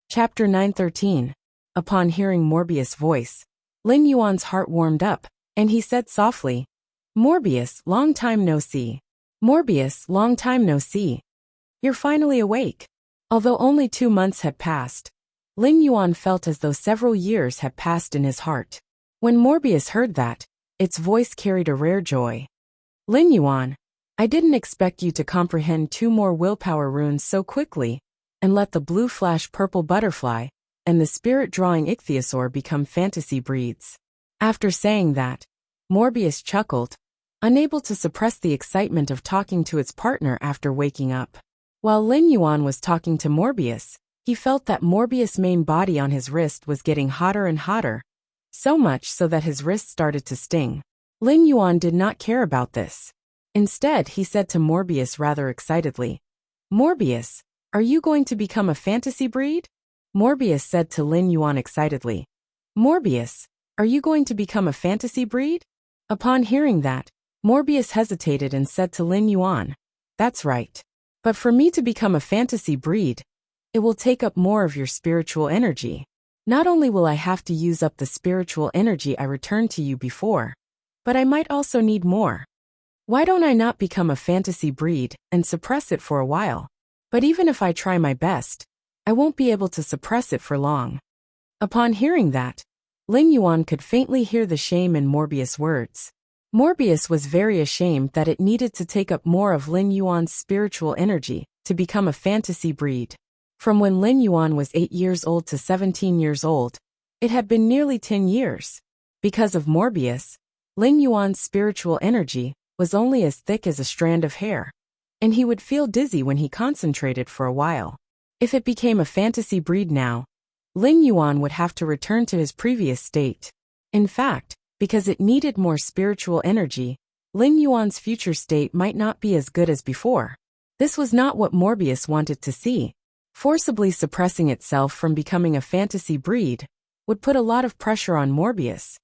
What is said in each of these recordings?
Chapter 913. Upon hearing Morbius' voice, Lin Yuan's heart warmed up, and he said softly, "Morbius, long time no see. Morbius, long time no see. You're finally awake." Although only 2 months had passed, Lin Yuan felt as though several years had passed in his heart. When Morbius heard that, its voice carried a rare joy. "Lin Yuan, I didn't expect you to comprehend 2 more willpower runes so quickly, and let the blue flash purple butterfly and the spirit-drawing ichthyosaur become fantasy breeds." After saying that, Morbius chuckled, unable to suppress the excitement of talking to its partner after waking up. While Lin Yuan was talking to Morbius, he felt that Morbius' main body on his wrist was getting hotter and hotter, so much so that his wrist started to sting. Lin Yuan did not care about this. Instead, he said to Morbius rather excitedly, "Morbius, are you going to become a fantasy breed?" Morbius said to Lin Yuan excitedly, "Morbius, are you going to become a fantasy breed?" Upon hearing that, Morbius hesitated and said to Lin Yuan, "That's right. But for me to become a fantasy breed, it will take up more of your spiritual energy. Not only will I have to use up the spiritual energy I returned to you before, but I might also need more. Why don't I not become a fantasy breed and suppress it for a while? But even if I try my best, I won't be able to suppress it for long." Upon hearing that, Lin Yuan could faintly hear the shame in Morbius' words. Morbius was very ashamed that it needed to take up more of Lin Yuan's spiritual energy to become a fantasy breed. From when Lin Yuan was 8 years old to 17 years old, it had been nearly 10 years. Because of Morbius, Lin Yuan's spiritual energy was only as thick as a strand of hair, and he would feel dizzy when he concentrated for a while. If it became a fantasy breed now, Lin Yuan would have to return to his previous state. In fact, because it needed more spiritual energy, Lin Yuan's future state might not be as good as before. This was not what Morbius wanted to see. Forcibly suppressing itself from becoming a fantasy breed would put a lot of pressure on Morbius,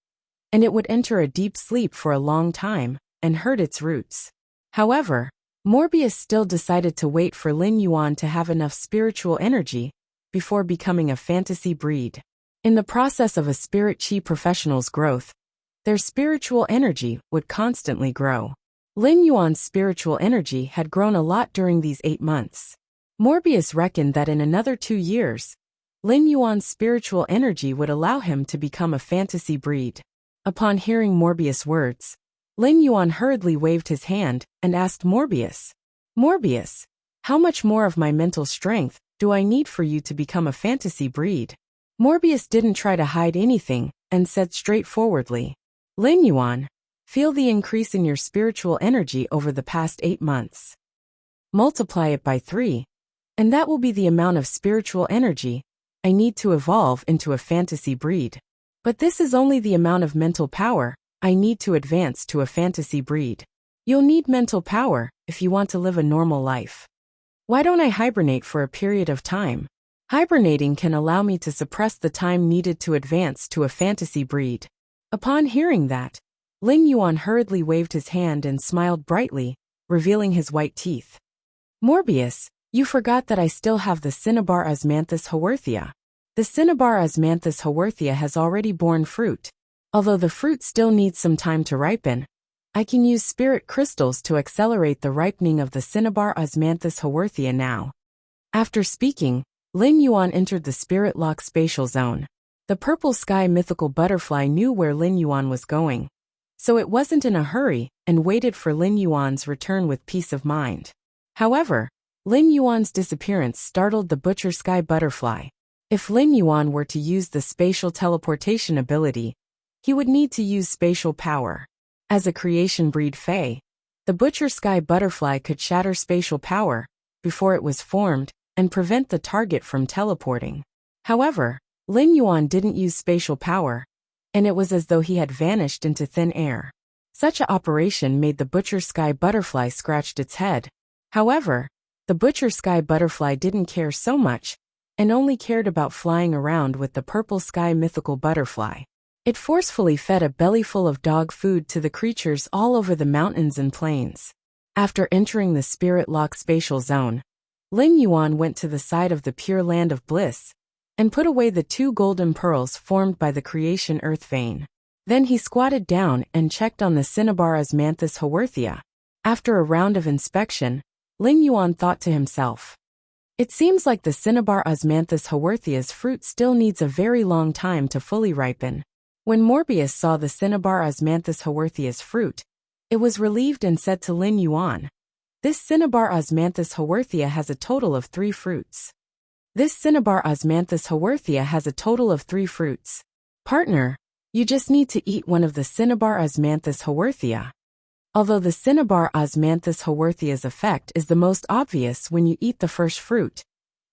and it would enter a deep sleep for a long time and hurt its roots. However, Morbius still decided to wait for Lin Yuan to have enough spiritual energy before becoming a fantasy breed. In the process of a spirit chi professional's growth, their spiritual energy would constantly grow. Lin Yuan's spiritual energy had grown a lot during these 8 months. Morbius reckoned that in another 2 years, Lin Yuan's spiritual energy would allow him to become a fantasy breed. Upon hearing Morbius' words, Lin Yuan hurriedly waved his hand and asked Morbius, "Morbius, how much more of my mental strength do I need for you to become a fantasy breed?" Morbius didn't try to hide anything and said straightforwardly, "Lin Yuan, feel the increase in your spiritual energy over the past 8 months. Multiply it by 3, and that will be the amount of spiritual energy I need to evolve into a fantasy breed. But this is only the amount of mental power I need to advance to a fantasy breed. You'll need mental power if you want to live a normal life. Why don't I hibernate for a period of time? Hibernating can allow me to suppress the time needed to advance to a fantasy breed." Upon hearing that, Lin Yuan hurriedly waved his hand and smiled brightly, revealing his white teeth. "Morbius, you forgot that I still have the Cinnabar Osmanthus haworthia. The Cinnabar Osmanthus haworthia has already borne fruit. Although the fruit still needs some time to ripen, I can use spirit crystals to accelerate the ripening of the Cinnabar Osmanthus haworthia now." After speaking, Lin Yuan entered the spirit lock spatial zone. The purple sky mythical butterfly knew where Lin Yuan was going, so it wasn't in a hurry and waited for Lin Yuan's return with peace of mind. However, Lin Yuan's disappearance startled the butcher sky butterfly. If Lin Yuan were to use the spatial teleportation ability, he would need to use spatial power. As a creation breed Fae, the butcher sky butterfly could shatter spatial power before it was formed and prevent the target from teleporting. However, Lin Yuan didn't use spatial power, and it was as though he had vanished into thin air. Such an operation made the butcher sky butterfly scratched its head. However, the butcher sky butterfly didn't care so much, and only cared about flying around with the purple sky mythical butterfly. It forcefully fed a bellyful of dog food to the creatures all over the mountains and plains. After entering the spirit lock spatial zone, Lin Yuan went to the side of the pure land of bliss and put away the 2 golden pearls formed by the creation earth vein. Then he squatted down and checked on the cinnabar Osmanthus haworthia. After a round of inspection, Lin Yuan thought to himself, "It seems like the cinnabar Osmanthus haworthia's fruit still needs a very long time to fully ripen." When Morbius saw the cinnabar Osmanthus haworthia's fruit, it was relieved and said to Lin Yuan, "This cinnabar Osmanthus haworthia has a total of 3 fruits. This cinnabar Osmanthus haworthia has a total of 3 fruits. Partner, you just need to eat one of the cinnabar Osmanthus haworthia." Although the cinnabar Osmanthus haworthia's effect is the most obvious when you eat the first fruit,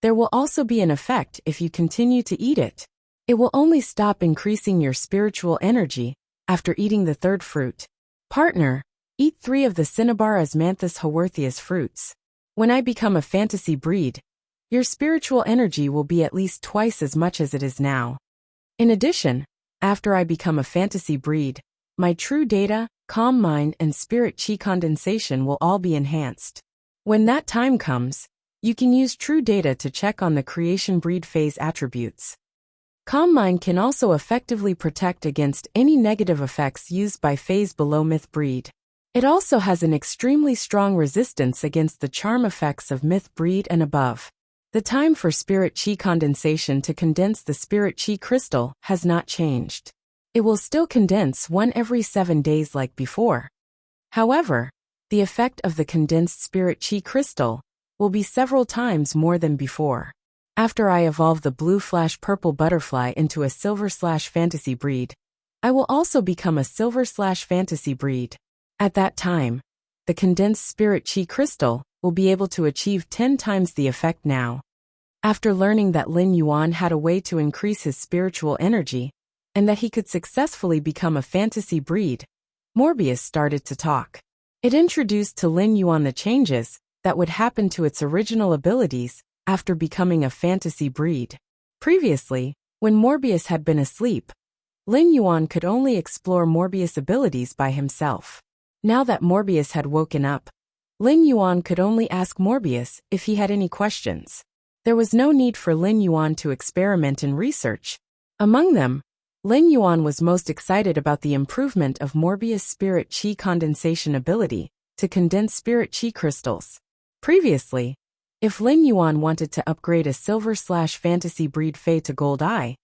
there will also be an effect if you continue to eat it. It will only stop increasing your spiritual energy after eating the 3rd fruit. Partner, eat 3 of the cinnabar Osmanthus haworthia's fruits. When I become a fantasy breed, your spiritual energy will be at least twice as much as it is now. In addition, after I become a fantasy breed, my true data, calm mind, and spirit chi condensation will all be enhanced. When that time comes, you can use true data to check on the creation breed phase attributes. Calm mind can also effectively protect against any negative effects used by phase below myth breed. It also has an extremely strong resistance against the charm effects of myth breed and above. The time for spirit chi condensation to condense the spirit chi crystal has not changed. It will still condense 1 every 7 days like before. However, the effect of the condensed spirit chi crystal will be several times more than before. After I evolve the blue/purple butterfly into a silver/fantasy breed, I will also become a silver/fantasy breed. At that time, the condensed spirit chi crystal will be able to achieve 10 times the effect now. After learning that Lin Yuan had a way to increase his spiritual energy, and that he could successfully become a fantasy breed, Morbius started to talk. It introduced to Lin Yuan the changes that would happen to its original abilities after becoming a fantasy breed. Previously, when Morbius had been asleep, Lin Yuan could only explore Morbius' abilities by himself. Now that Morbius had woken up, Lin Yuan could only ask Morbius if he had any questions. There was no need for Lin Yuan to experiment and research. Among them, Lin Yuan was most excited about the improvement of Morbius' spirit chi condensation ability to condense spirit chi crystals. Previously, if Lin Yuan wanted to upgrade a silver/fantasy breed Fey to Gold Eye,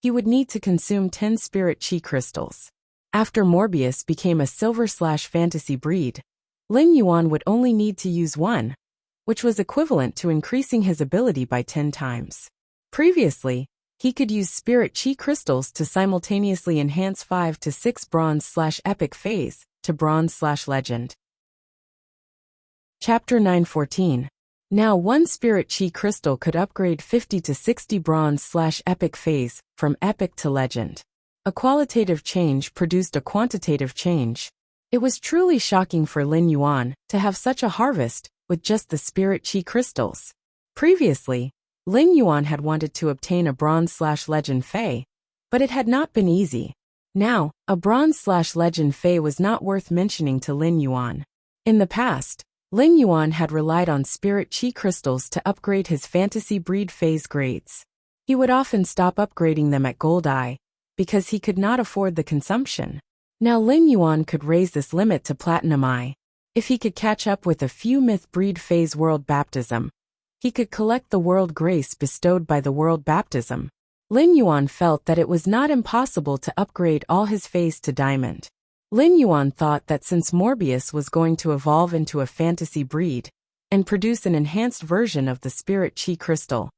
he would need to consume 10 spirit chi crystals. After Morbius became a silver/fantasy breed, Lin Yuan would only need to use 1, which was equivalent to increasing his ability by 10 times. Previously, he could use spirit chi crystals to simultaneously enhance 5 to 6 bronze/epic phase to bronze/legend. Chapter 914. Now 1 spirit chi crystal could upgrade 50 to 60 bronze/epic phase from epic to legend. A qualitative change produced a quantitative change. It was truly shocking for Lin Yuan to have such a harvest with just the spirit chi crystals. Previously, Lin Yuan had wanted to obtain a bronze/legend Fey, but it had not been easy. Now, a bronze/legend Fey was not worth mentioning to Lin Yuan. In the past, Lin Yuan had relied on spirit chi crystals to upgrade his fantasy breed phase grades. He would often stop upgrading them at Gold Eye, because he could not afford the consumption. Now Lin Yuan could raise this limit to Platinum Eye. If he could catch up with a few myth breed phase world baptism, he could collect the world grace bestowed by the world baptism. Lin Yuan felt that it was not impossible to upgrade all his phase to diamond. Lin Yuan thought that since Morbius was going to evolve into a fantasy breed and produce an enhanced version of the spirit chi crystal,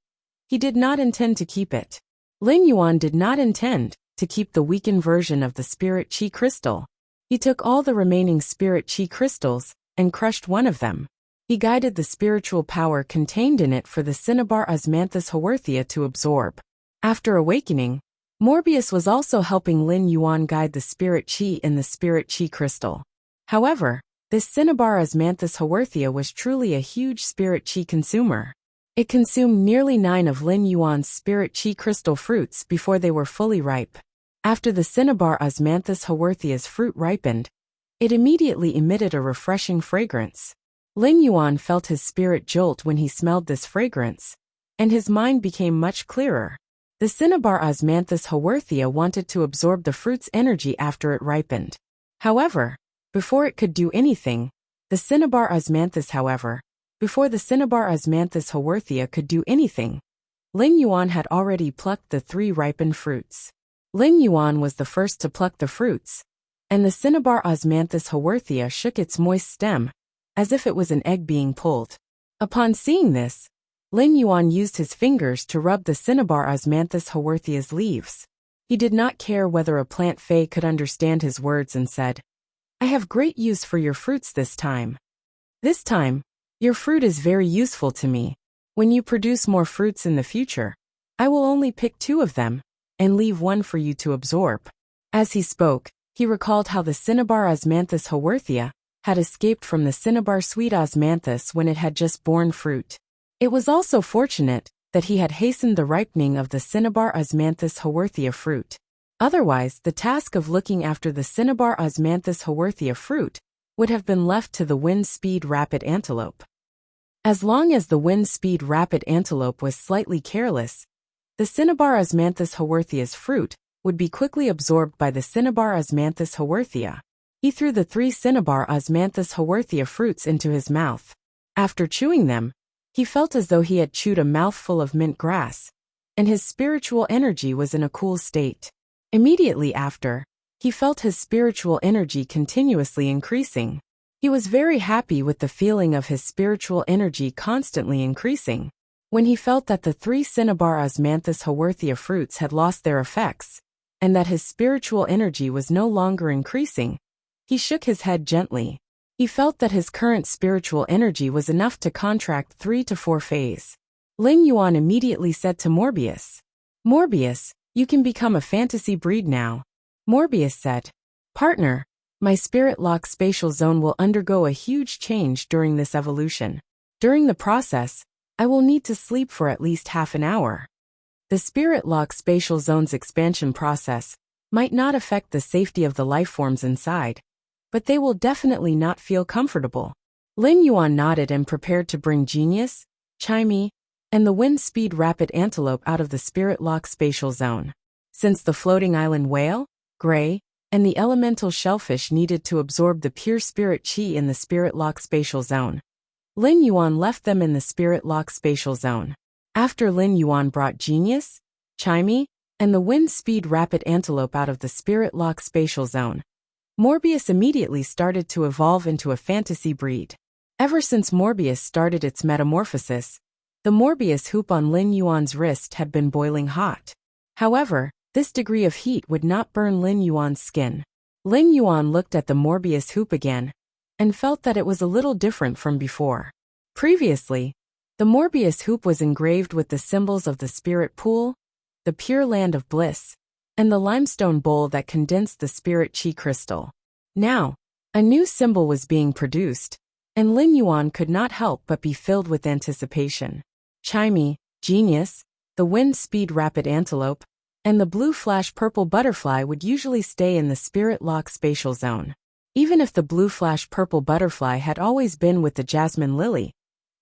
he did not intend to keep it. Lin Yuan did not intend to keep the weakened version of the spirit chi crystal. He took all the remaining spirit chi crystals and crushed one of them. He guided the spiritual power contained in it for the cinnabar Osmanthus haworthia to absorb. After awakening, Morbius was also helping Lin Yuan guide the spirit chi in the spirit chi crystal. However, this cinnabar Osmanthus haworthia was truly a huge spirit chi consumer. It consumed nearly 9 of Lin Yuan's spirit chi crystal fruits before they were fully ripe. After the cinnabar Osmanthus haworthia's fruit ripened, it immediately emitted a refreshing fragrance. Lin Yuan felt his spirit jolt when he smelled this fragrance, and his mind became much clearer. The cinnabar Osmanthus haworthia wanted to absorb the fruit's energy after it ripened. However, before it could do anything, the cinnabar Osmanthus haworthia could do anything, Lin Yuan had already plucked the 3 ripened fruits. Lin Yuan was the first to pluck the fruits, and the cinnabar Osmanthus haworthia shook its moist stem, as if it was an egg being pulled. Upon seeing this, Lin Yuan used his fingers to rub the cinnabar Osmanthus haworthia's leaves. He did not care whether a plant fay could understand his words and said, "I have great use for your fruits this time. This time, your fruit is very useful to me. When you produce more fruits in the future, I will only pick 2 of them, and leave 1 for you to absorb." As he spoke, he recalled how the cinnabar Osmanthus haworthia had escaped from the cinnabar sweet Osmanthus when it had just borne fruit. It was also fortunate that he had hastened the ripening of the cinnabar Osmanthus haworthia fruit. Otherwise, the task of looking after the cinnabar Osmanthus haworthia fruit would have been left to the wind-speed rapid antelope. As long as the wind-speed rapid antelope was slightly careless, the cinnabar Osmanthus haworthia's fruit would be quickly absorbed by the cinnabar Osmanthus haworthia. He threw the 3 cinnabar Osmanthus haworthia fruits into his mouth. After chewing them, he felt as though he had chewed a mouthful of mint grass, and his spiritual energy was in a cool state. Immediately after, he felt his spiritual energy continuously increasing. He was very happy with the feeling of his spiritual energy constantly increasing. When he felt that the 3 cinnabar Osmanthus haworthia fruits had lost their effects, and that his spiritual energy was no longer increasing, he shook his head gently. He felt that his current spiritual energy was enough to contract 3 to 4 fays. Lin Yuan immediately said to Morbius, "Morbius, you can become a fantasy breed now." Morbius said, "Partner, my spirit lock spatial zone will undergo a huge change during this evolution. During the process, I will need to sleep for at least half an hour." The spirit lock spatial zone's expansion process might not affect the safety of the life forms inside, but they will definitely not feel comfortable. Lin Yuan nodded and prepared to bring Genius, Chimey, and the wind-speed rapid antelope out of the spirit lock spatial zone. Since the floating island whale, gray, and the elemental shellfish needed to absorb the pure spirit chi in the spirit lock spatial zone, Lin Yuan left them in the spirit lock spatial zone. After Lin Yuan brought Genius, Chimey, and the wind-speed rapid antelope out of the spirit lock spatial zone, Morbius immediately started to evolve into a fantasy breed. Ever since Morbius started its metamorphosis, the Morbius hoop on Lin Yuan's wrist had been boiling hot. However, this degree of heat would not burn Lin Yuan's skin. Lin Yuan looked at the Morbius hoop again, and felt that it was a little different from before. Previously, the Morbius hoop was engraved with the symbols of the spirit pool, the pure land of bliss, and the limestone bowl that condensed the spirit chi crystal. Now, a new symbol was being produced, and Lin Yuan could not help but be filled with anticipation. Chimey, Genius, the wind-speed rapid antelope, and the blue flash purple butterfly would usually stay in the spirit lock spatial zone. Even if the blue flash purple butterfly had always been with the jasmine lily,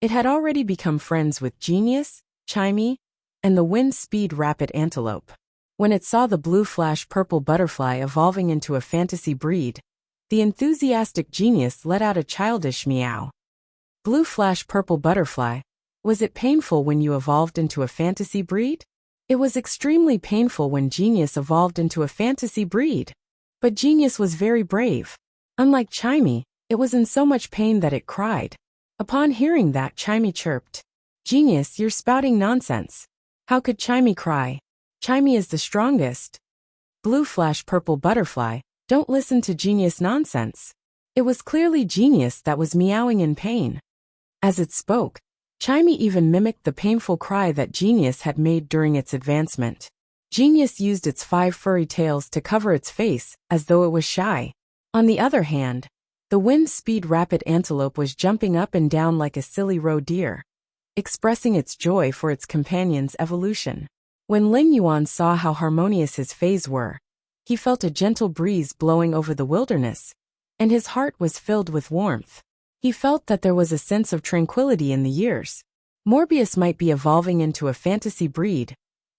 it had already become friends with Genius, Chimey, and the wind-speed rapid antelope. When it saw the blue flash purple butterfly evolving into a fantasy breed, the enthusiastic Genius let out a childish meow. Blue flash purple butterfly, was it painful when you evolved into a fantasy breed? It was extremely painful when Genius evolved into a fantasy breed. But Genius was very brave. Unlike Chimey, it was in so much pain that it cried. Upon hearing that, Chimey chirped, "Genius, you're spouting nonsense. How could Chimey cry? Chimey is the strongest." Blue flash purple butterfly, don't listen to Genius nonsense. It was clearly Genius that was meowing in pain. As it spoke, Chimey even mimicked the painful cry that Genius had made during its advancement. Genius used its 5 furry tails to cover its face, as though it was shy. On the other hand, the wind-speed rapid antelope was jumping up and down like a silly roe deer, expressing its joy for its companion's evolution. When Lin Yuan saw how harmonious his fays were, he felt a gentle breeze blowing over the wilderness, and his heart was filled with warmth. He felt that there was a sense of tranquility in the years. Morbius might be evolving into a fantasy breed,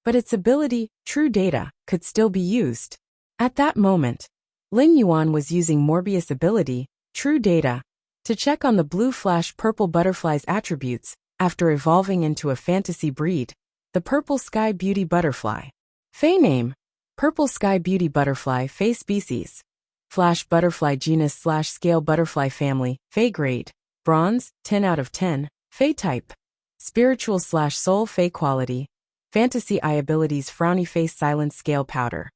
but its ability, true data, could still be used. At that moment, Lin Yuan was using Morbius' ability, true data, to check on the blue flash purple butterfly's attributes after evolving into a fantasy breed, the purple sky beauty butterfly. Fey name: Purple sky beauty butterfly. Fey species: Flash butterfly genus/scale butterfly family. Fey grade: Bronze, 10 out of 10. Fey type: Spiritual/soul. Fey quality: Fantasy eye abilities. Frowny face. Silence scale powder.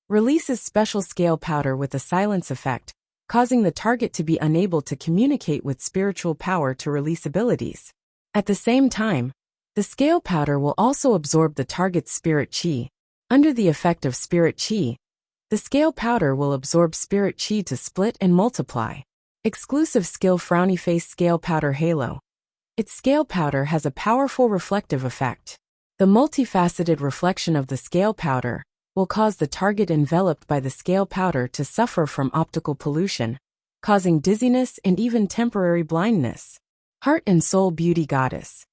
Releases special scale powder with a silence effect, causing the target to be unable to communicate with spiritual power to release abilities. At the same time, the scale powder will also absorb the target's spirit chi. Under the effect of spirit chi, the scale powder will absorb spirit chi to split and multiply. Exclusive skill: Frowny face scale powder halo. Its scale powder has a powerful reflective effect. The multifaceted reflection of the scale powder will cause the target enveloped by the scale powder to suffer from optical pollution, causing dizziness and even temporary blindness. Heart and Soul Beauty Goddess.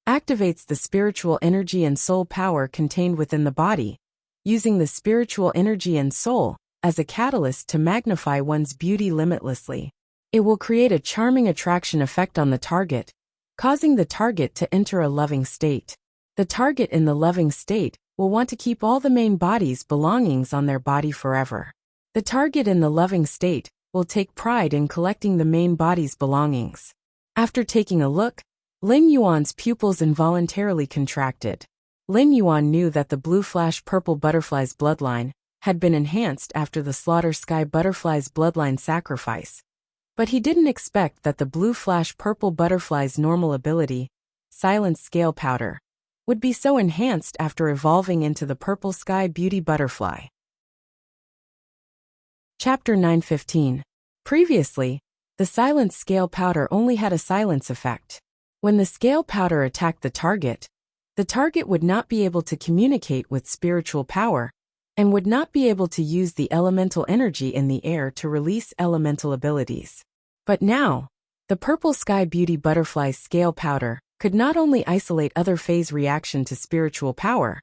Activates the spiritual energy and soul power contained within the body, using the spiritual energy and soul as a catalyst to magnify one's beauty limitlessly. It will create a charming attraction effect on the target, causing the target to enter a loving state. The target in the loving state will want to keep all the main body's belongings on their body forever. The target in the loving state will take pride in collecting the main body's belongings. After taking a look, Lin Yuan's pupils involuntarily contracted. Lin Yuan knew that the blue flash purple butterfly's bloodline had been enhanced after the slaughter sky butterfly's bloodline sacrifice. But he didn't expect that the blue flash purple butterfly's normal ability, silence scale powder, would be so enhanced after evolving into the purple sky beauty butterfly. Chapter 9:15. Previously, the silence scale powder only had a silence effect. When the scale powder attacked the target would not be able to communicate with spiritual power, and would not be able to use the elemental energy in the air to release elemental abilities. But now, the purple sky beauty butterfly's scale powder could not only isolate other phase reaction to spiritual power,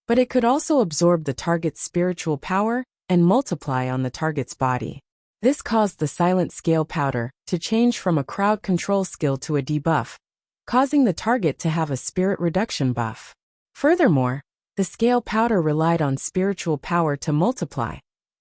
but it could also absorb the target's spiritual power and multiply on the target's body. This caused the silent scale powder to change from a crowd control skill to a debuff, causing the target to have a spirit reduction buff. Furthermore, the scale powder relied on spiritual power to multiply,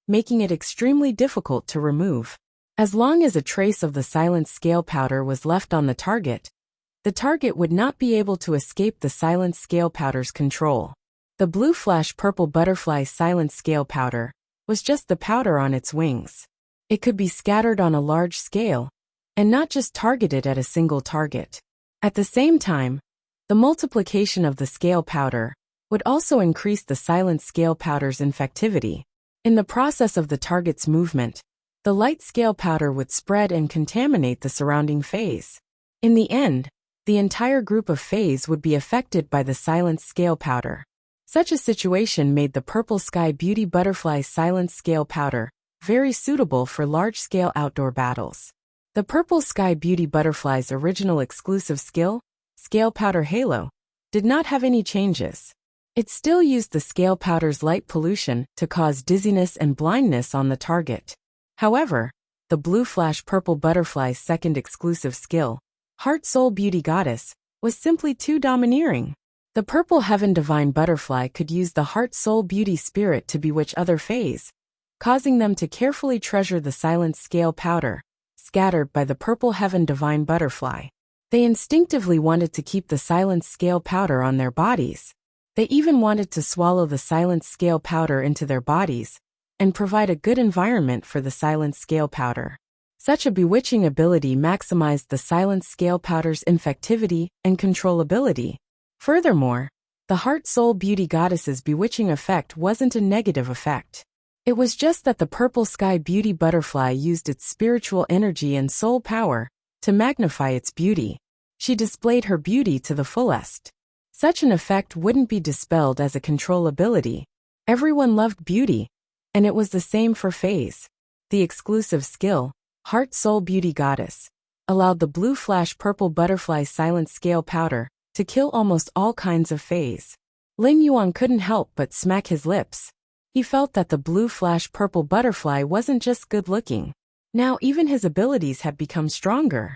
making it extremely difficult to remove. As long as a trace of the silent scale powder was left on the target would not be able to escape the silent scale powder's control. The blue flash purple butterfly's silent scale powder was just the powder on its wings. It could be scattered on a large scale, and not just targeted at a single target. At the same time, the multiplication of the scale powder would also increase the silent scale powder's infectivity. In the process of the target's movement, the light scale powder would spread and contaminate the surrounding phase. In the end, the entire group of phase would be affected by the silent scale powder. Such a situation made the purple sky beauty butterfly's silent scale powder very suitable for large-scale outdoor battles. The purple sky beauty butterfly's original exclusive skill, scale powder halo, did not have any changes. It still used the scale powder's light pollution to cause dizziness and blindness on the target. However, the blue flash purple butterfly's second exclusive skill, Heart Soul Beauty Goddess, was simply too domineering. The purple heaven divine butterfly could use the Heart Soul Beauty spirit to bewitch other phase, causing them to carefully treasure the silent scale powder scattered by the purple heaven divine butterfly. They instinctively wanted to keep the silent scale powder on their bodies. They even wanted to swallow the silent scale powder into their bodies and provide a good environment for the silent scale powder. Such a bewitching ability maximized the silent scale powder's infectivity and controllability. Furthermore, the Heart Soul Beauty Goddess's bewitching effect wasn't a negative effect. It was just that the purple sky beauty butterfly used its spiritual energy and soul power to magnify its beauty. She displayed her beauty to the fullest. Such an effect wouldn't be dispelled as a control ability. Everyone loved beauty, and it was the same for phase. The exclusive skill, Heart Soul Beauty Goddess, allowed the blue flash purple butterfly's silent scale powder to kill almost all kinds of phase. Lin Yuan couldn't help but smack his lips. He felt that the blue flash purple butterfly wasn't just good-looking. Now even his abilities had become stronger.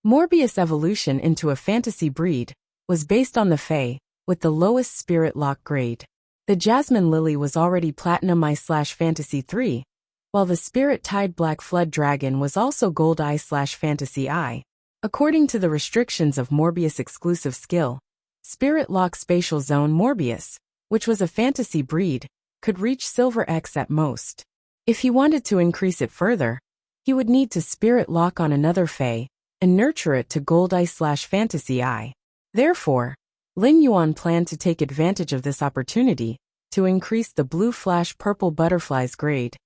Morbius' evolution into a fantasy breed was based on the Fae, with the lowest spirit lock grade. The Jasmine Lily was already Platinum I/Fantasy 3, while the Spirit-Tide Black Flood Dragon was also Gold I/Fantasy I. According to the restrictions of Morbius' exclusive skill, Spirit Lock Spatial Zone Morbius, which was a fantasy breed, could reach Silver X at most. If he wanted to increase it further, he would need to Spirit Lock on another Fae and nurture it to Gold I/Fantasy I. Therefore, Lin Yuan planned to take advantage of this opportunity to increase the blue flash purple butterfly's grade,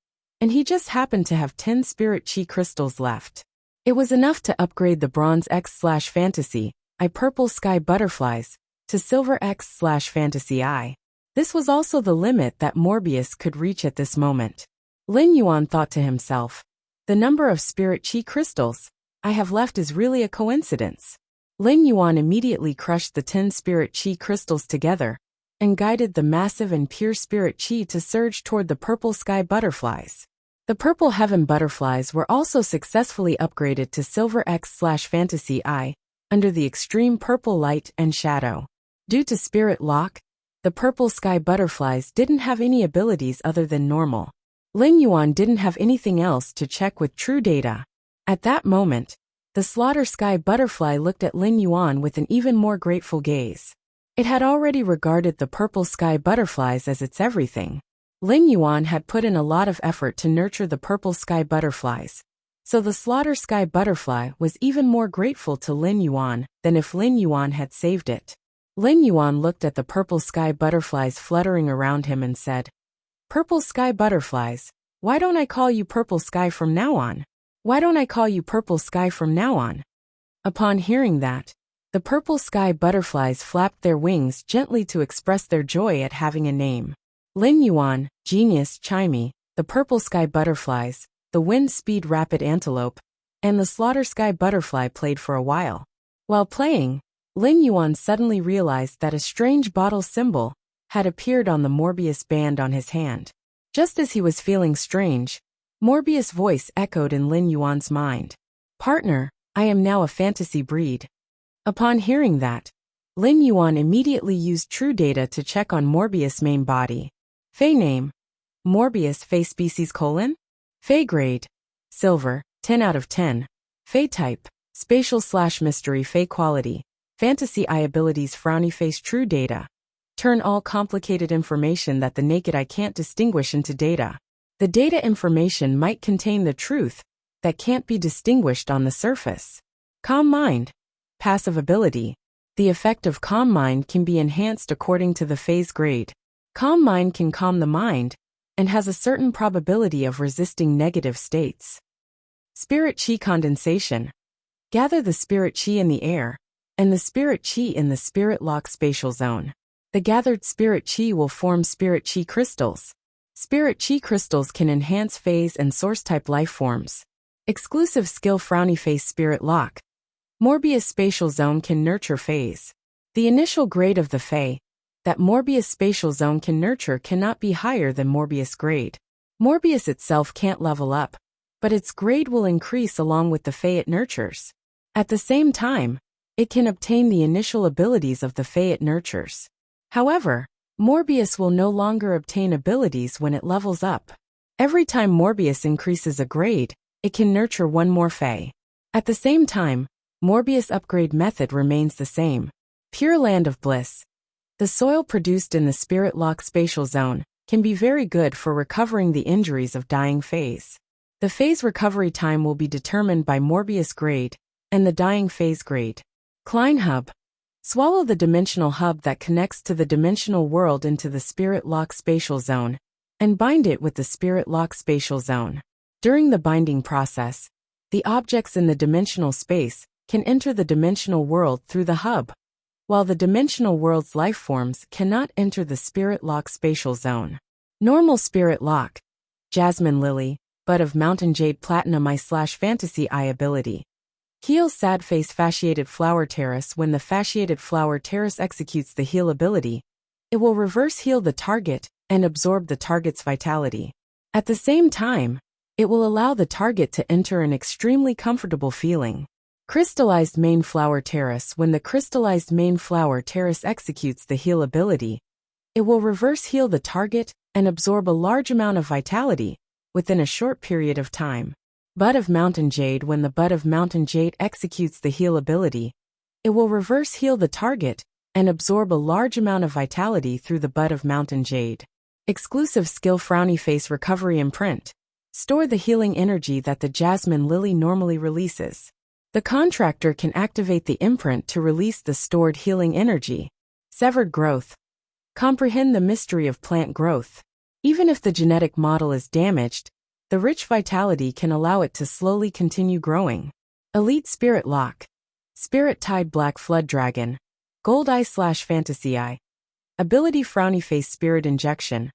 and he just happened to have 10 Spirit Chi crystals left. It was enough to upgrade the Bronze X/Fantasy I purple sky butterflies to Silver X/Fantasy I. This was also the limit that Morbius could reach at this moment. Lin Yuan thought to himself, the number of Spirit Chi crystals I have left is really a coincidence. Lin Yuan immediately crushed the 10 Spirit Chi crystals together and guided the massive and pure Spirit Chi to surge toward the purple sky butterflies. The purple heaven butterflies were also successfully upgraded to Silver X/Fantasy I under the extreme purple light and shadow. Due to Spirit Lock, the purple sky butterflies didn't have any abilities other than normal. Lin Yuan didn't have anything else to check with true data. At that moment, the Slaughter Sky Butterfly looked at Lin Yuan with an even more grateful gaze. It had already regarded the purple sky butterflies as its everything. Lin Yuan had put in a lot of effort to nurture the purple sky butterflies, so the Slaughter Sky Butterfly was even more grateful to Lin Yuan than if Lin Yuan had saved it. Lin Yuan looked at the purple sky butterflies fluttering around him and said, "Purple sky butterflies, why don't I call you Purple Sky from now on? Why don't I call you Purple Sky from now on?" Upon hearing that, the purple sky butterflies flapped their wings gently to express their joy at having a name. Lin Yuan, Genius Chimey, the purple sky butterflies, the Wind Speed Rapid Antelope, and the Slaughter Sky Butterfly played for a while. While playing, Lin Yuan suddenly realized that a strange bottle symbol had appeared on the Morbius band on his hand. Just as he was feeling strange, Morbius' voice echoed in Lin Yuan's mind. "Partner, I am now a fantasy breed." Upon hearing that, Lin Yuan immediately used true data to check on Morbius' main body. Fae name: Morbius Fae species : Fae grade: Silver, 10 out of 10. Fae type: Spatial/Mystery Fae quality: Fantasy I abilities. Frowny face. True data: turn all complicated information that the naked eye can't distinguish into data. The data information might contain the truth that can't be distinguished on the surface. Calm mind: passive ability. The effect of Calm Mind can be enhanced according to the Fae's grade. Calm Mind can calm the mind and has a certain probability of resisting negative states. Spirit Chi condensation: gather the Spirit Chi in the air and the Spirit Chi in the Spirit Lock Spatial Zone. The gathered Spirit Chi will form Spirit Chi crystals. Spirit Chi crystals can enhance phase and source-type life forms. Exclusive skill: Frowny Face Spirit Lock. Morbius Spatial Zone can nurture phase. The initial grade of the Fae that Morbius Spatial Zone can nurture cannot be higher than Morbius grade. Morbius itself can't level up, but its grade will increase along with the Fae it nurtures. At the same time, it can obtain the initial abilities of the Fae it nurtures. However, Morbius will no longer obtain abilities when it levels up. Every time Morbius increases a grade, it can nurture one more Fae. At the same time, Morbius upgrade method remains the same. Pure Land of Bliss. The soil produced in the Spirit Lock Spatial Zone can be very good for recovering the injuries of dying phase. The phase recovery time will be determined by Morbius grade and the dying phase grade. Klein Hub. Swallow the dimensional hub that connects to the dimensional world into the Spirit Lock Spatial Zone and bind it with the Spirit Lock Spatial Zone. During the binding process, the objects in the dimensional space can enter the dimensional world through the hub, while the dimensional world's life forms cannot enter the Spirit Lock Spatial Zone. Normal Spirit Lock. Jasmine Lily, Bud of Mountain Jade Platinum I/Fantasy I ability. Heal Sad Face Fasciated Flower Terrace. When the Fasciated Flower Terrace executes the heal ability, It will reverse heal the target and absorb the target's vitality. At the same time, it will allow the target to enter an extremely comfortable feeling. Crystallized Main Flower Terrace. When the Crystallized Main Flower Terrace executes the heal ability, it will reverse heal the target and absorb a large amount of vitality within a short period of time. Bud of Mountain Jade. When the Bud of Mountain Jade executes the heal ability, it will reverse heal the target and absorb a large amount of vitality through the Bud of Mountain Jade. Exclusive skill Frowny Face Recovery Imprint. Store the healing energy that the Jasmine Lily normally releases. The contractor can activate the imprint to release the stored healing energy. Severed Growth. Comprehend the mystery of plant growth. Even if the genetic model is damaged, the rich vitality can allow it to slowly continue growing. Elite Spirit Lock. Spirit Tide Black Flood Dragon. Gold Eye/Fantasy Eye. Ability Frowny Face Spirit Injection.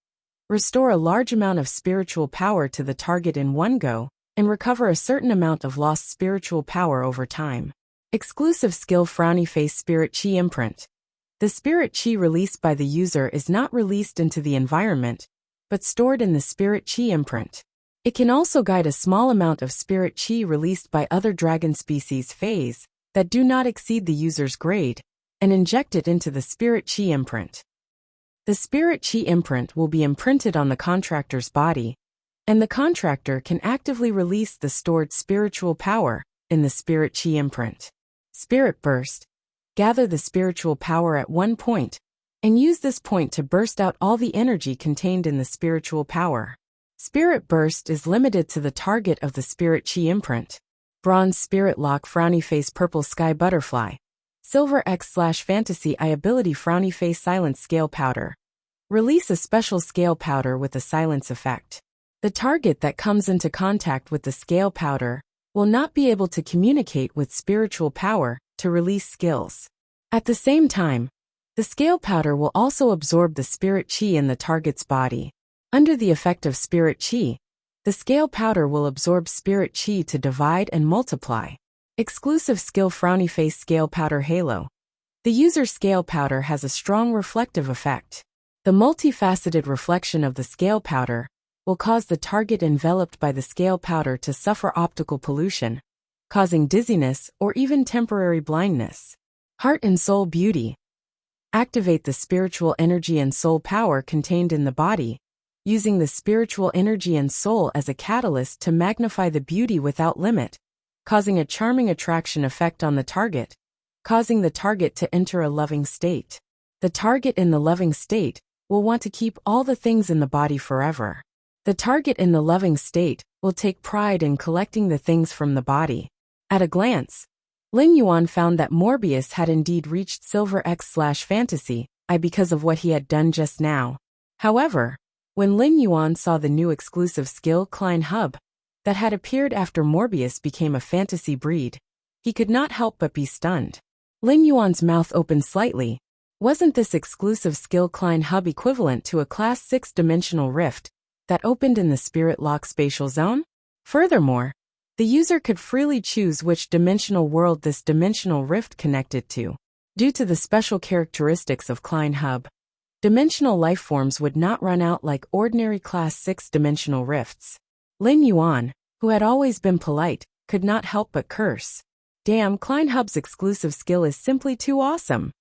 Restore a large amount of spiritual power to the target in one go, and recover a certain amount of lost spiritual power over time. Exclusive skill Frowny Face Spirit Chi Imprint. The Spirit Chi released by the user is not released into the environment, but stored in the Spirit Chi imprint. It can also guide a small amount of Spirit Chi released by other dragon species phase that do not exceed the user's grade, and inject it into the Spirit Chi imprint. The Spirit Chi imprint will be imprinted on the contractor's body, and the contractor can actively release the stored spiritual power in the Spirit Chi imprint. Spirit Burst. Gather the spiritual power at one point, and use this point to burst out all the energy contained in the spiritual power. Spirit Burst is limited to the target of the Spirit Chi imprint. Bronze Spirit Lock Frowny Face Purple Sky Butterfly. Silver X/Fantasy Eye Ability Frowny Face Silence Scale Powder. Release a special scale powder with a silence effect. The target that comes into contact with the scale powder will not be able to communicate with spiritual power to release skills. At the same time, the scale powder will also absorb the Spirit Chi in the target's body. Under the effect of Spirit Chi, the scale powder will absorb Spirit Chi to divide and multiply. Exclusive skill Frowny Face Scale Powder Halo. The user's scale powder has a strong reflective effect. The multifaceted reflection of the scale powder will cause the target enveloped by the scale powder to suffer optical pollution, causing dizziness or even temporary blindness. Heart and Soul Beauty. Activate the spiritual energy and soul power contained in the body, using the spiritual energy and soul as a catalyst to magnify the beauty without limit, causing a charming attraction effect on the target, causing the target to enter a loving state. The target in the loving state will want to keep all the things in the body forever. The target in the loving state will take pride in collecting the things from the body. At a glance, Lin Yuan found that Morbius had indeed reached Silver X/Fantasy Eye because of what he had done just now. However, when Lin Yuan saw the new exclusive skill Klein Hub that had appeared after Morbius became a fantasy breed, he could not help but be stunned. Lin Yuan's mouth opened slightly. Wasn't this exclusive skill Klein Hub equivalent to a Class 6 dimensional rift that opened in the Spirit Lock spatial zone? Furthermore, the user could freely choose which dimensional world this dimensional rift connected to. Due to the special characteristics of Klein Hub, dimensional lifeforms would not run out like ordinary Class 6 dimensional rifts. Lin Yuan, who had always been polite, could not help but curse. Damn, Klein Hub's exclusive skill is simply too awesome.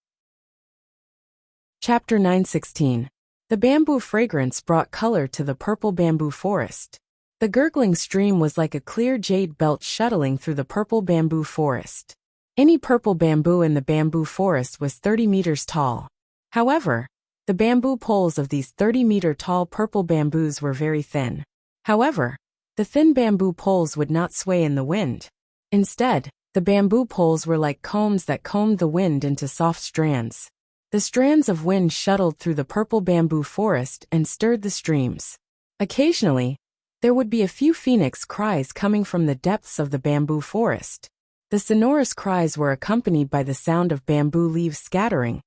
Chapter 916. The bamboo fragrance brought color to the purple bamboo forest. The gurgling stream was like a clear jade belt shuttling through the purple bamboo forest. Any purple bamboo in the bamboo forest was 30 meters tall. However, the bamboo poles of these 30-meter-tall purple bamboos were very thin. However, the thin bamboo poles would not sway in the wind. Instead, the bamboo poles were like combs that combed the wind into soft strands. The strands of wind shuttled through the purple bamboo forest and stirred the streams. Occasionally, there would be a few phoenix cries coming from the depths of the bamboo forest. The sonorous cries were accompanied by the sound of bamboo leaves scattering,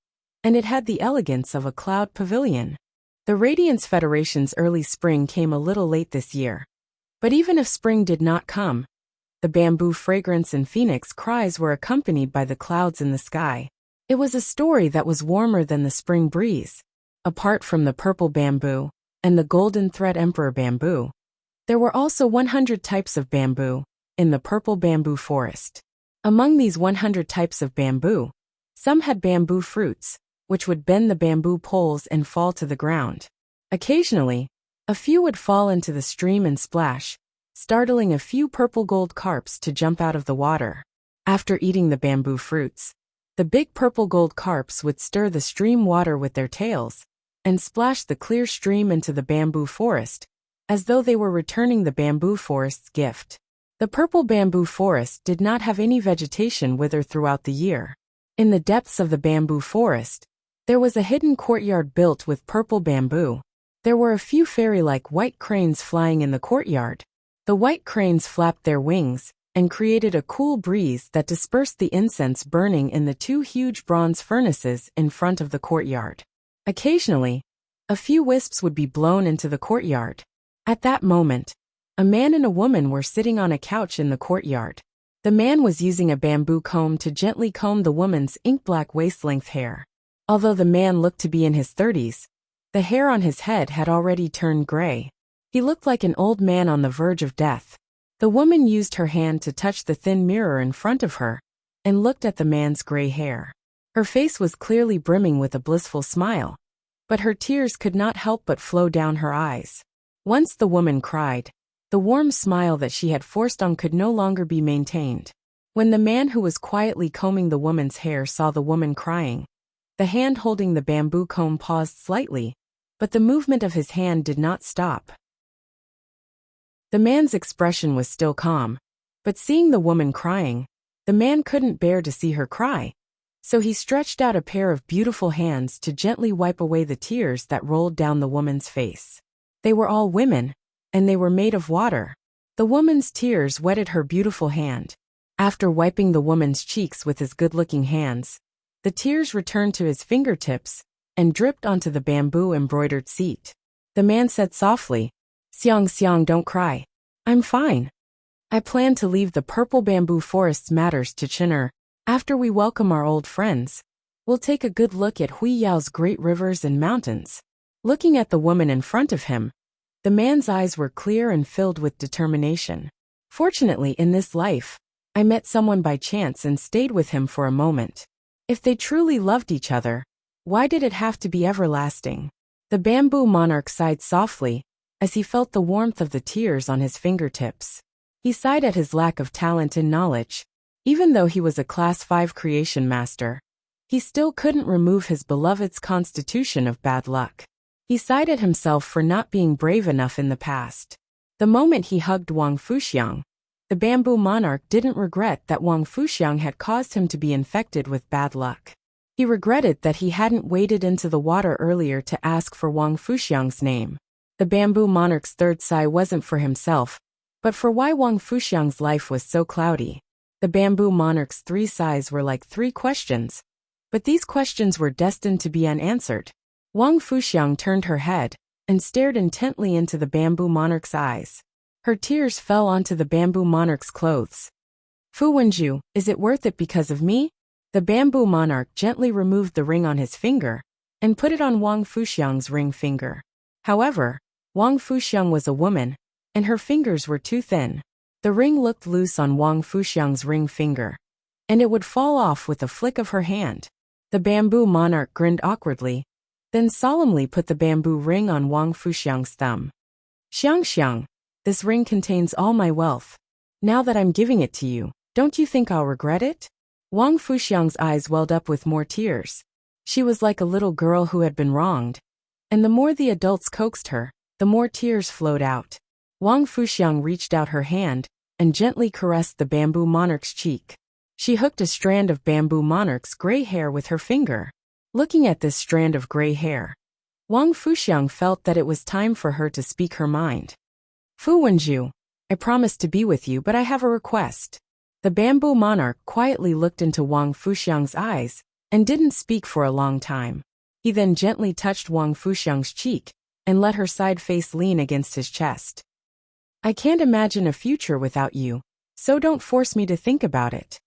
and it had the elegance of a cloud pavilion. The Radiance Federation's early spring came a little late this year. But even if spring did not come, the bamboo fragrance and phoenix cries were accompanied by the clouds in the sky. It was a story that was warmer than the spring breeze, apart from the purple bamboo and the golden thread emperor bamboo. There were also 100 types of bamboo in the purple bamboo forest. Among these 100 types of bamboo, some had bamboo fruits, which would bend the bamboo poles and fall to the ground. Occasionally, a few would fall into the stream and splash, startling a few purple gold carps to jump out of the water. After eating the bamboo fruits, the big purple gold carps would stir the stream water with their tails and splash the clear stream into the bamboo forest, as though they were returning the bamboo forest's gift. The purple bamboo forest did not have any vegetation wither throughout the year. In the depths of the bamboo forest, there was a hidden courtyard built with purple bamboo. There were a few fairy-like white cranes flying in the courtyard. The white cranes flapped their wings and created a cool breeze that dispersed the incense burning in the two huge bronze furnaces in front of the courtyard. Occasionally, a few wisps would be blown into the courtyard. At that moment, a man and a woman were sitting on a couch in the courtyard. The man was using a bamboo comb to gently comb the woman's ink-black waist-length hair. Although the man looked to be in his 30s, the hair on his head had already turned gray. He looked like an old man on the verge of death. The woman used her hand to touch the thin mirror in front of her and looked at the man's gray hair. Her face was clearly brimming with a blissful smile, but her tears could not help but flow down her eyes. Once the woman cried, the warm smile that she had forced on could no longer be maintained. When the man who was quietly combing the woman's hair saw the woman crying, the hand holding the bamboo comb paused slightly, but the movement of his hand did not stop. The man's expression was still calm, but seeing the woman crying, the man couldn't bear to see her cry, so he stretched out a pair of beautiful hands to gently wipe away the tears that rolled down the woman's face. They were all women, and they were made of water. The woman's tears wetted her beautiful hand. After wiping the woman's cheeks with his good-looking hands, the tears returned to his fingertips and dripped onto the bamboo-embroidered seat. The man said softly, "Xiang Xiang, don't cry. I'm fine. I plan to leave the purple bamboo forest's matters to Chin'er. After we welcome our old friends, we'll take a good look at Hui Yao's great rivers and mountains." Looking at the woman in front of him, the man's eyes were clear and filled with determination. Fortunately, in this life, I met someone by chance and stayed with him for a moment. If they truly loved each other, why did it have to be everlasting? The bamboo monarch sighed softly as he felt the warmth of the tears on his fingertips. He sighed at his lack of talent and knowledge. Even though he was a Class 5 creation master, he still couldn't remove his beloved's constitution of bad luck. He sighed at himself for not being brave enough in the past. The moment he hugged Wang Fuxiang, the bamboo monarch didn't regret that Wang Fuxiang had caused him to be infected with bad luck. He regretted that he hadn't waded into the water earlier to ask for Wang Fuxiang's name. The bamboo monarch's third sigh wasn't for himself, but for why Wang Fuxiang's life was so cloudy. The bamboo monarch's three sighs were like three questions, but these questions were destined to be unanswered. Wang Fuxiang turned her head and stared intently into the bamboo monarch's eyes. Her tears fell onto the bamboo monarch's clothes. "Fu Wenju, is it worth it because of me?" The bamboo monarch gently removed the ring on his finger and put it on Wang Fuxiang's ring finger. However, Wang Fuxiang was a woman, and her fingers were too thin. The ring looked loose on Wang Fuxiang's ring finger, and it would fall off with a flick of her hand. The bamboo monarch grinned awkwardly, then solemnly put the bamboo ring on Wang Fuxiang's thumb. "Xiang Xiang, this ring contains all my wealth. Now that I'm giving it to you, don't you think I'll regret it?" Wang Fuxiang's eyes welled up with more tears. She was like a little girl who had been wronged, and the more the adults coaxed her, the more tears flowed out. Wang Fuxiang reached out her hand and gently caressed the bamboo monarch's cheek. She hooked a strand of bamboo monarch's gray hair with her finger. Looking at this strand of gray hair, Wang Fuxiang felt that it was time for her to speak her mind. "Fu Wenju, I promised to be with you, but I have a request." The bamboo monarch quietly looked into Wang Fuxiang's eyes and didn't speak for a long time. He then gently touched Wang Fuxiang's cheek and let her side face lean against his chest. "I can't imagine a future without you, so don't force me to think about it.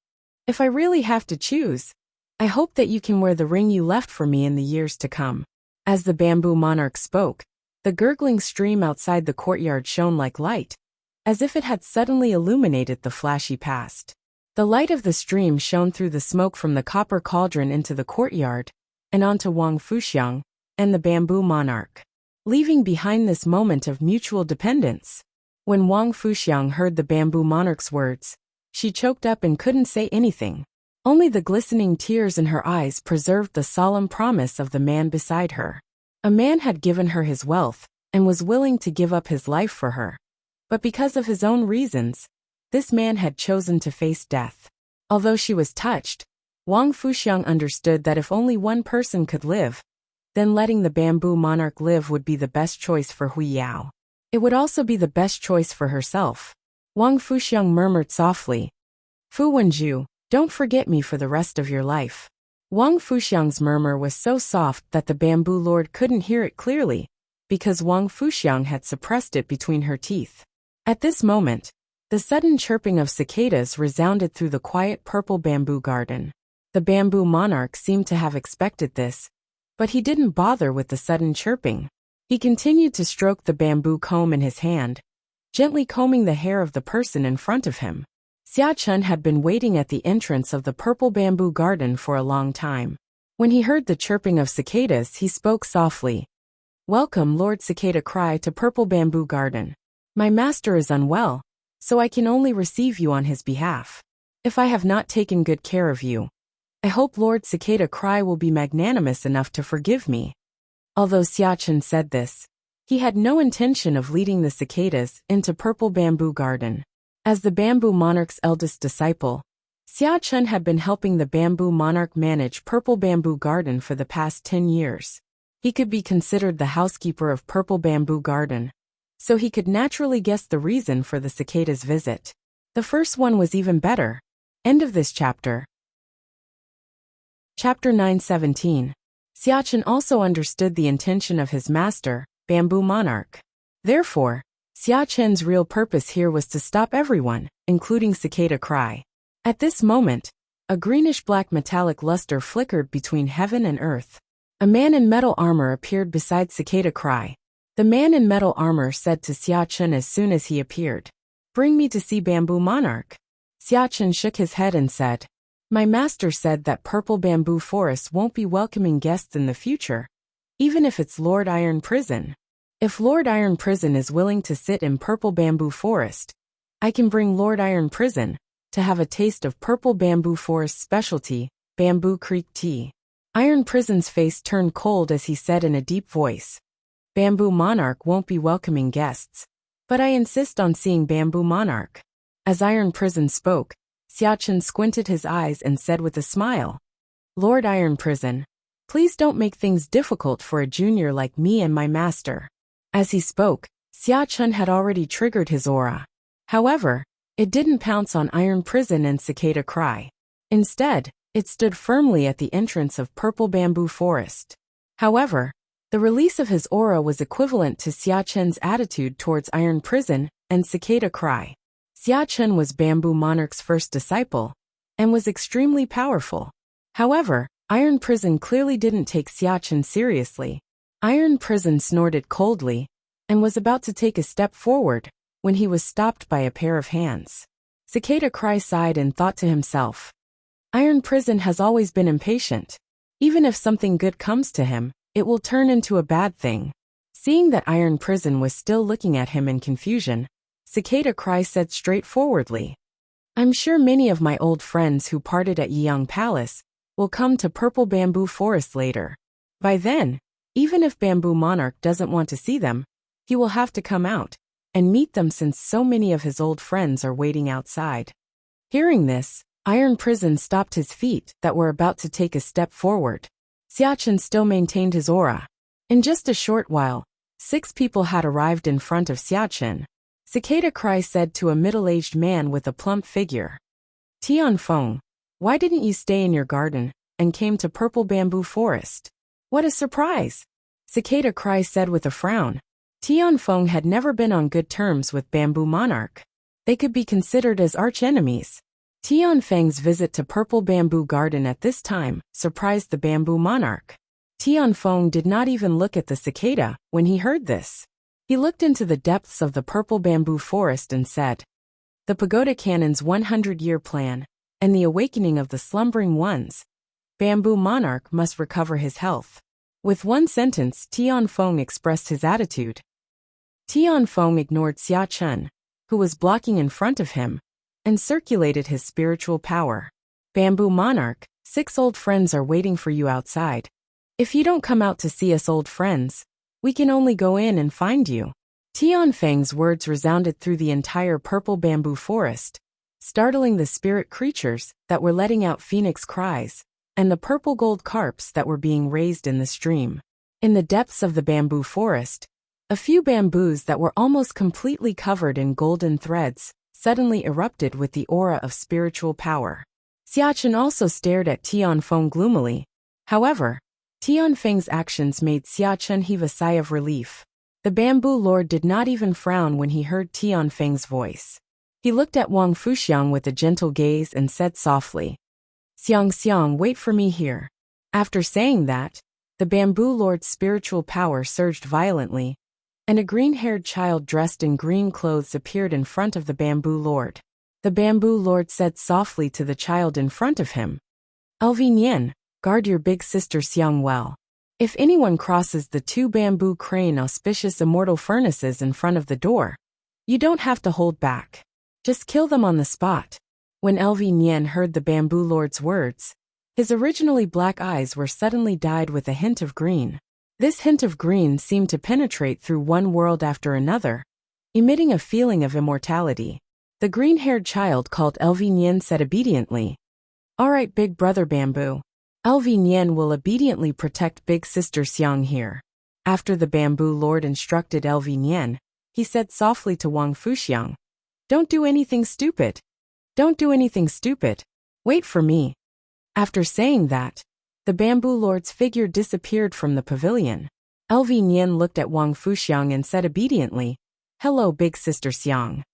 If I really have to choose, I hope that you can wear the ring you left for me in the years to come." As the bamboo monarch spoke, the gurgling stream outside the courtyard shone like light, as if it had suddenly illuminated the flashy past. The light of the stream shone through the smoke from the copper cauldron into the courtyard, and onto Wang Fuxiang and the bamboo monarch, leaving behind this moment of mutual dependence. When Wang Fuxiang heard the bamboo monarch's words, she choked up and couldn't say anything. Only the glistening tears in her eyes preserved the solemn promise of the man beside her. A man had given her his wealth and was willing to give up his life for her. But because of his own reasons, this man had chosen to face death. Although she was touched, Wang Fuxiang understood that if only one person could live, then letting the bamboo monarch live would be the best choice for Hui Yao. It would also be the best choice for herself. Wang Fuxiang murmured softly, "Fu Wenju, don't forget me for the rest of your life." Wang Fuxiang's murmur was so soft that the bamboo lord couldn't hear it clearly, because Wang Fuxiang had suppressed it between her teeth. At this moment, the sudden chirping of cicadas resounded through the quiet purple bamboo garden. The bamboo monarch seemed to have expected this, but he didn't bother with the sudden chirping. He continued to stroke the bamboo comb in his hand, gently combing the hair of the person in front of him. Xia Chun had been waiting at the entrance of the purple bamboo garden for a long time. When he heard the chirping of cicadas, he spoke softly. "Welcome, Lord Cicada Cry, to Purple Bamboo Garden. My master is unwell, so I can only receive you on his behalf. If I have not taken good care of you, I hope Lord Cicada Cry will be magnanimous enough to forgive me." Although Xia Chun said this, he had no intention of leading the cicadas into Purple Bamboo Garden. As the bamboo monarch's eldest disciple, Xia Chun had been helping the bamboo monarch manage Purple Bamboo Garden for the past 10 years. He could be considered the housekeeper of Purple Bamboo Garden, so he could naturally guess the reason for the cicada's visit. The first one was even better. End of this chapter. Chapter 917. Xia Chun also understood the intention of his master, Bamboo Monarch. Therefore, Xia Chun's real purpose here was to stop everyone, including Cicada Cry. At this moment, a greenish-black metallic luster flickered between heaven and earth. A man in metal armor appeared beside Cicada Cry. The man in metal armor said to Xia Chun as soon as he appeared, "Bring me to see Bamboo Monarch." Xia Chun shook his head and said, "My master said that Purple Bamboo Forest won't be welcoming guests in the future, even if it's Lord Iron Prison. If Lord Iron Prison is willing to sit in Purple Bamboo Forest, I can bring Lord Iron Prison to have a taste of Purple Bamboo Forest's specialty, Bamboo Creek tea." Iron Prison's face turned cold as he said in a deep voice, "Bamboo Monarch won't be welcoming guests, but I insist on seeing Bamboo Monarch." As Iron Prison spoke, Xia Chun squinted his eyes and said with a smile, "Lord Iron Prison, please don't make things difficult for a junior like me and my master." As he spoke, Xia Chun had already triggered his aura. However, it didn't pounce on Iron Prison and Cicada Cry. Instead, it stood firmly at the entrance of Purple Bamboo Forest. However, the release of his aura was equivalent to Xia Chun's attitude towards Iron Prison and Cicada Cry. Xia Chun was Bamboo Monarch's first disciple, and was extremely powerful. However, Iron Prison clearly didn't take Xia Chun seriously. Iron Prison snorted coldly, and was about to take a step forward, when he was stopped by a pair of hands. Cicada Cry sighed and thought to himself, "Iron Prison has always been impatient. Even if something good comes to him, it will turn into a bad thing." Seeing that Iron Prison was still looking at him in confusion, Cicada Cry said straightforwardly, "I'm sure many of my old friends who parted at Yiyang Palace will come to Purple Bamboo Forest later. By then, even if Bamboo Monarch doesn't want to see them, he will have to come out and meet them since so many of his old friends are waiting outside." Hearing this, Iron Prison stopped his feet that were about to take a step forward. Xia Chun still maintained his aura. In just a short while, 6 people had arrived in front of Xia Chun. Cicada Cry said to a middle-aged man with a plump figure, "Tianfeng, why didn't you stay in your garden and came to Purple Bamboo Forest?" "What a surprise!" Cicada Cry said with a frown. Tianfeng had never been on good terms with Bamboo Monarch. They could be considered as arch-enemies. Tianfeng's visit to Purple Bamboo Garden at this time surprised the Bamboo Monarch. Tianfeng did not even look at the cicada when he heard this. He looked into the depths of the purple bamboo forest and said, "The Pagoda Canon's 100-year plan, and the awakening of the slumbering ones. Bamboo Monarch must recover his health." With one sentence, Tianfeng expressed his attitude. Tianfeng ignored Xia Chun, who was blocking in front of him, and circulated his spiritual power. "Bamboo Monarch, 6 old friends are waiting for you outside. If you don't come out to see us old friends, we can only go in and find you." Tianfeng's words resounded through the entire purple bamboo forest, startling the spirit creatures that were letting out phoenix cries, and the purple gold carps that were being raised in the stream. In the depths of the bamboo forest, a few bamboos that were almost completely covered in golden threads suddenly erupted with the aura of spiritual power. Xiachen also stared at Tianfeng gloomily. However, Tianfeng's actions made Xiachen heave a sigh of relief. The bamboo lord did not even frown when he heard Tianfeng's voice. He looked at Wang Fuxiang with a gentle gaze and said softly, Xiang, wait for me here." After saying that, the bamboo lord's spiritual power surged violently, and a green-haired child dressed in green clothes appeared in front of the bamboo lord. The bamboo lord said softly to the child in front of him, "Elvin, guard your big sister Xiang well. If anyone crosses the 2 bamboo crane auspicious immortal furnaces in front of the door, you don't have to hold back. Just kill them on the spot." When Elvin heard the bamboo lord's words, his originally black eyes were suddenly dyed with a hint of green. This hint of green seemed to penetrate through one world after another, emitting a feeling of immortality. The green-haired child called Elvin said obediently, "All right, big brother Bamboo. Elvin will obediently protect big sister Xiang here." After the bamboo lord instructed Elvin, he said softly to Wang Fuxiang, "Don't do anything stupid. Don't do anything stupid. Wait for me." After saying that, the bamboo lord's figure disappeared from the pavilion. Elvin looked at Wang Fuxiang and said obediently, "Hello, big sister Xiang."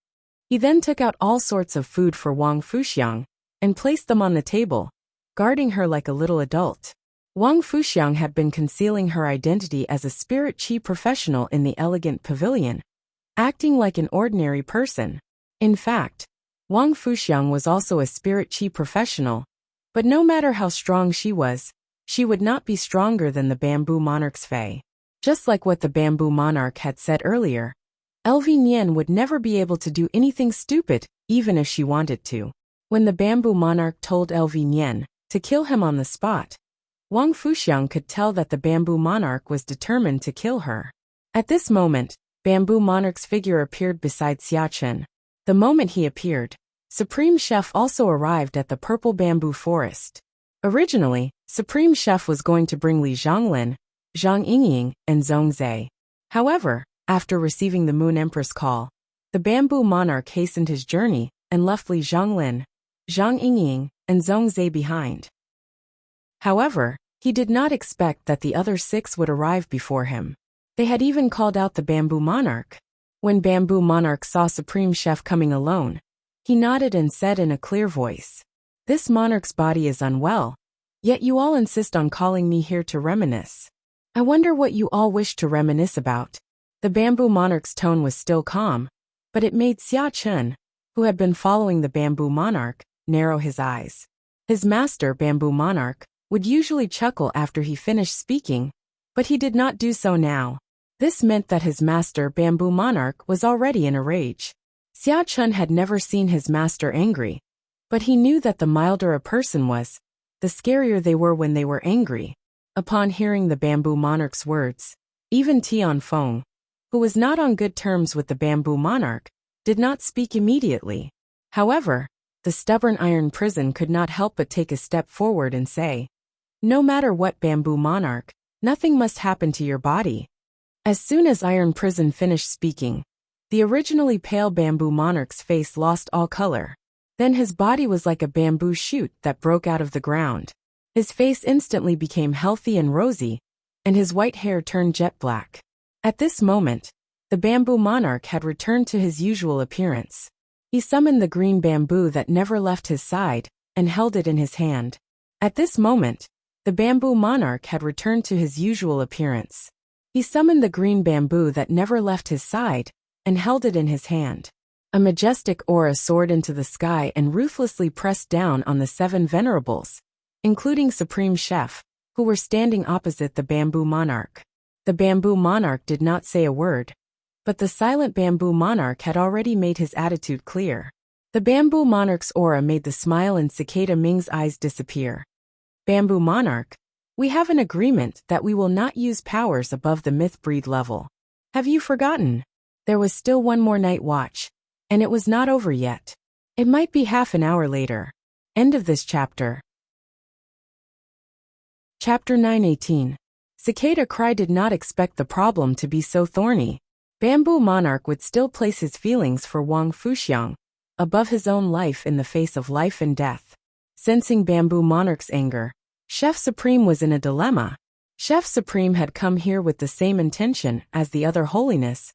He then took out all sorts of food for Wang Fuxiang and placed them on the table, guarding her like a little adult. Wang Fuxiang had been concealing her identity as a spirit chi professional in the elegant pavilion, acting like an ordinary person. In fact, Wang Fuxiang was also a spirit chi professional, but no matter how strong she would not be stronger than the bamboo monarch's fae. Just like what the bamboo monarch had said earlier, Elvin would never be able to do anything stupid, even if she wanted to. When the bamboo monarch told Elvin to kill him on the spot, Wang Fuxiang could tell that the bamboo monarch was determined to kill her. At this moment, bamboo monarch's figure appeared beside Xiachen. The moment he appeared, Supreme Chef also arrived at the purple bamboo forest. Originally, Supreme Chef was going to bring Li Zhonglin, Zhang Yingying, and Zhongzhe. However, after receiving the Moon Empress call, the bamboo monarch hastened his journey and left Li Zhonglin, Zhang Yingying, and Zhongzhe behind. However, he did not expect that the other 6 would arrive before him. They had even called out the bamboo monarch. When bamboo monarch saw Supreme Chef coming alone, he nodded and said in a clear voice, "This monarch's body is unwell, yet you all insist on calling me here to reminisce. I wonder what you all wish to reminisce about." The bamboo monarch's tone was still calm, but it made Xia Chun, who had been following the bamboo monarch, narrow his eyes. His master, bamboo monarch, would usually chuckle after he finished speaking, but he did not do so now. This meant that his master, bamboo monarch, was already in a rage. Xia Chun had never seen his master angry, but he knew that the milder a person was, the scarier they were when they were angry. Upon hearing the bamboo monarch's words, even Tianfeng, who was not on good terms with the bamboo monarch, did not speak immediately. However, the stubborn iron prison could not help but take a step forward and say, "No matter what, bamboo monarch, nothing must happen to your body." As soon as Iron Prison finished speaking, the originally pale bamboo monarch's face lost all color. Then his body was like a bamboo shoot that broke out of the ground. His face instantly became healthy and rosy, and his white hair turned jet black. At this moment, the bamboo monarch had returned to his usual appearance. He summoned the green bamboo that never left his side, and held it in his hand. At this moment, The bamboo monarch had returned to his usual appearance. He summoned the green bamboo that never left his side, and held it in his hand. A majestic aura soared into the sky and ruthlessly pressed down on the 7 venerables, including Supreme Chef, who were standing opposite the bamboo monarch. The bamboo monarch did not say a word, but the silent bamboo monarch had already made his attitude clear. The bamboo monarch's aura made the smile in Cicada Ming's eyes disappear. Bamboo monarch, we have an agreement that we will not use powers above the myth breed level. Have you forgotten? There was still one more night watch, and it was not over yet. It might be half an hour later. End of this chapter. Chapter 9:18. Cicada Cry did not expect the problem to be so thorny. Bamboo Monarch would still place his feelings for Wang Fuxiang above his own life in the face of life and death. Sensing Bamboo Monarch's anger, Chef Supreme was in a dilemma. Chef Supreme had come here with the same intention as the other holiness,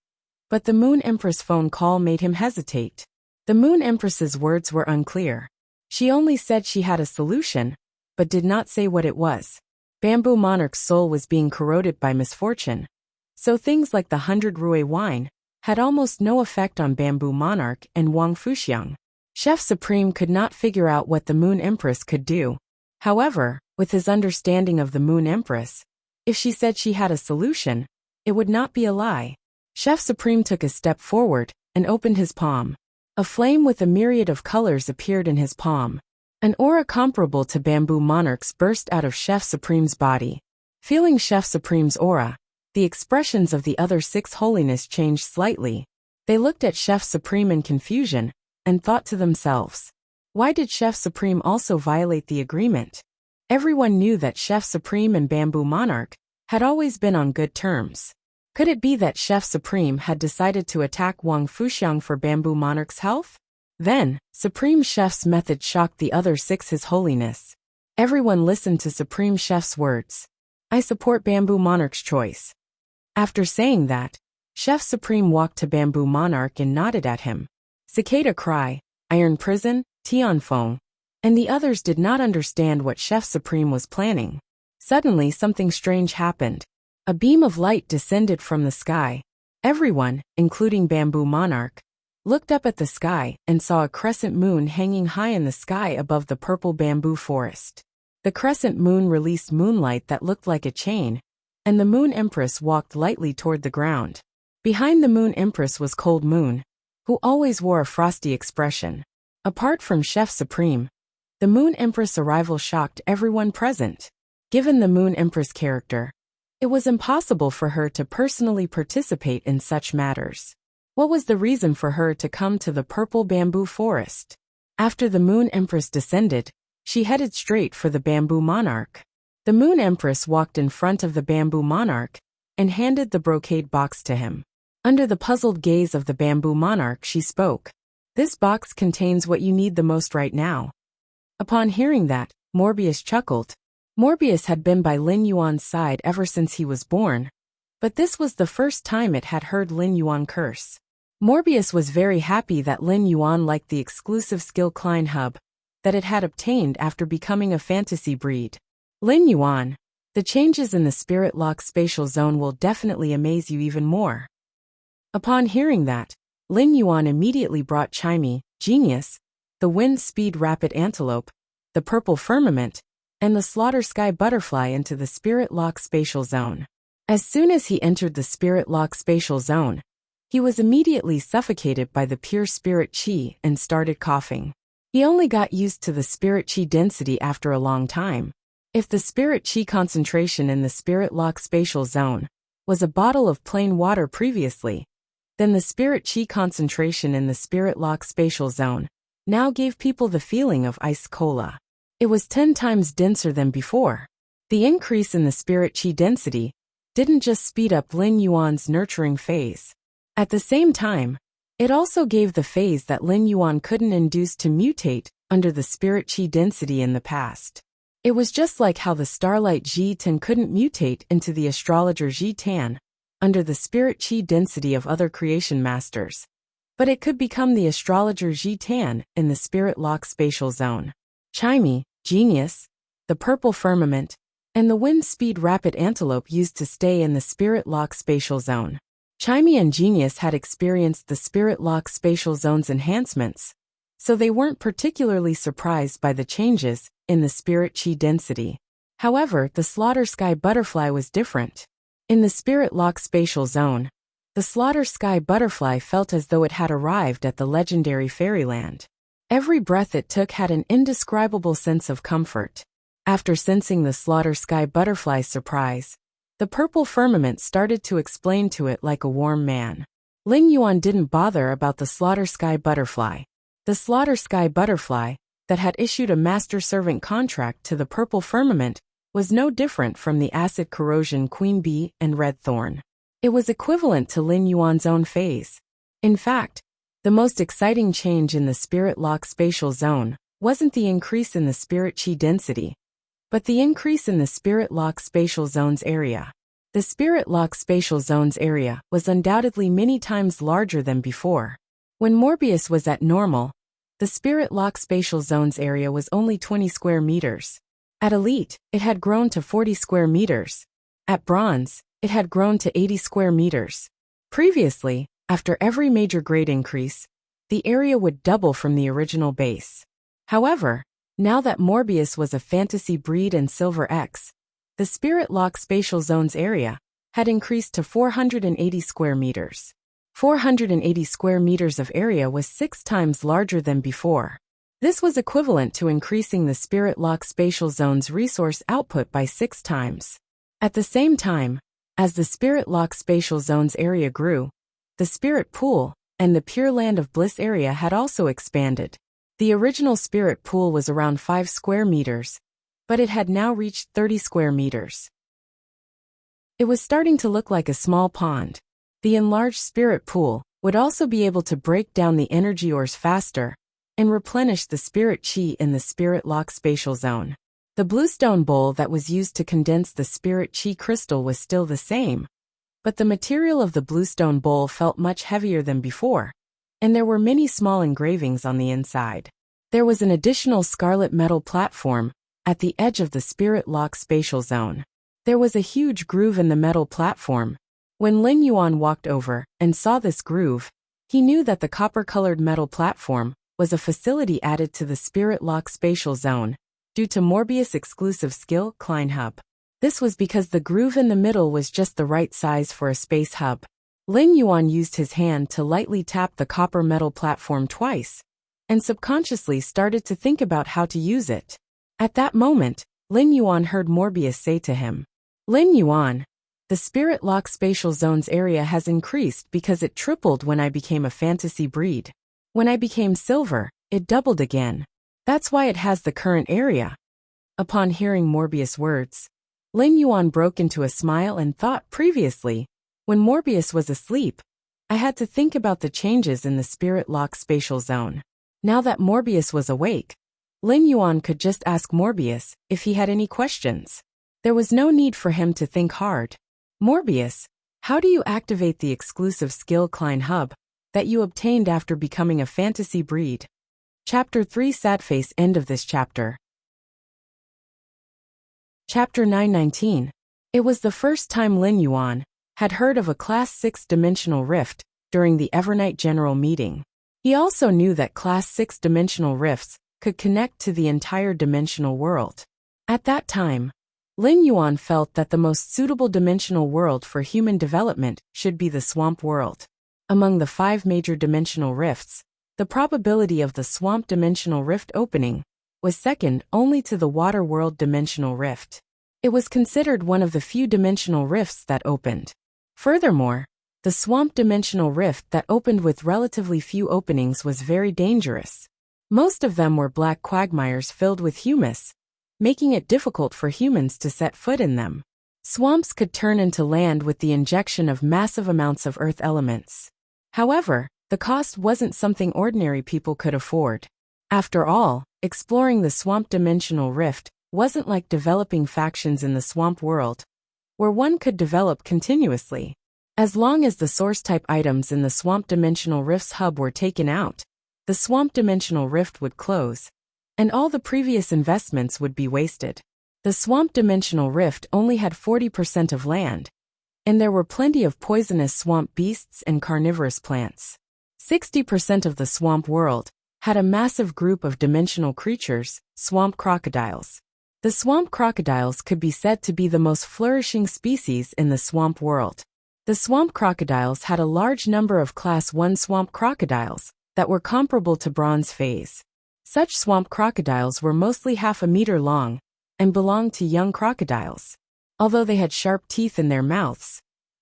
but the Moon Empress phone call made him hesitate. The Moon Empress's words were unclear. She only said she had a solution, but did not say what it was. Bamboo Monarch's soul was being corroded by misfortune, so things like the 100 Rue wine had almost no effect on Bamboo Monarch and Wang Fuxiang. Chef Supreme could not figure out what the Moon Empress could do. However, with his understanding of the Moon Empress, if she said she had a solution, it would not be a lie. Chef Supreme took a step forward and opened his palm. A flame with a myriad of colors appeared in his palm. An aura comparable to Bamboo Monarch's burst out of Chef Supreme's body. Feeling Chef Supreme's aura, the expressions of the other 6 holiness changed slightly. They looked at Chef Supreme in confusion, and thought to themselves, why did Chef Supreme also violate the agreement? Everyone knew that Chef Supreme and Bamboo Monarch had always been on good terms. Could it be that Chef Supreme had decided to attack Wang Fuxiang for Bamboo Monarch's health? Then, Supreme Chef's method shocked the other 6 His Holiness. Everyone listened to Supreme Chef's words. I support Bamboo Monarch's choice. After saying that, Chef Supreme walked to Bamboo Monarch and nodded at him. Cicada Cry, Iron Prison, Tianfeng, and the others did not understand what Chef Supreme was planning. Suddenly something strange happened. A beam of light descended from the sky. Everyone, including Bamboo Monarch, looked up at the sky and saw a crescent moon hanging high in the sky above the purple bamboo forest. The crescent moon released moonlight that looked like a chain, and the Moon Empress walked lightly toward the ground. Behind the Moon Empress was Cold Moon, who always wore a frosty expression. Apart from Chef Supreme, the Moon Empress' arrival shocked everyone present. Given the Moon Empress character, it was impossible for her to personally participate in such matters. What was the reason for her to come to the purple bamboo forest? After the Moon Empress descended, she headed straight for the Bamboo Monarch. The Moon Empress walked in front of the Bamboo Monarch and handed the brocade box to him. Under the puzzled gaze of the Bamboo Monarch, she spoke. This box contains what you need the most right now. Upon hearing that, Morbius chuckled. Morbius had been by Lin Yuan's side ever since he was born, but this was the first time it had heard Lin Yuan curse. Morbius was very happy that Lin Yuan liked the exclusive skill Klein Hub that it had obtained after becoming a fantasy breed. Lin Yuan, the changes in the Spirit Lock spatial zone will definitely amaze you even more. Upon hearing that, Lin Yuan immediately brought Chimey, Genius, the Wind Speed Rapid Antelope, the Purple Firmament, and the Slaughter Sky Butterfly into the Spirit Lock spatial zone. As soon as he entered the Spirit Lock spatial zone, he was immediately suffocated by the pure spirit chi and started coughing. He only got used to the spirit chi density after a long time. If the spirit chi concentration in the Spirit Lock spatial zone was a bottle of plain water previously, then the spirit chi concentration in the Spirit Lock spatial zone now gave people the feeling of ice cola. It was 10 times denser than before. The increase in the spirit chi density didn't just speed up Lin Yuan's nurturing phase. At the same time, it also gave the phase that Lin Yuan couldn't induce to mutate under the spirit chi density in the past. It was just like how the Starlight Ji-Tan couldn't mutate into the Astrologer Ji-Tan under the spirit chi density of other creation masters, but it could become the Astrologer Ji-Tan in the Spirit Lock spatial zone. Chimey, Genius, the Purple Firmament, and the wind-speed rapid antelope used to stay in the Spirit Lock spatial zone. Chimey and Genius had experienced the Spirit Lock spatial zone's enhancements, so they weren't particularly surprised by the changes in the spirit chi density. However, the Slaughter Sky Butterfly was different. In the Spirit Lock spatial zone, the Slaughter Sky Butterfly felt as though it had arrived at the legendary fairyland. Every breath it took had an indescribable sense of comfort. After sensing the Slaughter Sky Butterfly's surprise, the purple firmament started to explain to it like a warm man. Ling Yuan didn't bother about the Slaughter Sky Butterfly. The Slaughter Sky Butterfly, that had issued a master-servant contract to the purple firmament, was no different from the acid corrosion queen bee and red thorn. It was equivalent to Lin Yuan's own phase. In fact, the most exciting change in the Spirit Lock spatial zone wasn't the increase in the spirit chi density, but the increase in the Spirit Lock spatial zone's area. The Spirit Lock spatial zone's area was undoubtedly many times larger than before. When Morbius was at normal, the Spirit Lock spatial zone's area was only 20 square meters. At Elite, it had grown to 40 square meters. At Bronze, it had grown to 80 square meters. Previously, after every major grade increase, the area would double from the original base. However, now that Morbius was a fantasy breed and Silver X, the Spirit Lock spatial zone's area had increased to 480 square meters. 480 square meters of area was 6 times larger than before. This was equivalent to increasing the Spirit Lock spatial zone's resource output by 6 times. At the same time, as the Spirit Lock spatial zone's area grew, the Spirit Pool and the Pure Land of Bliss area had also expanded. The original Spirit Pool was around 5 square meters, but it had now reached 30 square meters. It was starting to look like a small pond. The enlarged Spirit Pool would also be able to break down the energy ores faster and replenish the spirit chi in the Spirit Lock spatial zone. The bluestone bowl that was used to condense the spirit chi crystal was still the same, but the material of the bluestone bowl felt much heavier than before, and there were many small engravings on the inside. There was an additional scarlet metal platform at the edge of the Spirit Lock spatial zone. There was a huge groove in the metal platform. When Ling Yuan walked over and saw this groove, he knew that the copper-colored metal platform was a facility added to the Spirit Lock spatial zone due to Morbius' exclusive skill, Klein Hub. This was because the groove in the middle was just the right size for a space hub. Ling Yuan used his hand to lightly tap the copper metal platform twice, and subconsciously started to think about how to use it. At that moment, Ling Yuan heard Morbius say to him, "Ling Yuan, the Spirit Lock spatial zone's area has increased because it tripled when I became a fantasy breed. When I became silver, it doubled again. That's why it has the current area." Upon hearing Morbius' words, Ling Yuan broke into a smile and thought, previously, when Morbius was asleep, I had to think about the changes in the Spirit Lock spatial zone. Now that Morbius was awake, Ling Yuan could just ask Morbius if he had any questions. There was no need for him to think hard. "Morbius, how do you activate the exclusive skill Klein Hub that you obtained after becoming a fantasy breed?" Chapter 3 Sadface. End of this chapter. Chapter 919. It was the first time Lin Yuan had heard of a Class 6 dimensional rift during the Evernight General Meeting. He also knew that Class 6 dimensional rifts could connect to the entire dimensional world. At that time, Lin Yuan felt that the most suitable dimensional world for human development should be the Swamp World. Among the 5 major dimensional rifts, the probability of the Swamp Dimensional Rift opening was second only to the Water World Dimensional Rift. It was considered one of the few dimensional rifts that opened. Furthermore, the Swamp Dimensional Rift that opened with relatively few openings was very dangerous. Most of them were black quagmires filled with humus, making it difficult for humans to set foot in them. Swamps could turn into land with the injection of massive amounts of earth elements. However, the cost wasn't something ordinary people could afford. After all, exploring the Swamp Dimensional Rift wasn't like developing factions in the Swamp World, where one could develop continuously. As long as the source-type items in the Swamp Dimensional Rift's hub were taken out, the Swamp Dimensional Rift would close, and all the previous investments would be wasted. The swamp dimensional rift only had 40% of land, and there were plenty of poisonous swamp beasts and carnivorous plants. 60% of the swamp world had a massive group of dimensional creatures, swamp crocodiles. The swamp crocodiles could be said to be the most flourishing species in the swamp world. The swamp crocodiles had a large number of Class 1 swamp crocodiles that were comparable to bronze phase. Such swamp crocodiles were mostly half a meter long and belonged to young crocodiles. Although they had sharp teeth in their mouths,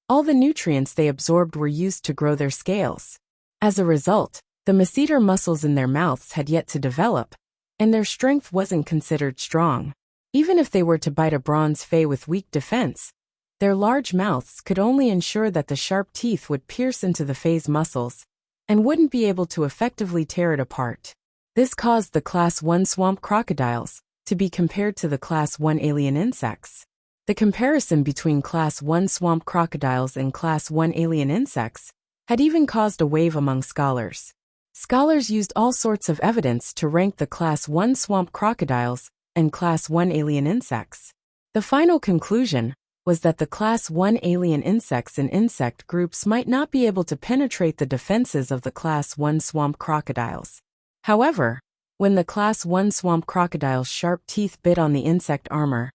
all the nutrients they absorbed were used to grow their scales. As a result, the masseter muscles in their mouths had yet to develop, and their strength wasn't considered strong. Even if they were to bite a bronze fay with weak defense, their large mouths could only ensure that the sharp teeth would pierce into the fay's muscles and wouldn't be able to effectively tear it apart. This caused the Class 1 swamp crocodiles to be compared to the Class 1 alien insects. The comparison between Class 1 swamp crocodiles and Class 1 alien insects had even caused a wave among scholars. Scholars used all sorts of evidence to rank the Class 1 swamp crocodiles and Class 1 alien insects. The final conclusion was that the Class 1 alien insects and insect groups might not be able to penetrate the defenses of the Class 1 swamp crocodiles. However, when the Class 1 swamp crocodile's sharp teeth bit on the insect armor,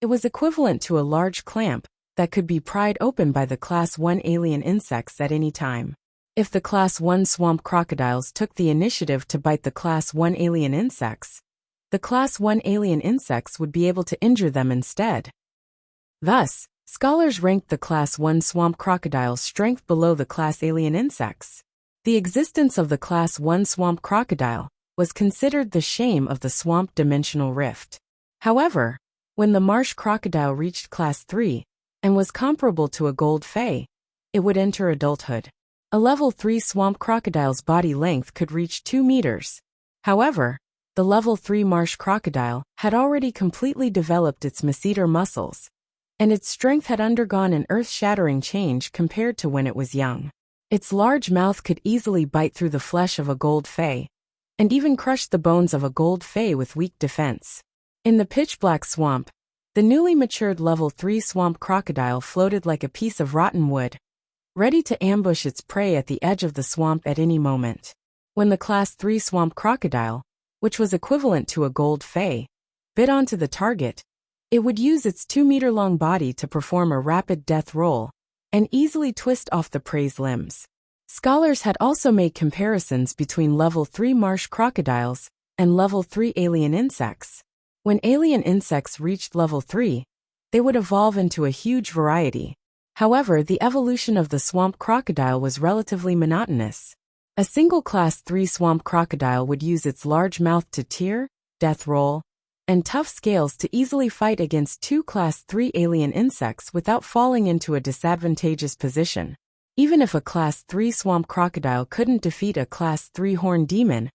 it was equivalent to a large clamp that could be pried open by the Class 1 alien insects at any time. If the Class 1 swamp crocodiles took the initiative to bite the Class 1 alien insects, the Class 1 alien insects would be able to injure them instead. Thus, scholars ranked the Class 1 swamp crocodile's strength below the Class alien insects. The existence of the Class 1 swamp crocodile was considered the shame of the swamp dimensional rift. However, when the marsh crocodile reached Class 3 and was comparable to a gold fay, it would enter adulthood. A level 3 swamp crocodile's body length could reach 2 meters. However, the level 3 marsh crocodile had already completely developed its masseter muscles, and its strength had undergone an earth-shattering change compared to when it was young. Its large mouth could easily bite through the flesh of a gold fay, and even crush the bones of a gold fay with weak defense. In the pitch-black swamp, the newly matured level 3 swamp crocodile floated like a piece of rotten wood, ready to ambush its prey at the edge of the swamp at any moment. When the Class 3 swamp crocodile, which was equivalent to a gold fay, bit onto the target, it would use its 2-meter-long body to perform a rapid death roll and easily twist off the prey's limbs. Scholars had also made comparisons between level 3 marsh crocodiles and level 3 alien insects. When alien insects reached level 3, they would evolve into a huge variety. However, the evolution of the swamp crocodile was relatively monotonous. A single Class 3 swamp crocodile would use its large mouth to tear, death roll, and tough scales to easily fight against 2 Class 3 alien insects without falling into a disadvantageous position. Even if a Class 3 swamp crocodile couldn't defeat a Class 3 horned demon,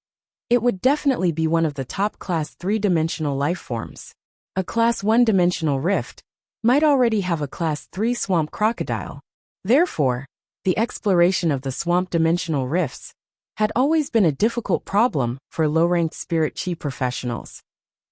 it would definitely be one of the top Class 3-dimensional lifeforms. A Class 1-dimensional rift might already have a Class 3 swamp crocodile. Therefore, the exploration of the swamp dimensional rifts had always been a difficult problem for low-ranked spirit chi professionals,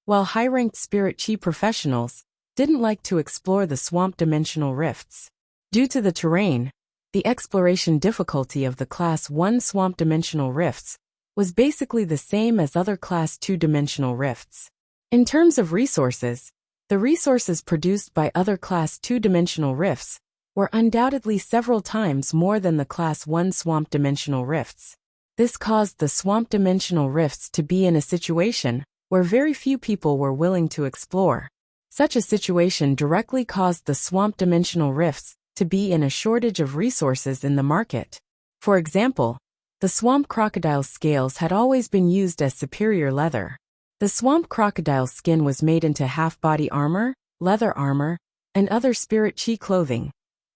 while high-ranked spirit chi professionals didn't like to explore the swamp dimensional rifts. Due to the terrain, the exploration difficulty of the Class 1 swamp dimensional rifts was basically the same as other Class 2 dimensional rifts. In terms of resources, the resources produced by other Class 2 dimensional rifts were undoubtedly several times more than the Class 1 swamp dimensional rifts. This caused the swamp dimensional rifts to be in a situation where very few people were willing to explore. Such a situation directly caused the swamp dimensional rifts to be in a shortage of resources in the market. For example, the swamp crocodile's scales had always been used as superior leather. The swamp crocodile's skin was made into half-body armor, leather armor, and other spirit chi clothing,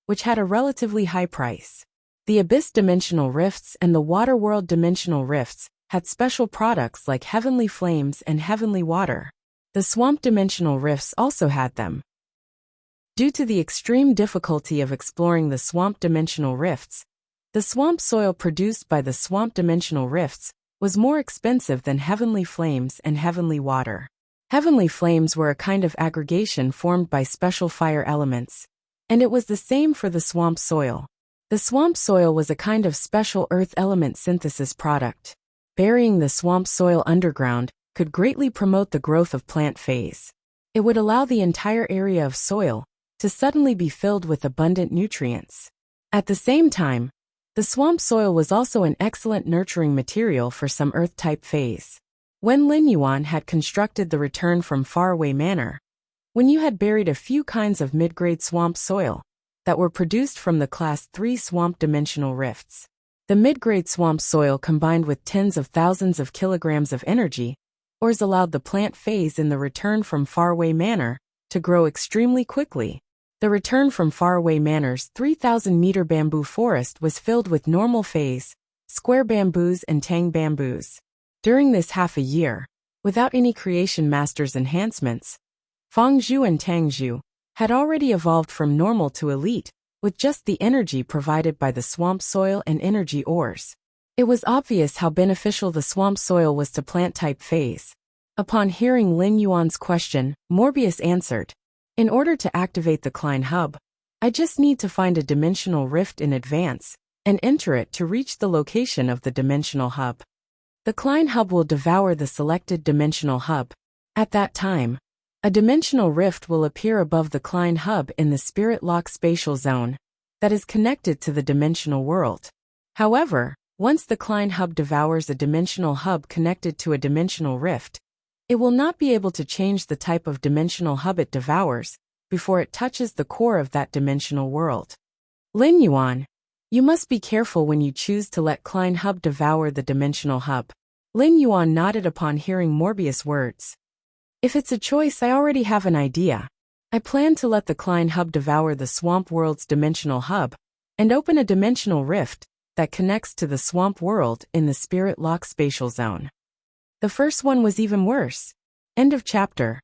which had a relatively high price. The abyss dimensional rifts and the water world dimensional rifts had special products like heavenly flames and heavenly water. The swamp dimensional rifts also had them. Due to the extreme difficulty of exploring the swamp dimensional rifts, the swamp soil produced by the swamp dimensional rifts was more expensive than heavenly flames and heavenly water. Heavenly flames were a kind of aggregation formed by special fire elements. And it was the same for the swamp soil. The swamp soil was a kind of special earth element synthesis product. Burying the swamp soil underground could greatly promote the growth of plant phase. It would allow the entire area of soil to suddenly be filled with abundant nutrients. At the same time, the swamp soil was also an excellent nurturing material for some earth-type phase. When Lin Yuan had constructed the return from faraway manor, when you had buried a few kinds of mid-grade swamp soil that were produced from the class 3 swamp dimensional rifts, the mid-grade swamp soil combined with tens of thousands of kilograms of energy, ores allowed the plant phase in the return from faraway manor to grow extremely quickly. The return from faraway manor's 3,000-meter bamboo forest was filled with normal phase, square bamboos and tang bamboos. During this half a year, without any creation master's enhancements, Fangzhu and Tangzhu had already evolved from normal to elite, with just the energy provided by the swamp soil and energy ores. It was obvious how beneficial the swamp soil was to plant-type phase. Upon hearing Lin Yuan's question, Morbius answered, "In order to activate the Klein hub, I just need to find a dimensional rift in advance and enter it to reach the location of the dimensional hub. The Klein hub will devour the selected dimensional hub. At that time, a dimensional rift will appear above the Klein hub in the spirit lock spatial zone that is connected to the dimensional world. However, once the Klein hub devours a dimensional hub connected to a dimensional rift, it will not be able to change the type of dimensional hub it devours before it touches the core of that dimensional world. Lin Yuan, you must be careful when you choose to let Klein hub devour the dimensional hub." Lin Yuan nodded upon hearing Morbius' words. "If it's a choice, I already have an idea. I plan to let the Klein hub devour the swamp world's dimensional hub and open a dimensional rift that connects to the swamp world in the spirit lock spatial zone." The first one was even worse. End of chapter.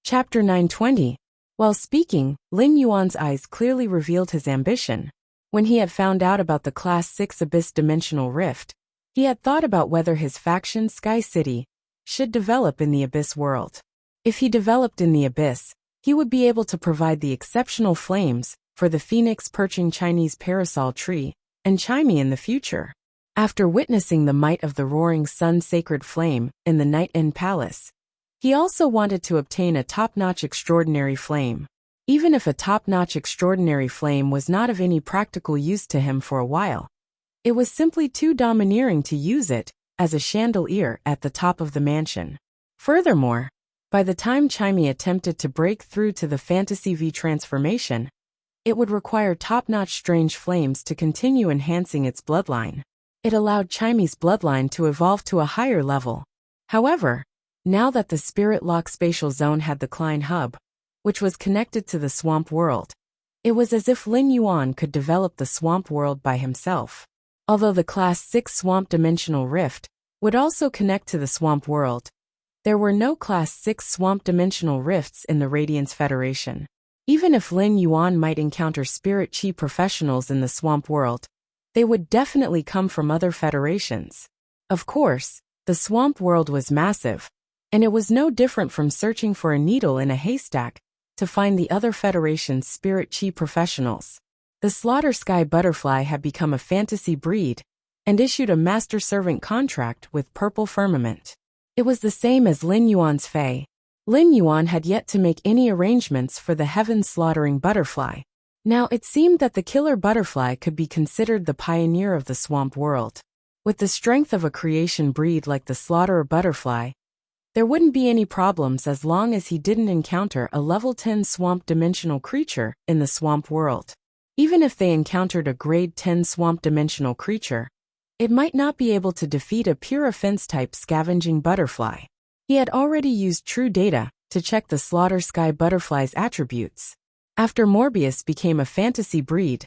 Chapter 920. While speaking, Lin Yuan's eyes clearly revealed his ambition. When he had found out about the Class 6 Abyss Dimensional Rift, he had thought about whether his faction Sky City should develop in the Abyss world. If he developed in the Abyss, he would be able to provide the exceptional flames for the phoenix perching Chinese parasol tree and Chimey in the future. After witnessing the might of the roaring sun sacred flame in the Night End Palace, he also wanted to obtain a top-notch extraordinary flame. Even if a top-notch extraordinary flame was not of any practical use to him for a while, it was simply too domineering to use it as a chandelier at the top of the mansion. Furthermore, by the time Chimey attempted to break through to the Fantasy V transformation, it would require top-notch strange flames to continue enhancing its bloodline. It allowed Chimey's bloodline to evolve to a higher level. However, now that the Spirit Lock Spatial Zone had the Klein Hub, which was connected to the Swamp World, it was as if Lin Yuan could develop the Swamp World by himself. Although the Class 6 Swamp Dimensional Rift would also connect to the Swamp World, there were no Class 6 Swamp Dimensional Rifts in the Radiance Federation. Even if Lin Yuan might encounter Spirit Chi professionals in the Swamp World, they would definitely come from other federations. Of course, the Swamp World was massive, and it was no different from searching for a needle in a haystack to find the other federation's Spirit Chi professionals. The Slaughter Sky Butterfly had become a fantasy breed and issued a master-servant contract with Purple Firmament. It was the same as Lin Yuan's Fae. Lin Yuan had yet to make any arrangements for the heaven-slaughtering butterfly. Now it seemed that the killer butterfly could be considered the pioneer of the swamp world. With the strength of a creation breed like the Slaughterer Butterfly, there wouldn't be any problems as long as he didn't encounter a level 10 swamp dimensional creature in the swamp world. Even if they encountered a grade 10 swamp dimensional creature, it might not be able to defeat a pure offense-type scavenging butterfly. He had already used true data to check the Slaughter Sky Butterfly's attributes. After Morbius became a fantasy breed,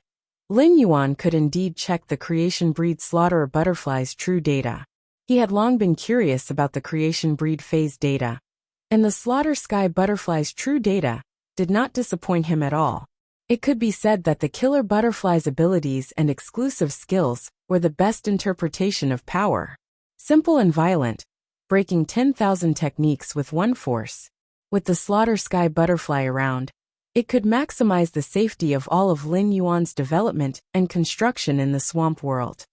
Lin Yuan could indeed check the creation breed Slaughterer Butterfly's true data. He had long been curious about the creation breed phase data, and the Slaughter Sky Butterfly's true data did not disappoint him at all. It could be said that the killer butterfly's abilities and exclusive skills were the best interpretation of power. Simple and violent, breaking 10,000 techniques with one force. With the slaughter sky butterfly around, it could maximize the safety of all of Lin Yuan's development and construction in the swamp world.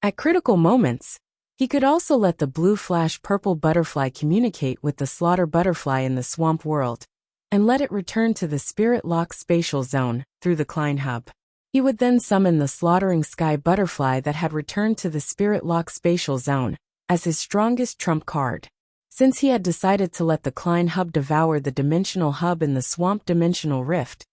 At critical moments, he could also let the blue flash purple butterfly communicate with the slaughter butterfly in the swamp world, and let it return to the spirit lock spatial zone through the Klein hub. He would then summon the slaughtering sky butterfly that had returned to the spirit lock spatial zone as his strongest trump card. Since he had decided to let the Klein hub devour the dimensional hub in the swamp dimensional rift,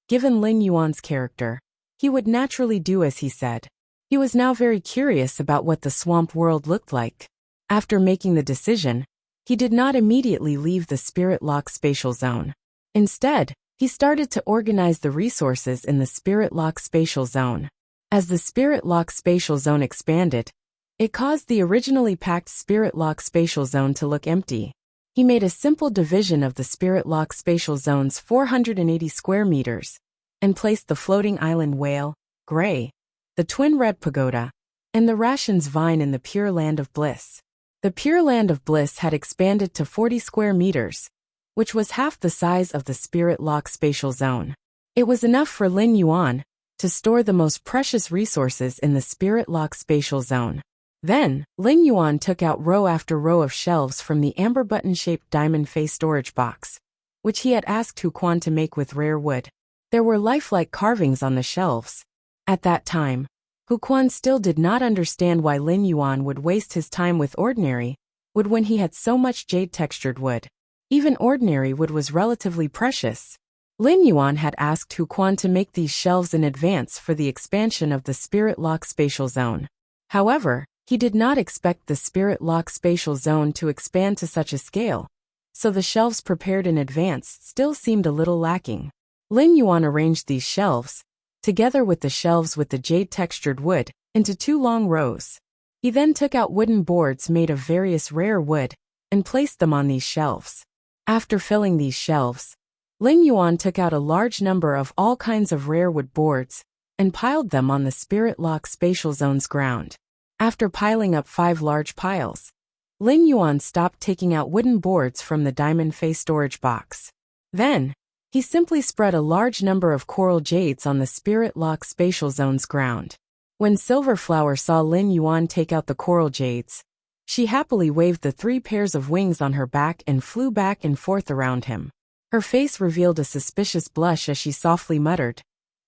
given Lin Yuan's character, he would naturally do as he said. He was now very curious about what the swamp world looked like. After making the decision, he did not immediately leave the spirit lock spatial zone. Instead, he started to organize the resources in the spirit lock spatial zone. As the spirit lock spatial zone expanded, it caused the originally packed spirit lock spatial zone to look empty. He made a simple division of the spirit lock spatial zone's 480 square meters and placed the floating island whale, Gray, the twin red pagoda, and the rations vine in the pure land of bliss. The pure land of bliss had expanded to 40 square meters, which was half the size of the spirit lock spatial zone. It was enough for Lin Yuan to store the most precious resources in the spirit lock spatial zone. Then, Lin Yuan took out row after row of shelves from the amber button-shaped diamond face storage box, which he had asked Hu Quan to make with rare wood. There were lifelike carvings on the shelves. At that time, Hu Quan still did not understand why Lin Yuan would waste his time with ordinary wood when he had so much jade-textured wood. Even ordinary wood was relatively precious. Lin Yuan had asked Hu Quan to make these shelves in advance for the expansion of the spirit lock spatial zone. However, he did not expect the spirit lock spatial zone to expand to such a scale, so the shelves prepared in advance still seemed a little lacking. Lin Yuan arranged these shelves, together with the shelves with the jade-textured wood, into 2 long rows. He then took out wooden boards made of various rare wood and placed them on these shelves. After filling these shelves, Lin Yuan took out a large number of all kinds of rare wood boards and piled them on the spirit lock spatial zone's ground. After piling up 5 large piles, Lin Yuan stopped taking out wooden boards from the diamond face storage box. Then, he simply spread a large number of coral jades on the spirit lock spatial zone's ground. When Silverflower saw Lin Yuan take out the coral jades, she happily waved the 3 pairs of wings on her back and flew back and forth around him. Her face revealed a suspicious blush as she softly muttered,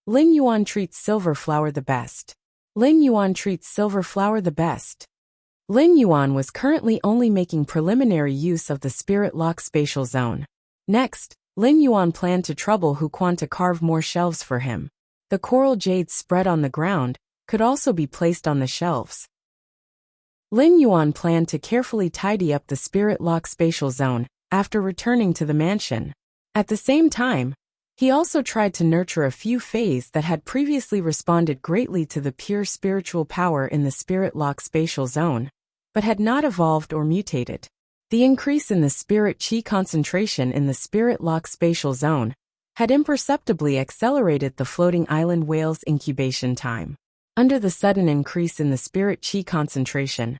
"Lin Yuan treats Silverflower the best. Lin Yuan treats Silverflower the best." Lin Yuan was currently only making preliminary use of the spirit lock spatial zone. Next, Lin Yuan planned to trouble Hu Quan to carve more shelves for him. The coral jades spread on the ground could also be placed on the shelves. Lin Yuan planned to carefully tidy up the spirit lock spatial zone after returning to the mansion. At the same time, he also tried to nurture a few fays that had previously responded greatly to the pure spiritual power in the spirit lock spatial zone, but had not evolved or mutated. The increase in the spirit chi concentration in the spirit lock spatial zone had imperceptibly accelerated the floating island whale's incubation time. Under the sudden increase in the spirit chi concentration,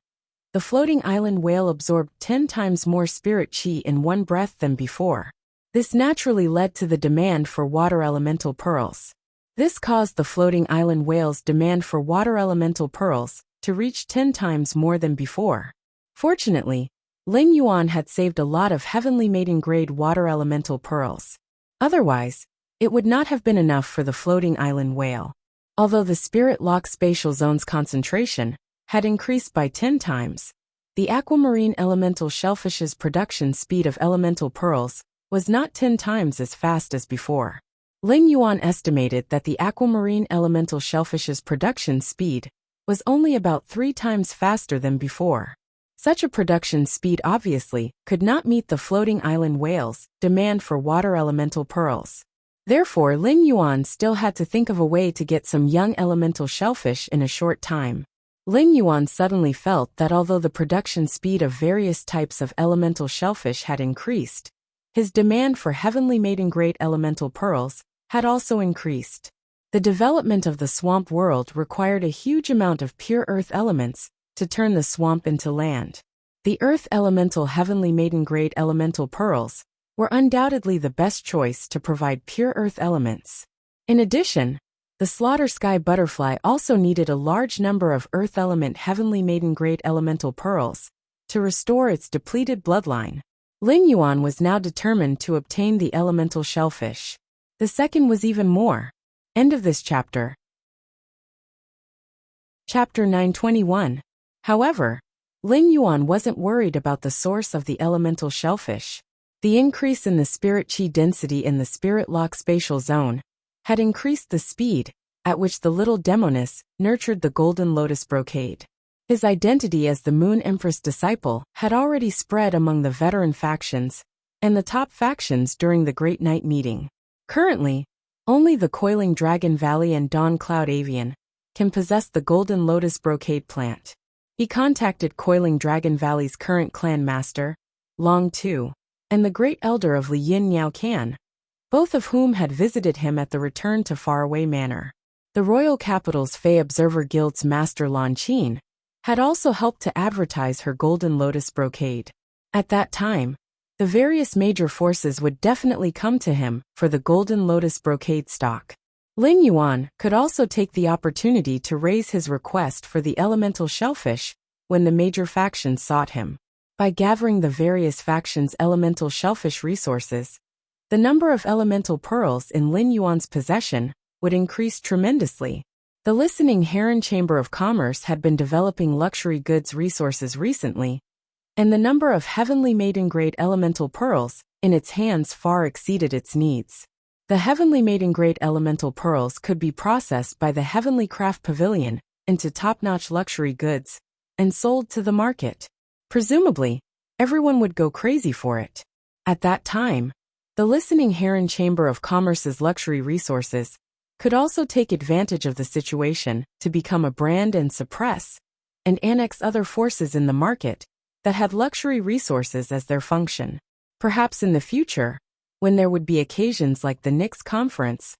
the floating island whale absorbed 10 times more spirit chi in one breath than before. This naturally led to the demand for water elemental pearls. This caused the floating island whale's demand for water elemental pearls to reach 10 times more than before. Fortunately, Lin Yuan had saved a lot of heavenly maiden-grade water elemental pearls. Otherwise, it would not have been enough for the floating island whale. Although the spirit lock spatial zone's concentration had increased by 10 times, the aquamarine elemental shellfish's production speed of elemental pearls was not 10 times as fast as before. Lin Yuan estimated that the aquamarine elemental shellfish's production speed was only about 3 times faster than before. Such a production speed obviously could not meet the floating island whale's demand for water elemental pearls. Therefore, Lin Yuan still had to think of a way to get some young elemental shellfish in a short time. Lin Yuan suddenly felt that although the production speed of various types of elemental shellfish had increased, his demand for heavenly maiden-grade elemental pearls had also increased. The development of the swamp world required a huge amount of pure earth elements to turn the swamp into land. The Earth Elemental Heavenly Maiden-grade elemental pearls were undoubtedly the best choice to provide pure Earth elements. In addition, the Slaughter Sky Butterfly also needed a large number of Earth Element Heavenly Maiden-grade elemental pearls to restore its depleted bloodline. Lin Yuan was now determined to obtain the elemental shellfish. The second was even more. End of this chapter. Chapter 921. However, Lin Yuan wasn't worried about the source of the elemental shellfish. The increase in the spirit chi density in the spirit lock spatial zone had increased the speed at which the little demoness nurtured the golden lotus brocade. His identity as the Moon Empress disciple had already spread among the veteran factions and the top factions during the Great Night meeting. Currently, only the Coiling Dragon Valley and Dawn Cloud Avian can possess the golden lotus brocade plant. He contacted Coiling Dragon Valley's current clan master, Long Tu, and the great elder of Liyin Niao Can, both of whom had visited him at the Return to Faraway Manor. The royal capital's Fey Observer Guild's master Lan Qin had also helped to advertise her golden lotus brocade. At that time, the various major forces would definitely come to him for the golden lotus brocade stock. Lin Yuan could also take the opportunity to raise his request for the elemental shellfish when the major factions sought him. By gathering the various factions' elemental shellfish resources, the number of elemental pearls in Lin Yuan's possession would increase tremendously. The Listening Heron Chamber of Commerce had been developing luxury goods resources recently, and the number of heavenly maiden-grade elemental pearls in its hands far exceeded its needs. The heavenly maiden-grade elemental pearls could be processed by the Heavenly Craft Pavilion into top-notch luxury goods and sold to the market. Presumably, everyone would go crazy for it. At that time, the Listening Heron Chamber of Commerce's luxury resources could also take advantage of the situation to become a brand and suppress and annex other forces in the market that had luxury resources as their function. Perhaps in the future, when there would be occasions like the Nix conference,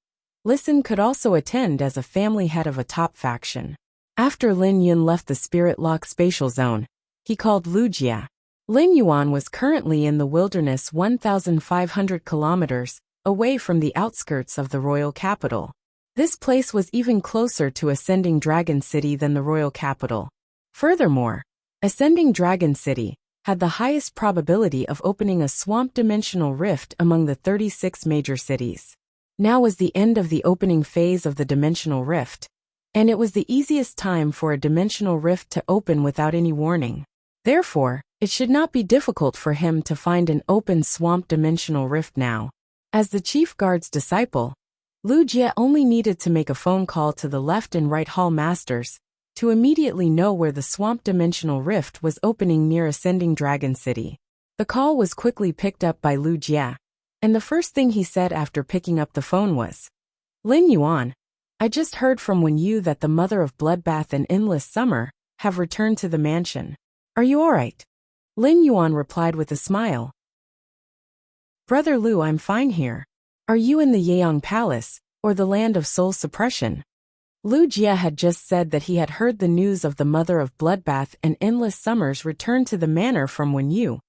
Listen could also attend as a family head of a top faction. After Lin Yun left the Spirit Lock spatial zone, he called Lu Jia. Lin Yuan was currently in the wilderness 1,500 kilometers away from the outskirts of the royal capital. This place was even closer to Ascending Dragon City than the royal capital. Furthermore, Ascending Dragon City had the highest probability of opening a swamp dimensional rift among the 36 major cities. Now was the end of the opening phase of the dimensional rift, and it was the easiest time for a dimensional rift to open without any warning. Therefore, it should not be difficult for him to find an open swamp dimensional rift now. As the chief guard's disciple, Lu Jie only needed to make a phone call to the left and right hall masters to immediately know where the swamp dimensional rift was opening near Ascending Dragon City. The call was quickly picked up by Lu Jie, and the first thing he said after picking up the phone was, "Lin Yuan, I just heard from Wen Yu that the mother of Bloodbath and Endless Summer have returned to the mansion. Are you alright?" Lin Yuan replied with a smile. "Brother Lu, I'm fine here. Are you in the Yeong Palace, or the land of soul suppression?" Lu Jie had just said that he had heard the news of the mother of Bloodbath and Endless Summer's return to the manor from Wen Yu,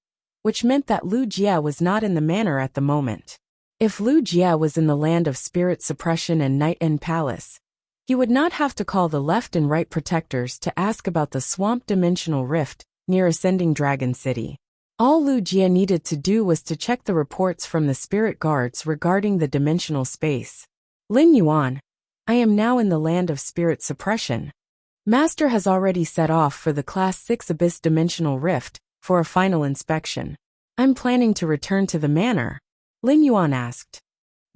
which meant that Lu Jie was not in the manor at the moment. If Lu Jie was in the land of spirit suppression and Night End Palace, he would not have to call the left and right protectors to ask about the swamp dimensional rift near Ascending Dragon City. All Lu Jie needed to do was to check the reports from the spirit guards regarding the dimensional space. "Lin Yuan, I am now in the land of spirit suppression. Master has already set off for the Class 6 Abyss Dimensional Rift for a final inspection. I'm planning to return to the manor," Lin Yuan asked.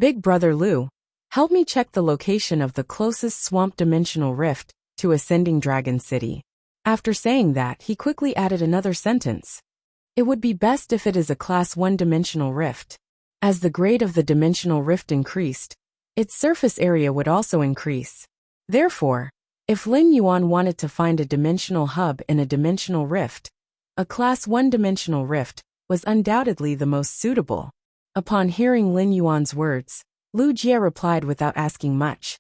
"Big Brother Lu, help me check the location of the closest swamp dimensional rift to Ascending Dragon City." After saying that, he quickly added another sentence. "It would be best if it is a Class 1 dimensional rift. As the grade of the dimensional rift increased, its surface area would also increase. Therefore, if Lin Yuan wanted to find a dimensional hub in a dimensional rift, a Class 1 dimensional rift was undoubtedly the most suitable." Upon hearing Lin Yuan's words, Lu Jie replied without asking much.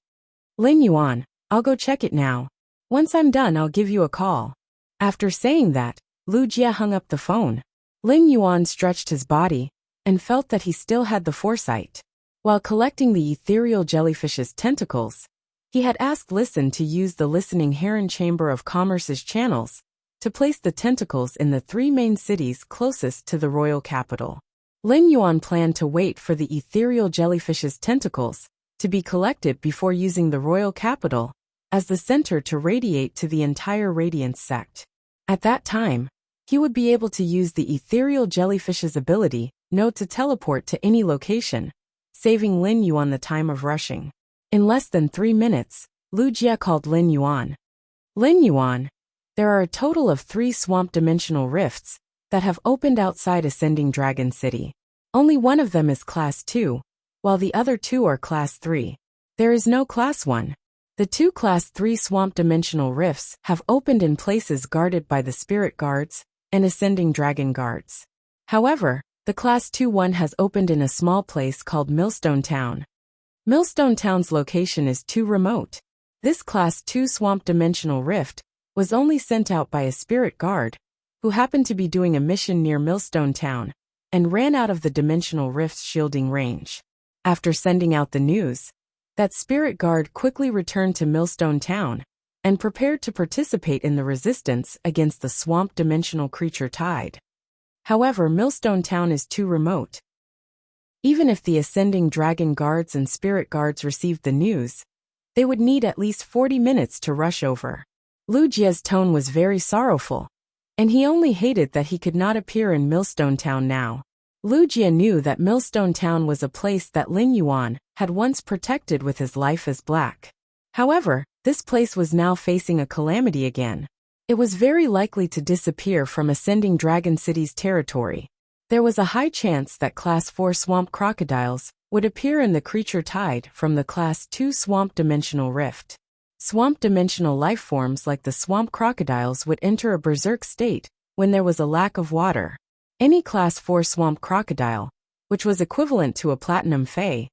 "Lin Yuan, I'll go check it now. Once I'm done, I'll give you a call." After saying that, Lu Jie hung up the phone. Lin Yuan stretched his body and felt that he still had the foresight. While collecting the ethereal jellyfish's tentacles, he had asked Listen to use the listening heron chamber of commerce's channels to place the tentacles in the 3 main cities closest to the royal capital. Lin Yuan planned to wait for the ethereal jellyfish's tentacles to be collected before using the royal capital as the center to radiate to the entire Radiance sect. At that time, he would be able to use the ethereal jellyfish's ability node to teleport to any location, saving Lin Yuan the time of rushing. In less than 3 minutes, Lu Jie called Lin Yuan. Lin Yuan, there are a total of 3 swamp dimensional rifts that have opened outside Ascending Dragon City. Only one of them is Class 2, while the other 2 are Class 3. There is no Class 1. The 2 Class 3 swamp dimensional rifts have opened in places guarded by the Spirit Guards and Ascending Dragon Guards. However, the Class 2 one has opened in a small place called Millstone Town. Millstone Town's location is too remote. This Class 2 swamp dimensional rift was only sent out by a Spirit Guard who happened to be doing a mission near Millstone Town and ran out of the dimensional rift's shielding range. After sending out the news, that Spirit Guard quickly returned to Millstone Town and prepared to participate in the resistance against the swamp dimensional creature Tide. However, Millstone Town is too remote. Even if the Ascending Dragon Guards and Spirit Guards received the news, they would need at least 40 minutes to rush over. Lu Jie's tone was very sorrowful, and he only hated that he could not appear in Millstone Town now. Lu Jie knew that Millstone Town was a place that Lin Yuan had once protected with his life as black. However, this place was now facing a calamity again. It was very likely to disappear from Ascending Dragon City's territory. There was a high chance that Class 4 swamp crocodiles would appear in the creature Tide from the Class 2 swamp dimensional rift. Swamp dimensional life forms like the swamp crocodiles would enter a berserk state when there was a lack of water. Any Class 4 swamp crocodile, which was equivalent to a platinum fae,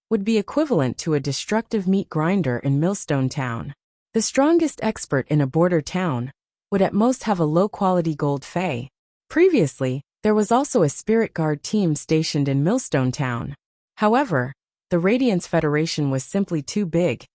would be equivalent to a destructive meat grinder in Millstone Town. The strongest expert in a border town would at most have a low-quality gold fae. Previously, there was also a Spirit Guard team stationed in Millstone Town. However, the Radiance Federation was simply too big,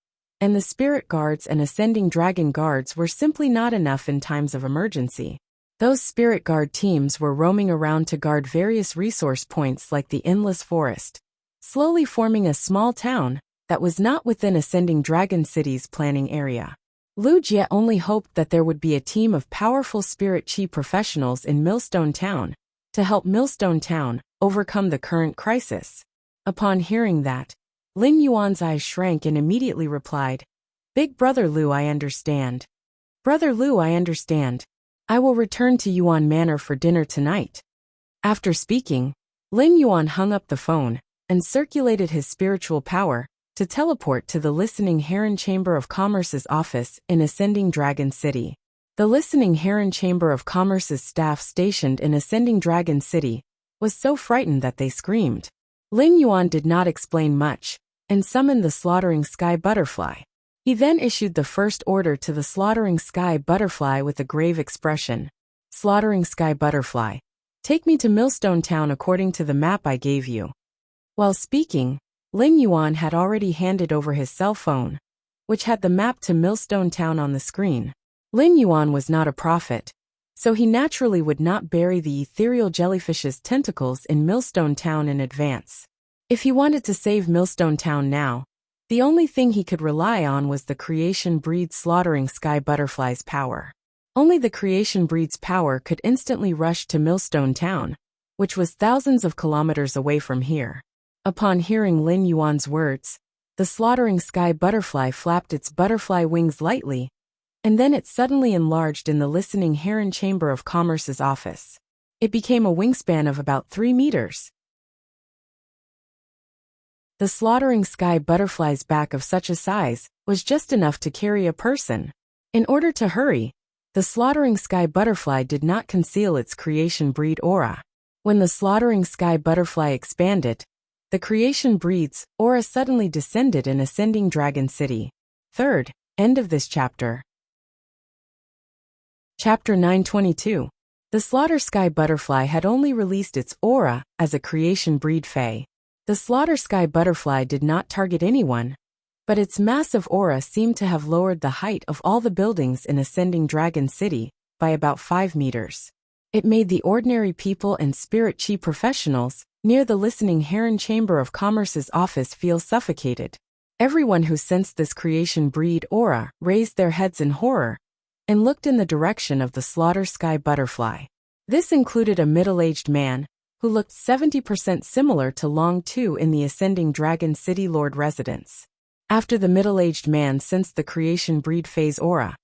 and the Spirit Guards and Ascending Dragon Guards were simply not enough in times of emergency. Those Spirit Guard teams were roaming around to guard various resource points like the Endless Forest, slowly forming a small town that was not within Ascending Dragon City's planning area. Lu Jie only hoped that there would be a team of powerful Spirit Chi professionals in Millstone Town to help Millstone Town overcome the current crisis. Upon hearing that, Lin Yuan's eyes shrank and immediately replied, "Big Brother Lu, I understand. Brother Lu, I understand. I will return to Yuan Manor for dinner tonight." After speaking, Lin Yuan hung up the phone and circulated his spiritual power to teleport to the Listening Heron Chamber of Commerce's office in Ascending Dragon City. The Listening Heron Chamber of Commerce's staff stationed in Ascending Dragon City was so frightened that they screamed. Lin Yuan did not explain much and summoned the Slaughtering Sky Butterfly. He then issued the first order to the Slaughtering Sky Butterfly with a grave expression. "Slaughtering Sky Butterfly, take me to Millstone Town according to the map I gave you." While speaking, Lin Yuan had already handed over his cell phone, which had the map to Millstone Town on the screen. Lin Yuan was not a prophet, so he naturally would not bury the ethereal jellyfish's tentacles in Millstone Town in advance. If he wanted to save Millstone Town now, the only thing he could rely on was the Creation Breed's Slaughtering Sky Butterfly's power. Only the Creation Breed's power could instantly rush to Millstone Town, which was thousands of kilometers away from here. Upon hearing Lin Yuan's words, the Slaughtering Sky Butterfly flapped its butterfly wings lightly, and then it suddenly enlarged in the Listening Heron Chamber of Commerce's office. It became a wingspan of about 3 meters. The Slaughtering Sky Butterfly's back of such a size was just enough to carry a person. In order to hurry, the Slaughtering Sky Butterfly did not conceal its Creation Breed aura. When the Slaughtering Sky Butterfly expanded, the Creation Breed's aura suddenly descended in Ascending Dragon City. Third, end of this chapter. Chapter 922. The Slaughter Sky Butterfly had only released its aura as a creation breed fae. The Slaughter Sky Butterfly did not target anyone, but its massive aura seemed to have lowered the height of all the buildings in Ascending Dragon City by about 5 meters. It made the ordinary people and spirit chi professionals near the listening Heron Chamber of Commerce's office feel suffocated. Everyone who sensed this creation breed aura raised their heads in horror and looked in the direction of the Slaughter Sky Butterfly. This included a middle-aged man who looked 70% similar to Long Tu in the Ascending Dragon City Lord residence. After the middle-aged man sensed the creation breed phase aura,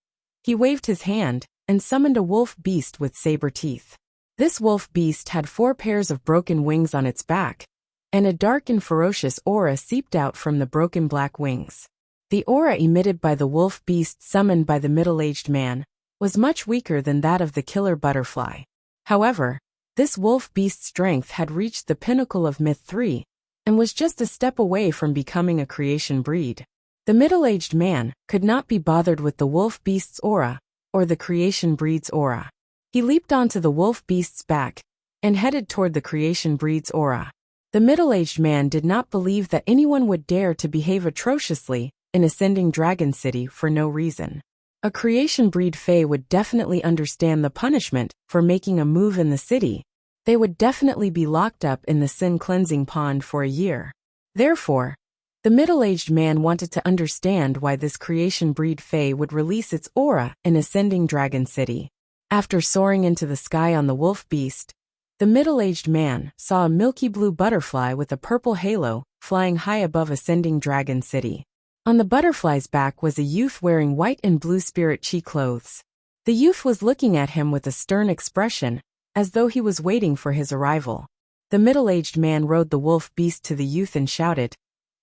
he waved his hand and summoned a wolf beast with saber teeth. This wolf beast had 4 pairs of broken wings on its back, and a dark and ferocious aura seeped out from the broken black wings. The aura emitted by the wolf beast summoned by the middle-aged man was much weaker than that of the killer butterfly. However, this wolf beast's strength had reached the pinnacle of Myth 3 and was just a step away from becoming a creation breed. The middle-aged man could not be bothered with the wolf beast's aura or the creation breed's aura. He leaped onto the wolf beast's back and headed toward the creation breed's aura. The middle-aged man did not believe that anyone would dare to behave atrociously in Ascending Dragon City for no reason. A creation breed fae would definitely understand the punishment for making a move in the city. They would definitely be locked up in the sin cleansing pond for a year. Therefore, the middle-aged man wanted to understand why this creation breed fae would release its aura in Ascending Dragon City. After soaring into the sky on the wolf beast, the middle-aged man saw a milky blue butterfly with a purple halo flying high above Ascending Dragon City. On the butterfly's back was a youth wearing white and blue spirit chi clothes. The youth was looking at him with a stern expression, as though he was waiting for his arrival. The middle-aged man rode the wolf beast to the youth and shouted,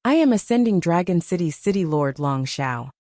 "I am Ascending Dragon City's City Lord Long Shao.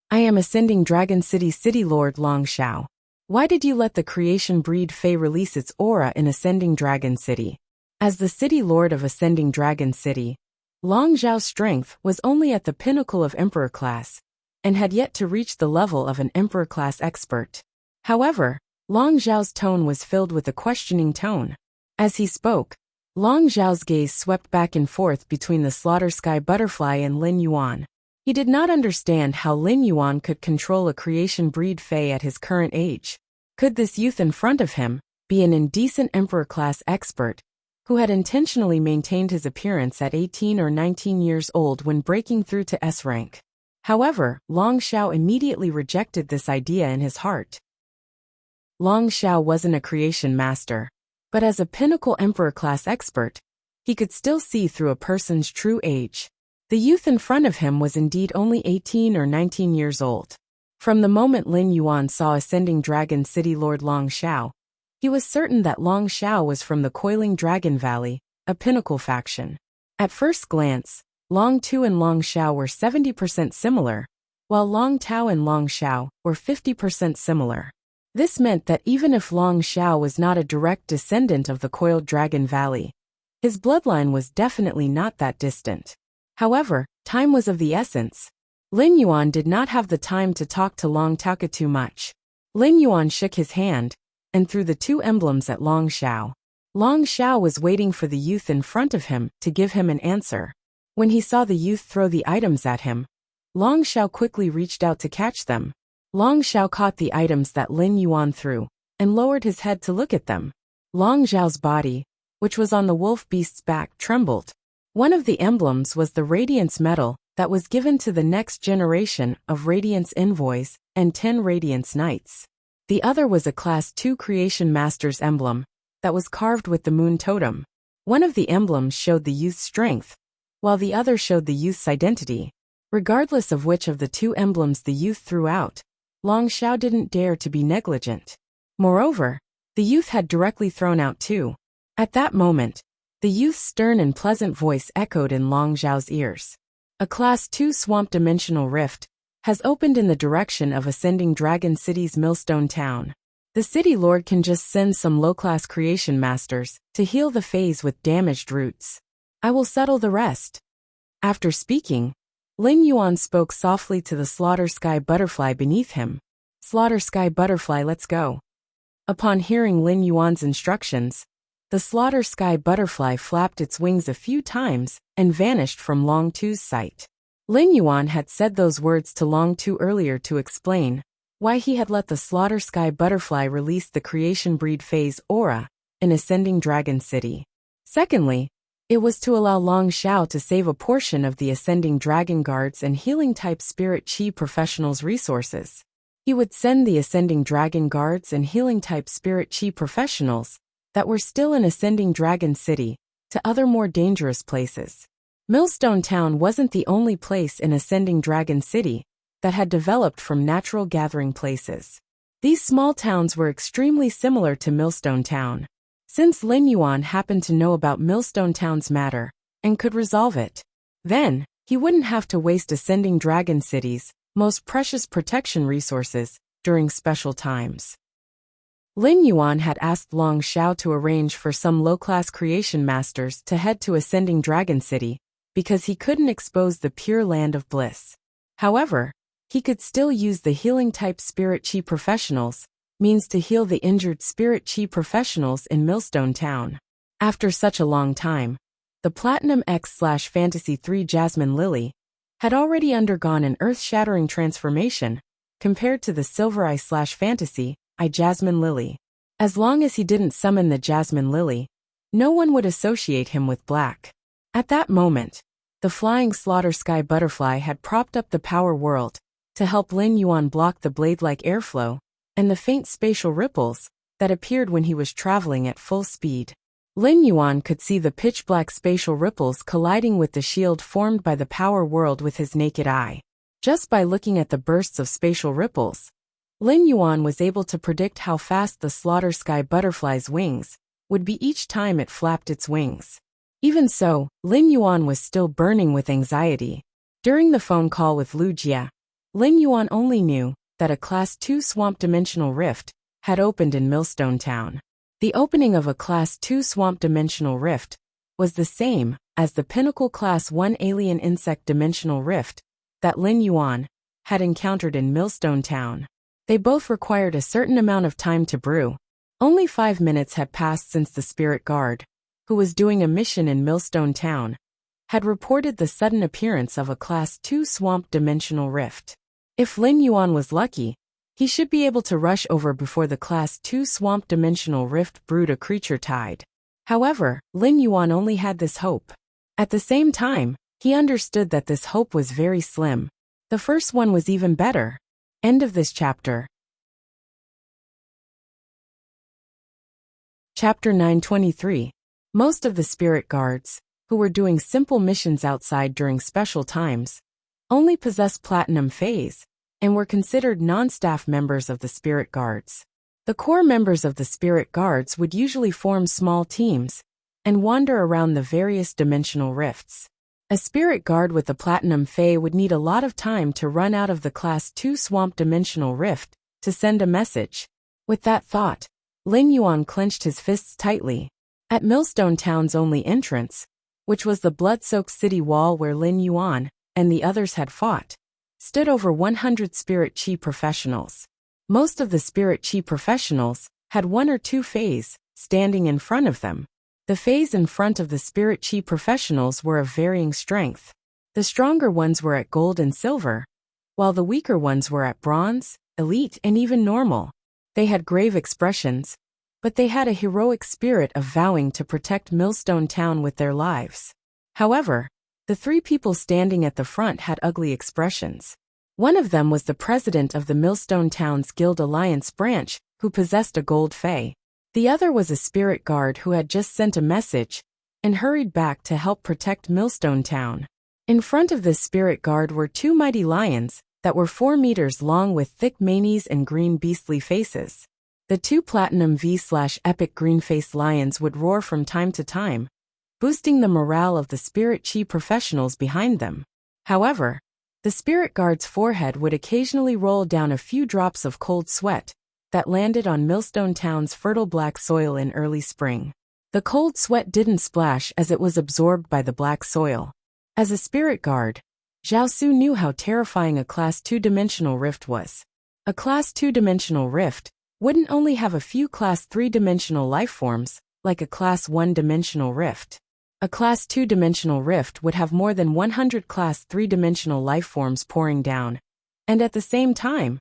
I am Ascending Dragon City's City Lord Long Shao. Why did you let the creation breed fae release its aura in Ascending Dragon City?" As the City Lord of Ascending Dragon City, Long Zhao's strength was only at the pinnacle of Emperor class, and had yet to reach the level of an Emperor class expert. However, Long Zhao's tone was filled with a questioning tone. As he spoke, Long Zhao's gaze swept back and forth between the Slaughter Sky Butterfly and Lin Yuan. He did not understand how Lin Yuan could control a creation breed fae at his current age. Could this youth in front of him be an indecent Emperor class expert who had intentionally maintained his appearance at 18 or 19 years old when breaking through to S rank? However, Long Shao immediately rejected this idea in his heart. Long Shao wasn't a creation master, but as a pinnacle Emperor class expert, he could still see through a person's true age. The youth in front of him was indeed only 18 or 19 years old. From the moment Lin Yuan saw Ascending Dragon City Lord Long Shao, he was certain that Long Shao was from the Coiling Dragon Valley, a pinnacle faction. At first glance, Long Tu and Long Shao were 70% similar, while Long Tao and Long Shao were 50% similar. This meant that even if Long Shao was not a direct descendant of the Coiled Dragon Valley, his bloodline was definitely not that distant. However, time was of the essence. Lin Yuan did not have the time to talk to Long Tao too much. Lin Yuan shook his hand and threw the 2 emblems at Long Shao. Long Shao was waiting for the youth in front of him to give him an answer. When he saw the youth throw the items at him, Long Shao quickly reached out to catch them. Long Shao caught the items that Lin Yuan threw and lowered his head to look at them. Long Zhao's body, which was on the wolf beast's back, trembled. One of the emblems was the Radiance Medal that was given to the next generation of Radiance Envoys and 10 Radiance Knights. The other was a Class 2 Creation Master's emblem that was carved with the Moon Totem. One of the emblems showed the youth's strength, while the other showed the youth's identity. Regardless of which of the 2 emblems the youth threw out, Long Shao didn't dare to be negligent. Moreover, the youth had directly thrown out 2. At that moment, the youth's stern and pleasant voice echoed in Long Zhao's ears. A Class 2 Swamp Dimensional Rift has opened in the direction of Ascending Dragon City's Millstone Town. The City Lord can just send some low-class creation masters to heal the phase with damaged roots. I will settle the rest. After speaking, Lin Yuan spoke softly to the Slaughter Sky Butterfly beneath him. "Slaughter Sky Butterfly, let's go." Upon hearing Lin Yuan's instructions, the slaughter sky butterfly flapped its wings a few times and vanished from Long Tu's sight. Lin Yuan had said those words to Long Tu earlier to explain why he had let the slaughter sky butterfly release the creation breed phase aura in Ascending Dragon City. Secondly, it was to allow Long Xiao to save a portion of the Ascending Dragon Guards and healing-type Spirit Chi professionals' resources. He would send the Ascending Dragon Guards and healing-type Spirit Chi professionals that were still in Ascending Dragon City to other more dangerous places. Millstone Town wasn't the only place in Ascending Dragon City that had developed from natural gathering places. These small towns were extremely similar to Millstone Town. Since Lin Yuan happened to know about Millstone Town's matter and could resolve it, then he wouldn't have to waste Ascending Dragon City's most precious protection resources during special times. Lin Yuan had asked Long Xiao to arrange for some low-class creation masters to head to Ascending Dragon City because he couldn't expose the pure land of bliss. However, he could still use the healing-type Spirit Chi professionals means to heal the injured Spirit Chi professionals in Millstone Town. After such a long time, the Platinum X/Fantasy 3 Jasmine Lily had already undergone an earth-shattering transformation compared to the Silver Eye/Fantasy I Jasmine Lily. As long as he didn't summon the Jasmine Lily, no one would associate him with black. At that moment, the flying slaughter sky butterfly had propped up the power world to help Lin Yuan block the blade-like airflow and the faint spatial ripples that appeared when he was traveling at full speed. Lin Yuan could see the pitch-black spatial ripples colliding with the shield formed by the power world with his naked eye. Just by looking at the bursts of spatial ripples, Lin Yuan was able to predict how fast the slaughter sky butterfly's wings would be each time it flapped its wings. Even so, Lin Yuan was still burning with anxiety. During the phone call with Lu Jia, Lin Yuan only knew that a Class 2 Swamp Dimensional Rift had opened in Millstone Town. The opening of a Class 2 Swamp Dimensional Rift was the same as the Pinnacle Class 1 Alien Insect Dimensional Rift that Lin Yuan had encountered in Millstone Town. They both required a certain amount of time to brew. Only 5 minutes had passed since the Spirit Guard, who was doing a mission in Millstone Town, had reported the sudden appearance of a Class 2 Swamp Dimensional Rift. If Lin Yuan was lucky, he should be able to rush over before the Class 2 Swamp Dimensional Rift brewed a creature tide. However, Lin Yuan only had this hope. At the same time, he understood that this hope was very slim. The first one was even better. End of this chapter. Chapter 923. Most of the Spirit Guards, who were doing simple missions outside during special times, only possessed Platinum Phase and were considered non-staff members of the Spirit Guards. The core members of the Spirit Guards would usually form small teams and wander around the various dimensional rifts. A Spirit Guard with a Platinum Phase would need a lot of time to run out of the Class 2 Swamp Dimensional Rift to send a message. With that thought, Lin Yuan clenched his fists tightly. At Millstone Town's only entrance, which was the blood-soaked city wall where Lin Yuan and the others had fought, stood over 100 Spirit Chi professionals. Most of the Spirit Chi professionals had 1 or 2 Fays standing in front of them. The Fays in front of the Spirit Chi professionals were of varying strength. The stronger ones were at gold and silver, while the weaker ones were at bronze, elite, and even normal. They had grave expressions, but they had a heroic spirit of vowing to protect Millstone Town with their lives. However, the 3 people standing at the front had ugly expressions. One of them was the president of the Millstone Town's Guild Alliance branch, who possessed a gold Fey. The other was a Spirit Guard who had just sent a message and hurried back to help protect Millstone Town. In front of this Spirit Guard were 2 mighty lions that were 4 meters long with thick manes and green beastly faces. The 2 Platinum V/Epic green-faced lions would roar from time to time, boosting the morale of the Spirit Chi professionals behind them. However, the Spirit Guard's forehead would occasionally roll down a few drops of cold sweat that landed on Millstone Town's fertile black soil in early spring. The cold sweat didn't splash as it was absorbed by the black soil. As a Spirit Guard, Zhao Su knew how terrifying a Class 2 dimensional rift was. A Class 2 dimensional rift wouldn't only have a few Class 3-dimensional lifeforms, like a Class 1-dimensional rift. A Class 2-dimensional rift would have more than 100 Class 3-dimensional lifeforms pouring down, and at the same time,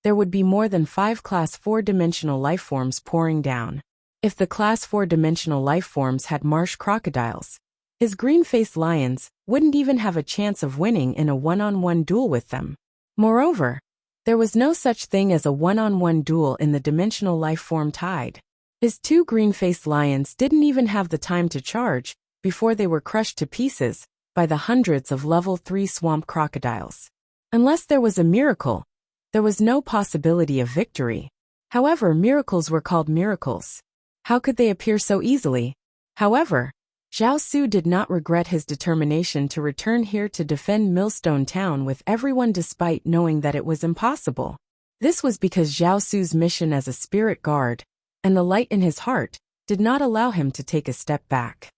there would be more than 5 Class 4-dimensional lifeforms pouring down. If the Class 4-dimensional lifeforms had marsh crocodiles, his green-faced lions wouldn't even have a chance of winning in a one-on-one duel with them. Moreover, there was no such thing as a one-on-one duel in the dimensional lifeform tide. His 2 green-faced lions didn't even have the time to charge before they were crushed to pieces by the hundreds of level 3 swamp crocodiles. Unless there was a miracle, there was no possibility of victory. However, miracles were called miracles. How could they appear so easily? However, Zhao Su did not regret his determination to return here to defend Millstone Town with everyone despite knowing that it was impossible. This was because Zhao Su's mission as a spirit guard, and the light in his heart, did not allow him to take a step back.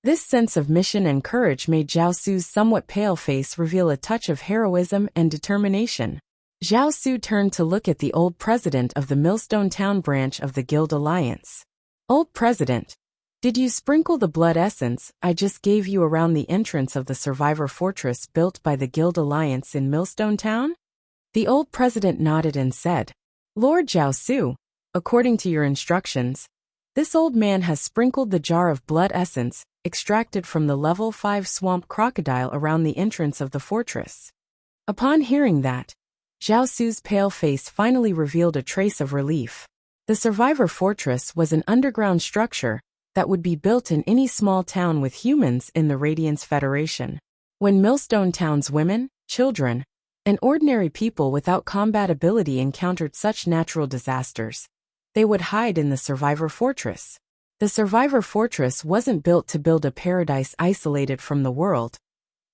This sense of mission and courage made Zhao Su's somewhat pale face reveal a touch of heroism and determination. Zhao Su turned to look at the old president of the Millstone Town branch of the Guild Alliance. Old President, did you sprinkle the blood essence I just gave you around the entrance of the Survivor Fortress built by the Guild Alliance in Millstone Town? The old president nodded and said, Lord Zhao Su, according to your instructions, this old man has sprinkled the jar of blood essence extracted from the level 5 swamp crocodile around the entrance of the fortress. Upon hearing that, Zhao Su's pale face finally revealed a trace of relief. The Survivor Fortress was an underground structure that would be built in any small town with humans in the Radiance Federation. When Millstone Town's women, children, and ordinary people without combat ability encountered such natural disasters, they would hide in the Survivor Fortress. The Survivor Fortress wasn't built to build a paradise isolated from the world,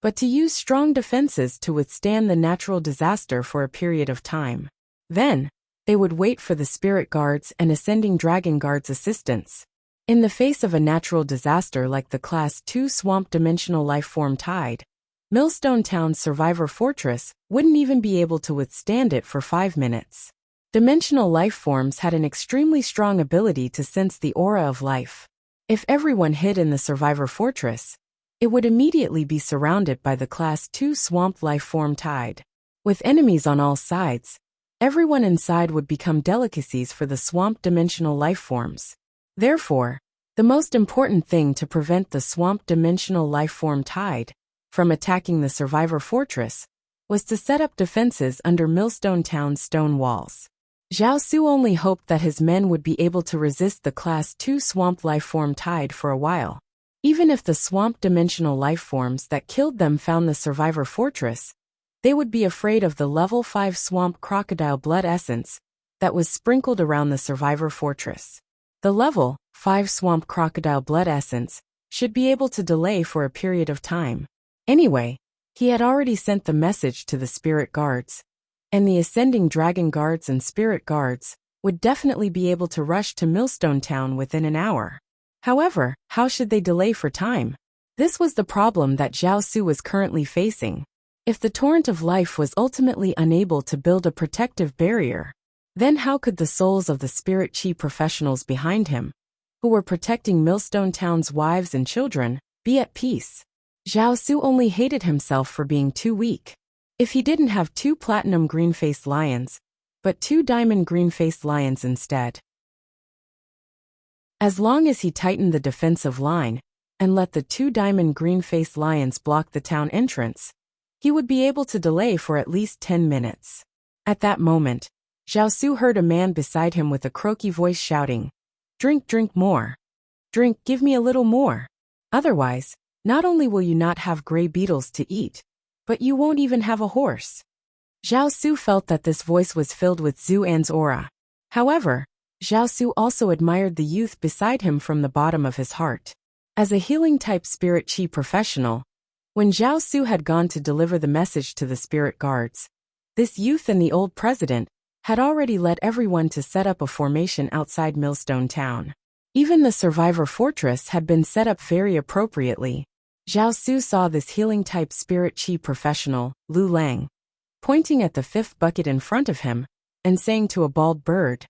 but to use strong defenses to withstand the natural disaster for a period of time. Then, they would wait for the Spirit Guards and Ascending Dragon Guards' assistance. In the face of a natural disaster like the Class 2 Swamp Dimensional Lifeform Tide, Millstone Town's Survivor Fortress wouldn't even be able to withstand it for 5 minutes. Dimensional lifeforms had an extremely strong ability to sense the aura of life. If everyone hid in the Survivor Fortress, it would immediately be surrounded by the Class 2 Swamp Lifeform Tide. With enemies on all sides, everyone inside would become delicacies for the Swamp Dimensional Lifeforms. Therefore, the most important thing to prevent the Swamp Dimensional Lifeform Tide from attacking the Survivor Fortress was to set up defenses under Millstone Town's stone walls. Zhao Su only hoped that his men would be able to resist the Class 2 Swamp Lifeform Tide for a while. Even if the Swamp Dimensional Lifeforms that killed them found the Survivor Fortress, they would be afraid of the Level 5 Swamp Crocodile blood essence that was sprinkled around the Survivor Fortress. The Level 5 Swamp Crocodile blood essence should be able to delay for a period of time. Anyway, he had already sent the message to the Spirit Guards, and the Ascending Dragon Guards and Spirit Guards would definitely be able to rush to Millstone Town within an hour. However, how should they delay for time? This was the problem that Zhao Su was currently facing. If the Torrent of Life was ultimately unable to build a protective barrier, then how could the souls of the Spirit Chi professionals behind him, who were protecting Millstone Town's wives and children, be at peace? Zhao Su only hated himself for being too weak. If he didn't have 2 platinum green-faced lions, but 2 diamond green-faced lions instead. As long as he tightened the defensive line and let the 2 diamond green-faced lions block the town entrance, he would be able to delay for at least 10 minutes. At that moment, Zhao Su heard a man beside him with a croaky voice shouting, "Drink, drink more. Drink, give me a little more. Otherwise, not only will you not have gray beetles to eat, but you won't even have a horse." Zhao Su felt that this voice was filled with Zhu An's aura. However, Zhao Su also admired the youth beside him from the bottom of his heart. As a healing-type Spirit Chi professional, when Zhao Su had gone to deliver the message to the Spirit Guards, this youth and the old president had already led everyone to set up a formation outside Millstone Town. Even the Survivor Fortress had been set up very appropriately. Zhao Su saw this healing-type Spirit Chi professional, Lu Lang, pointing at the 5th bucket in front of him, and saying to a bald bird,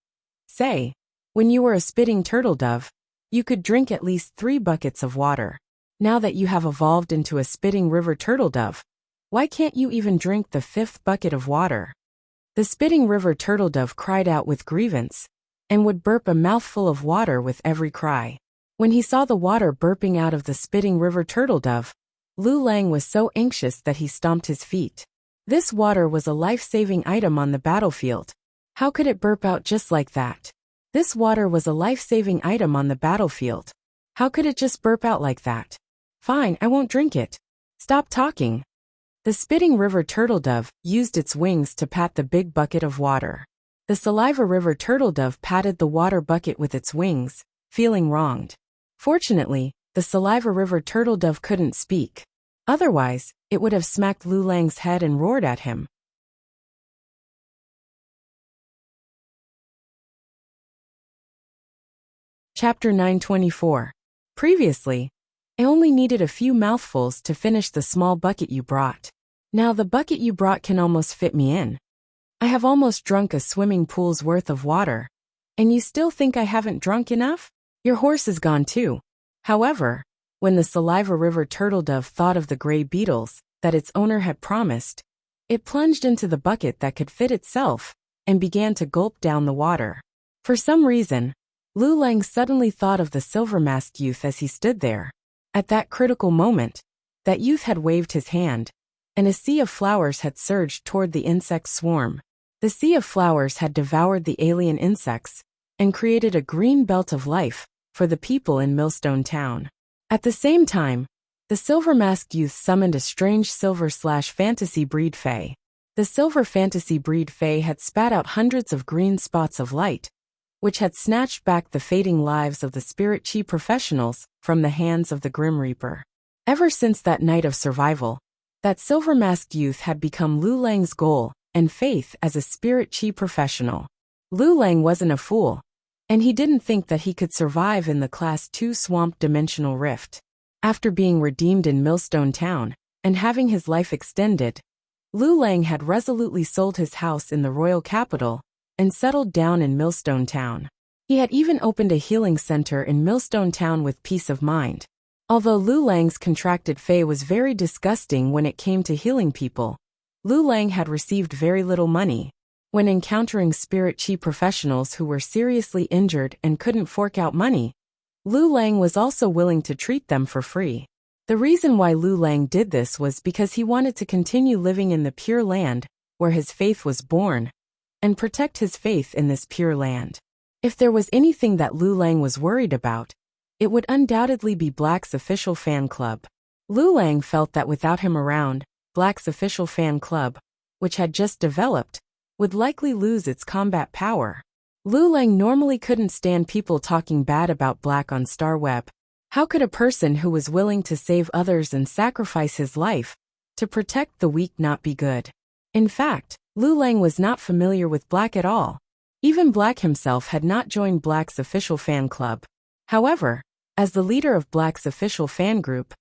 "Say, when you were a spitting turtle dove, you could drink at least 3 buckets of water. Now that you have evolved into a spitting river turtle dove, why can't you even drink the 5th bucket of water?" The spitting river turtle dove cried out with grievance, and would burp a mouthful of water with every cry. When he saw the water burping out of the spitting river turtle dove, Lu Lang was so anxious that he stomped his feet. This water was a life-saving item on the battlefield. How could it burp out just like that? This water was a life-saving item on the battlefield. How could it just burp out like that? Fine, I won't drink it. Stop talking. The spitting river turtle dove used its wings to pat the big bucket of water. The saliva river turtle dove patted the water bucket with its wings, feeling wronged. Fortunately, the saliva river turtle dove couldn't speak. Otherwise, it would have smacked Lu Lang's head and roared at him. Chapter 924. Previously, I only needed a few mouthfuls to finish the small bucket you brought. Now the bucket you brought can almost fit me in. I have almost drunk a swimming pool's worth of water. And you still think I haven't drunk enough? Your horse is gone too. However, when the saliva river turtle dove thought of the gray beetles that its owner had promised, it plunged into the bucket that could fit itself and began to gulp down the water. For some reason, Lu Lang suddenly thought of the silver-masked youth as he stood there. At that critical moment, that youth had waved his hand, and a sea of flowers had surged toward the insect swarm. The sea of flowers had devoured the alien insects and created a green belt of life for the people in Millstone Town. At the same time, the silver-masked youth summoned a strange silver/fantasy breed fae. The silver fantasy breed fae had spat out hundreds of green spots of light, which had snatched back the fading lives of the spirit chi professionals from the hands of the Grim Reaper. Ever since that night of survival, that silver-masked youth had become Lu Lang's goal and faith as a spirit chi professional. Lu Lang wasn't a fool, and he didn't think that he could survive in the Class 2 Swamp Dimensional Rift. After being redeemed in Millstone Town and having his life extended, Lu Lang had resolutely sold his house in the royal capital and settled down in Millstone Town. He had even opened a healing center in Millstone Town with peace of mind. Although Lu Lang's contracted fae was very disgusting when it came to healing people, Lu Lang had received very little money. When encountering spirit chi professionals who were seriously injured and couldn't fork out money, Lu Lang was also willing to treat them for free. The reason why Lu Lang did this was because he wanted to continue living in the Pure Land, where his faith was born, and protect his faith in this pure land. If there was anything that Lu Lang was worried about, it would undoubtedly be Black's official fan club. Lu Lang felt that without him around, Black's official fan club, which had just developed, would likely lose its combat power. Lu Lang normally couldn't stand people talking bad about Black on Starweb. How could a person who was willing to save others and sacrifice his life to protect the weak not be good? In fact, Lu Lang was not familiar with Black at all. Even Black himself had not joined Black's official fan club. However, as the leader of Black's official fan group,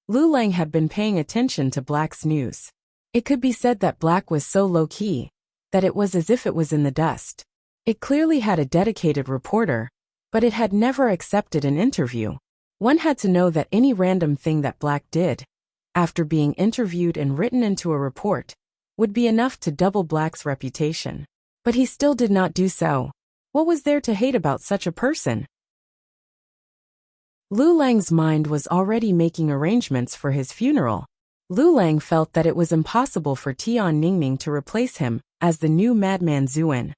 Lu Lang had been paying attention to Black's news. It could be said that Black was so low-key that it was as if it was in the dust. It clearly had a dedicated reporter, but it had never accepted an interview. One had to know that any random thing that Black did, after being interviewed and written into a report, would be enough to double Black's reputation. But he still did not do so. What was there to hate about such a person? Lu Lang's mind was already making arrangements for his funeral. Lu Lang felt that it was impossible for Tian Ningning to replace him as the new Madman Zuan.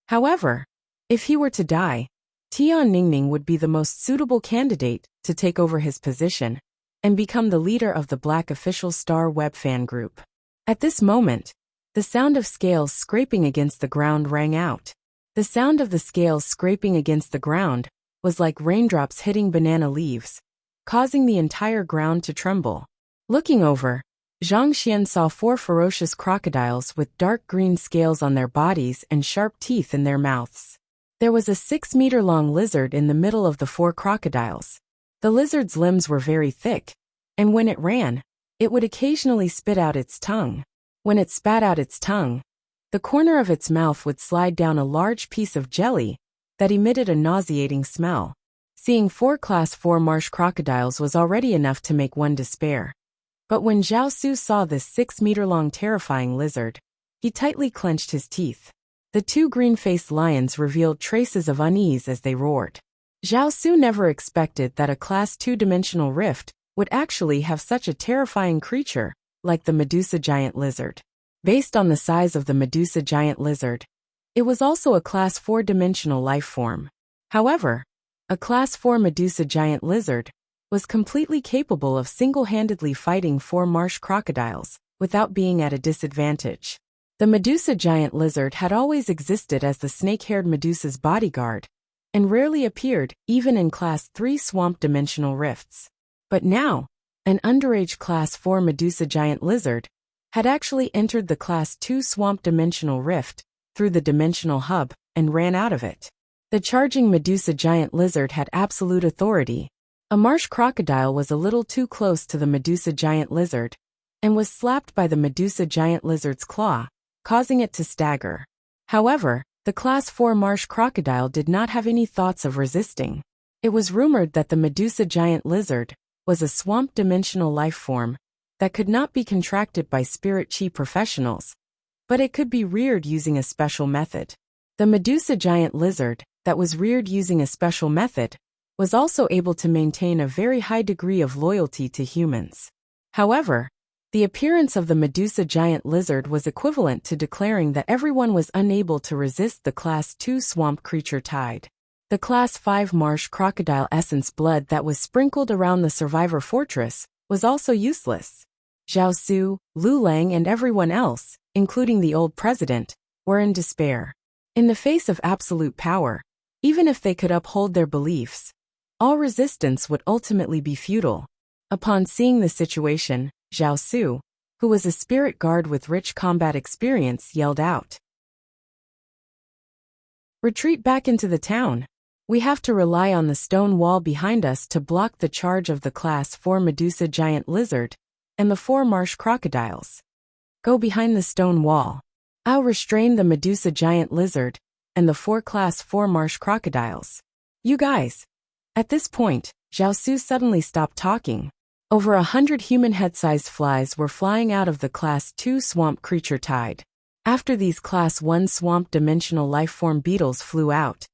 However, if he were to die, Tian Ningning would be the most suitable candidate to take over his position and become the leader of the Black official Star Web fan group. At this moment, the sound of scales scraping against the ground rang out. The sound of the scales scraping against the ground was like raindrops hitting banana leaves, causing the entire ground to tremble. Looking over, Zhang Xian saw 4 ferocious crocodiles with dark green scales on their bodies and sharp teeth in their mouths. There was a 6-meter-long lizard in the middle of the 4 crocodiles. The lizard's limbs were very thick, and when it ran, it would occasionally spit out its tongue. When it spat out its tongue, The corner of its mouth would slide down a large piece of jelly that emitted a nauseating smell. Seeing 4 Class 4 marsh crocodiles was already enough to make one despair. But when Zhao Su saw this 6-meter-long terrifying lizard, he tightly clenched his teeth. The 2 green-faced lions revealed traces of unease as they roared. Zhao Su never expected that a Class 2-dimensional rift would actually have such a terrifying creature like the Medusa giant lizard. Based on the size of the Medusa giant lizard, it was also a Class 4-dimensional life form. However, a Class 4 Medusa giant lizard was completely capable of single-handedly fighting 4 marsh crocodiles without being at a disadvantage. The Medusa giant lizard had always existed as the snake-haired Medusa's bodyguard and rarely appeared even in Class 3 swamp-dimensional rifts. But now, an underage Class 4 Medusa giant lizard had actually entered the Class 2 swamp-dimensional rift through the dimensional hub and ran out of it. The charging Medusa giant lizard had absolute authority. A marsh crocodile was a little too close to the Medusa giant lizard and was slapped by the Medusa giant lizard's claw, causing it to stagger. However, the Class 4 marsh crocodile did not have any thoughts of resisting. It was rumored that the Medusa giant lizard was a swamp-dimensional life form that could not be contracted by spirit chi professionals, but it could be reared using a special method. The Medusa giant lizard that was reared using a special method was also able to maintain a very high degree of loyalty to humans. However, the appearance of the Medusa giant lizard was equivalent to declaring that everyone was unable to resist the Class 2 swamp creature tide. The Class 5 marsh crocodile essence blood that was sprinkled around the survivor fortress was also useless. Zhao Su, Lu Lang and everyone else, including the old president, were in despair. In the face of absolute power, even if they could uphold their beliefs, all resistance would ultimately be futile. Upon seeing the situation, Zhao Su, who was a spirit guard with rich combat experience, yelled out, "Retreat back into the town. We have to rely on the stone wall behind us to block the charge of the Class 4 Medusa giant lizard and the 4 marsh crocodiles. Go behind the stone wall. I'll restrain the Medusa giant lizard and the 4 Class 4 marsh crocodiles. You guys." At this point, Zhao Su suddenly stopped talking. Over 100 human head-sized flies were flying out of the Class 2 swamp creature tide. After these Class 1 swamp-dimensional life-form beetles flew out,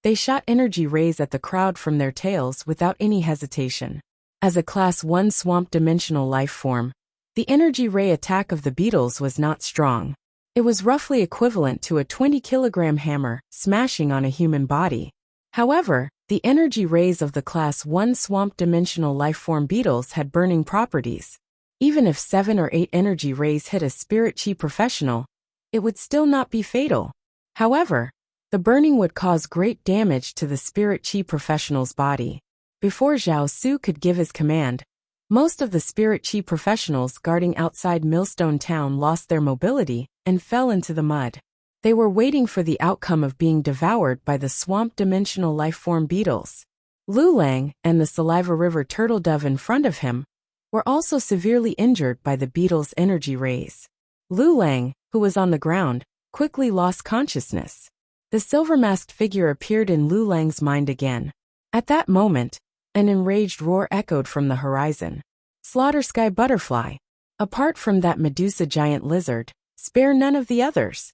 they shot energy rays at the crowd from their tails without any hesitation. As a Class 1 swamp-dimensional life form, the energy ray attack of the beetles was not strong. It was roughly equivalent to a 20-kilogram hammer smashing on a human body. However, the energy rays of the Class 1 swamp-dimensional life-form beetles had burning properties. Even if 7 or 8 energy rays hit a spirit chi professional, it would still not be fatal. However, the burning would cause great damage to the spirit chi professional's body. Before Zhao Su could give his command, most of the spirit chi professionals guarding outside Millstone Town lost their mobility and fell into the mud. They were waiting for the outcome of being devoured by the swamp-dimensional life-form beetles. Lu Lang and the Saliva River turtle dove in front of him were also severely injured by the beetles' energy rays. Lu Lang, who was on the ground, quickly lost consciousness. The silver-masked figure appeared in Lu Lang's mind again. At that moment, an enraged roar echoed from the horizon. "Slaughter Sky Butterfly! Apart from that Medusa giant lizard, spare none of the others!"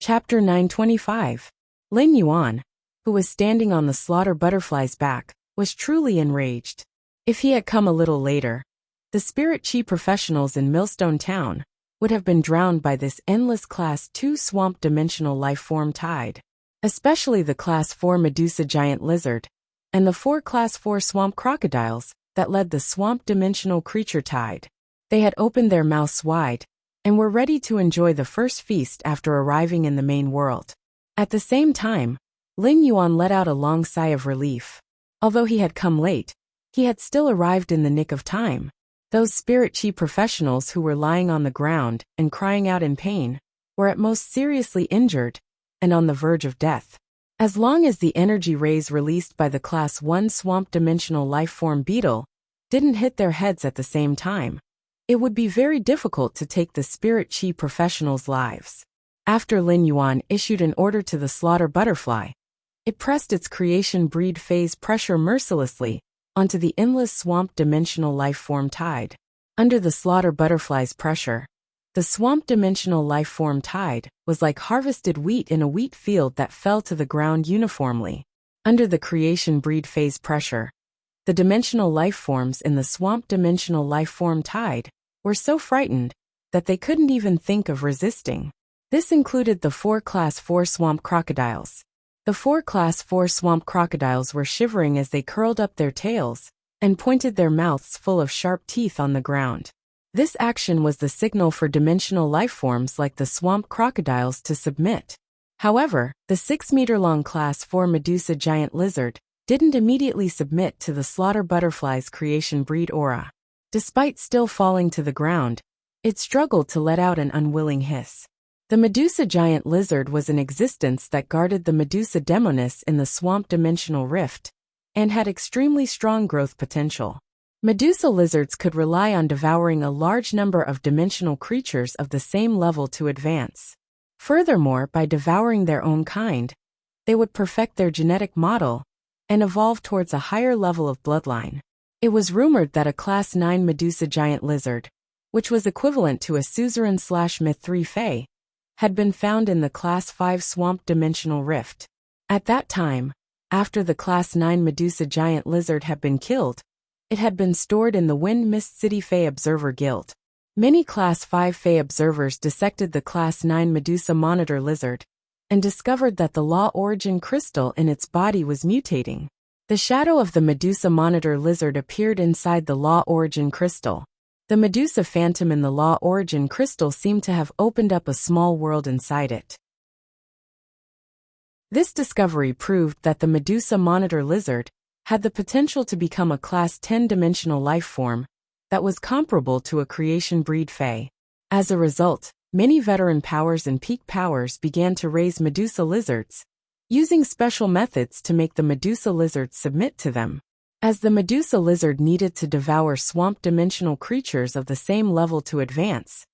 Chapter 925. Lin Yuan, who was standing on the slaughter butterfly's back, was truly enraged. If he had come a little later, the spirit chi professionals in Millstone Town would have been drowned by this endless Class 2 swamp-dimensional life-form tide, especially the Class 4 Medusa giant lizard and the 4 Class 4 swamp crocodiles that led the swamp-dimensional creature tide. They had opened their mouths wide and were ready to enjoy the first feast after arriving in the main world. At the same time, Lin Yuan let out a long sigh of relief. Although he had come late, he had still arrived in the nick of time. Those spirit chi professionals who were lying on the ground and crying out in pain were at most seriously injured and on the verge of death. As long as the energy rays released by the Class 1 swamp-dimensional life-form beetle didn't hit their heads at the same time, it would be very difficult to take the spirit chi professionals' lives. After Lin Yuan issued an order to the slaughter butterfly, it pressed its creation breed phase pressure mercilessly onto the endless swamp dimensional life form tide. Under the slaughter butterfly's pressure, the swamp dimensional life form tide was like harvested wheat in a wheat field that fell to the ground uniformly. Under the creation breed phase pressure, the dimensional life forms in the swamp dimensional life form tide were so frightened that they couldn't even think of resisting. This included the 4 Class 4 swamp crocodiles. The 4 Class 4 swamp crocodiles were shivering as they curled up their tails and pointed their mouths full of sharp teeth on the ground. This action was the signal for dimensional lifeforms like the swamp crocodiles to submit. However, the 6-meter-long Class 4 Medusa giant lizard didn't immediately submit to the slaughter butterfly's creation breed aura. Despite still falling to the ground, it struggled to let out an unwilling hiss. The Medusa giant lizard was an existence that guarded the Medusa demonis in the swamp dimensional rift, and had extremely strong growth potential. Medusa lizards could rely on devouring a large number of dimensional creatures of the same level to advance. Furthermore, by devouring their own kind, they would perfect their genetic model and evolve towards a higher level of bloodline. It was rumored that a Class 9 Medusa giant lizard, which was equivalent to a suzerain/myth 3 fae, had been found in the Class 5 swamp dimensional rift. At that time, after the Class 9 Medusa giant lizard had been killed, it had been stored in the Wind Mist City Fae Observer Guild. Many Class 5 Fae observers dissected the Class 9 Medusa monitor lizard and discovered that the Law Origin crystal in its body was mutating. The shadow of the Medusa monitor lizard appeared inside the Law Origin crystal. The Medusa phantom in the Law Origin crystal seemed to have opened up a small world inside it. This discovery proved that the Medusa monitor lizard had the potential to become a Class 10 dimensional life form that was comparable to a creation breed fae. As a result, many veteran powers and peak powers began to raise Medusa lizards, using special methods to make the Medusa lizards submit to them. As the Medusa lizard needed to devour swamp dimensional creatures of the same level to advance,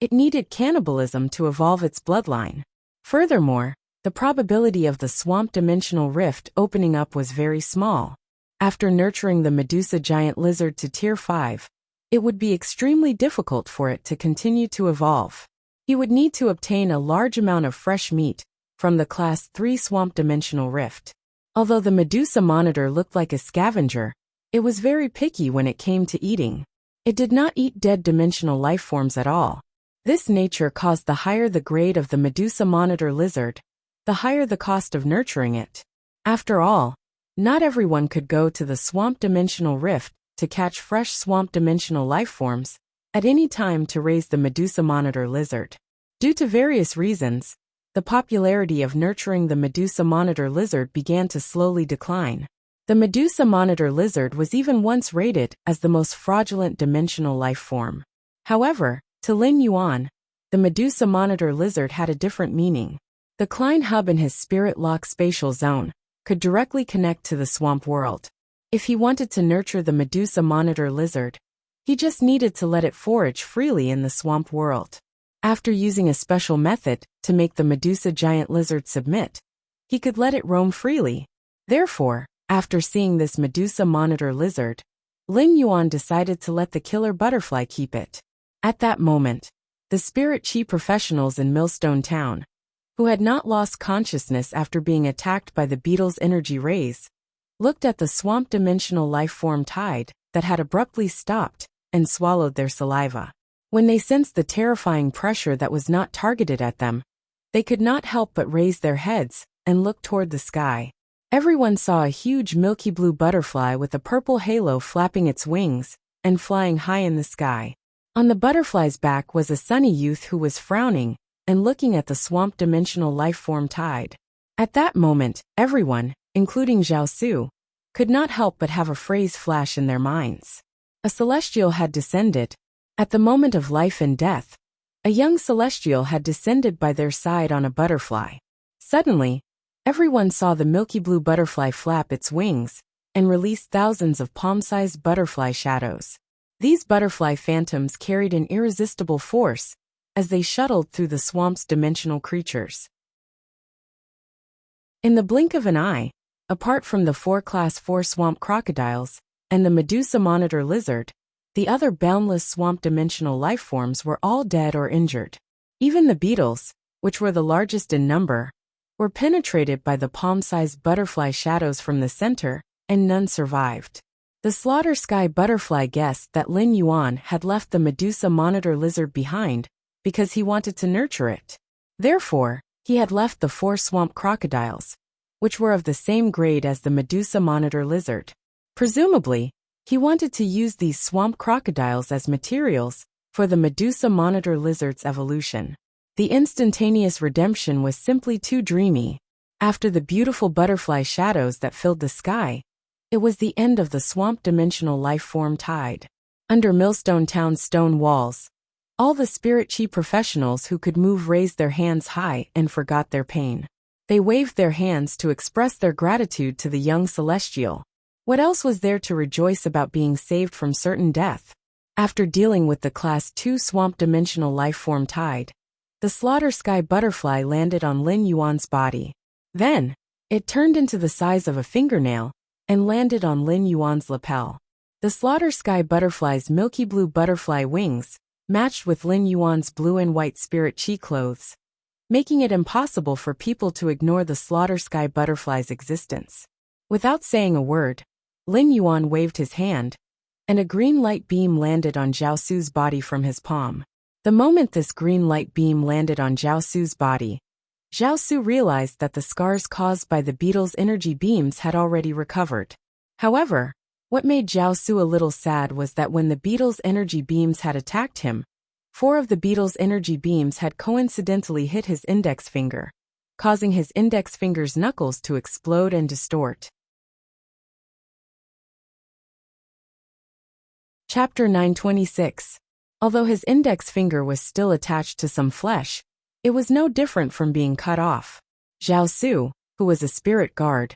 it needed cannibalism to evolve its bloodline. Furthermore, the probability of the swamp dimensional rift opening up was very small. After nurturing the Medusa giant lizard to Tier 5, it would be extremely difficult for it to continue to evolve. He would need to obtain a large amount of fresh meat from the Class 3 swamp dimensional rift. Although the Medusa monitor looked like a scavenger, it was very picky when it came to eating. It did not eat dead dimensional life forms at all. This nature caused the higher the grade of the Medusa monitor lizard, the higher the cost of nurturing it. After all, not everyone could go to the swamp dimensional rift to catch fresh swamp dimensional life forms at any time to raise the Medusa monitor lizard. Due to various reasons, the popularity of nurturing the Medusa monitor lizard began to slowly decline. The Medusa monitor lizard was even once rated as the most fraudulent dimensional life form. However, to Lin Yuan, the Medusa monitor lizard had a different meaning. The Klein hub in his spirit lock spatial zone could directly connect to the swamp world. If he wanted to nurture the Medusa monitor lizard, he just needed to let it forage freely in the swamp world. After using a special method to make the Medusa giant lizard submit, he could let it roam freely. Therefore, after seeing this Medusa monitor lizard, Lin Yuan decided to let the killer butterfly keep it. At that moment, the spirit chi professionals in Millstone Town, who had not lost consciousness after being attacked by the beetle's energy rays, looked at the swamp dimensional life form tide that had abruptly stopped and swallowed their saliva. When they sensed the terrifying pressure that was not targeted at them, they could not help but raise their heads and look toward the sky. Everyone saw a huge milky blue butterfly with a purple halo flapping its wings and flying high in the sky. On the butterfly's back was a sunny youth who was frowning and looking at the swamp dimensional life form tide. At that moment, everyone, including Zhao Su, could not help but have a phrase flash in their minds. A celestial had descended. At the moment of life and death, a young celestial had descended by their side on a butterfly. Suddenly, everyone saw the milky blue butterfly flap its wings and released thousands of palm-sized butterfly shadows. These butterfly phantoms carried an irresistible force as they shuttled through the swamp's dimensional creatures. In the blink of an eye, apart from the 4 Class 4 swamp crocodiles and the Medusa monitor lizard, the other boundless swamp dimensional lifeforms were all dead or injured. Even the beetles, which were the largest in number, were penetrated by the palm-sized butterfly shadows from the center, and none survived. The Slaughter Sky butterfly guessed that Lin Yuan had left the Medusa monitor lizard behind because he wanted to nurture it. Therefore, he had left the 4 swamp crocodiles, which were of the same grade as the Medusa monitor lizard. Presumably, he wanted to use these swamp crocodiles as materials for the Medusa monitor lizard's evolution. The instantaneous redemption was simply too dreamy. After the beautiful butterfly shadows that filled the sky, it was the end of the swamp dimensional life form tide. Under Millstone Town's stone walls, all the spirit chi professionals who could move raised their hands high and forgot their pain. They waved their hands to express their gratitude to the young celestial. What else was there to rejoice about being saved from certain death? After dealing with the Class 2 swamp dimensional life form tide, the Slaughter Sky butterfly landed on Lin Yuan's body. Then, it turned into the size of a fingernail and landed on Lin Yuan's lapel. The Slaughter Sky butterfly's milky blue butterfly wings matched with Lin Yuan's blue and white spirit chi clothes, making it impossible for people to ignore the Slaughter Sky butterfly's existence. Without saying a word, Lin Yuan waved his hand, and a green light beam landed on Zhao Su's body from his palm. The moment this green light beam landed on Zhao Su's body, Zhao Su realized that the scars caused by the beetle's energy beams had already recovered. However, what made Zhao Su a little sad was that when the beetle's energy beams had attacked him, 4 of the beetle's energy beams had coincidentally hit his index finger, causing his index finger's knuckles to explode and distort. Chapter 926. Although his index finger was still attached to some flesh, it was no different from being cut off. Zhao Su, who was a spirit guard,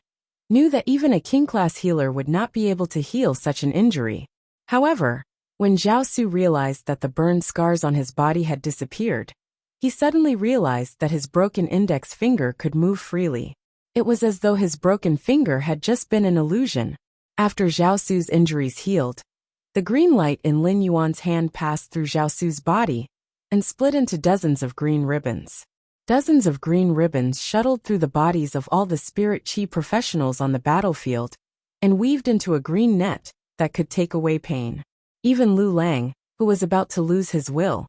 knew that even a king-class healer would not be able to heal such an injury. However, when Zhao Su realized that the burned scars on his body had disappeared, he suddenly realized that his broken index finger could move freely. It was as though his broken finger had just been an illusion. After Zhao Su's injuries healed, the green light in Lin Yuan's hand passed through Zhao Su's body and split into dozens of green ribbons. Dozens of green ribbons shuttled through the bodies of all the spirit chi professionals on the battlefield and weaved into a green net that could take away pain. Even Lu Lang, who was about to lose his will,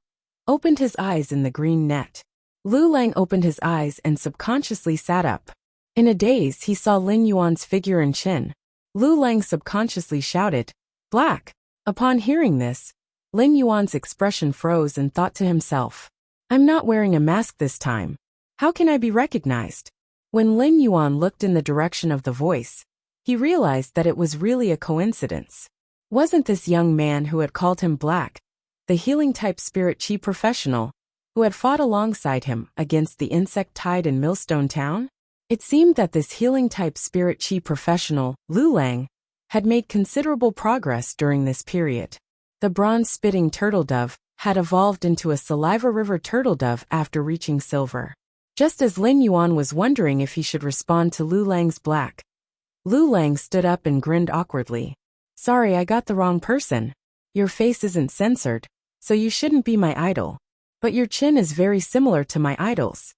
opened his eyes in the green net. Lu Lang opened his eyes and subconsciously sat up. In a daze, he saw Lin Yuan's figure and chin. Lu Lang subconsciously shouted, "Black!" Upon hearing this, Lin Yuan's expression froze and thought to himself, "I'm not wearing a mask this time. How can I be recognized?" When Lin Yuan looked in the direction of the voice, he realized that it was really a coincidence. Wasn't this young man who had called him Black the healing-type spirit chi professional who had fought alongside him against the insect tide in Millstone Town? It seemed that this healing-type spirit chi professional, Lu Lang, had made considerable progress during this period. The bronze-spitting turtle dove had evolved into a saliva river turtle dove after reaching silver. Just as Lin Yuan was wondering if he should respond to Lu Lang's Black, Lu Lang stood up and grinned awkwardly. "Sorry, I got the wrong person. Your face isn't censored, so you shouldn't be my idol. But your chin is very similar to my idol's."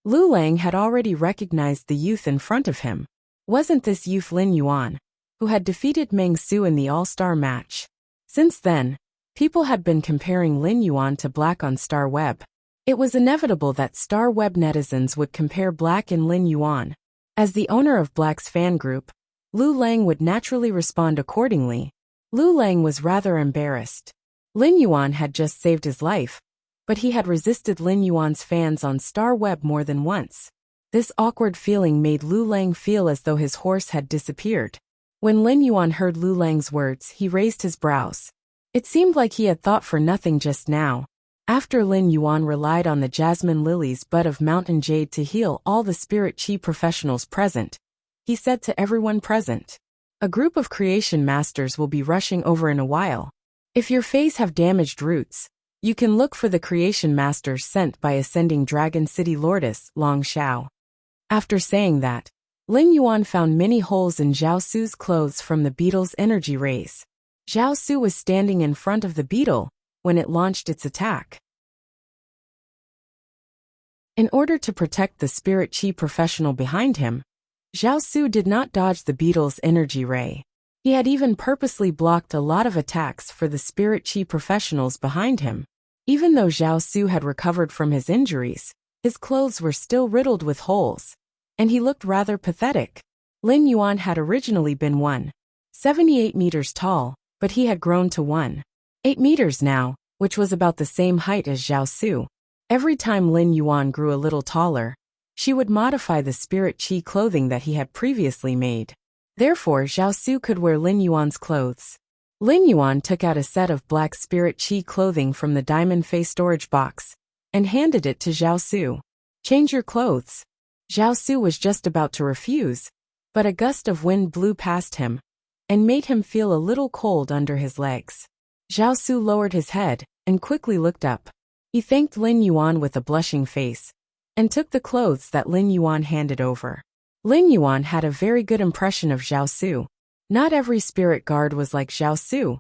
Lu Lang had already recognized the youth in front of him. Wasn't this youth Lin Yuan, who had defeated Meng Su in the all-star match? Since then, people had been comparing Lin Yuan to Black on Star Web. It was inevitable that Star Web netizens would compare Black and Lin Yuan. As the owner of Black's fan group, Lu Lang would naturally respond accordingly. Lu Lang was rather embarrassed. Lin Yuan had just saved his life, but he had resisted Lin Yuan's fans on Star Web more than once. This awkward feeling made Lu Lang feel as though his horse had disappeared. When Lin Yuan heard Lu Lang's words, he raised his brows. It seemed like he had thought for nothing just now. After Lin Yuan relied on the jasmine lilies bud of mountain jade to heal all the spirit chi professionals present, he said to everyone present, A group of creation masters will be rushing over in a while. If your phase have damaged roots, you can look for the creation masters sent by ascending Dragon City Lordess Long Xiao. After saying that, Lin Yuan found many holes in Zhao Su's clothes from the beetle's energy rays. Zhao Su was standing in front of the beetle when it launched its attack. In order to protect the spirit chi professional behind him, Zhao Su did not dodge the beetle's energy ray. He had even purposely blocked a lot of attacks for the spirit chi professionals behind him. Even though Zhao Su had recovered from his injuries, his clothes were still riddled with holes, and he looked rather pathetic. Lin Yuan had originally been 1.78 meters tall, but he had grown to 1.8 meters now, which was about the same height as Zhao Su. Every time Lin Yuan grew a little taller, she would modify the spirit chi clothing that he had previously made. Therefore, Zhao Su could wear Lin Yuan's clothes. Lin Yuan took out a set of black spirit chi clothing from the diamond face storage box and handed it to Zhao Su. "Change your clothes." Zhao Su was just about to refuse, but a gust of wind blew past him and made him feel a little cold under his legs. Zhao Su lowered his head and quickly looked up. He thanked Lin Yuan with a blushing face and took the clothes that Lin Yuan handed over. Lin Yuan had a very good impression of Zhao Su. Not every spirit guard was like Zhao Su,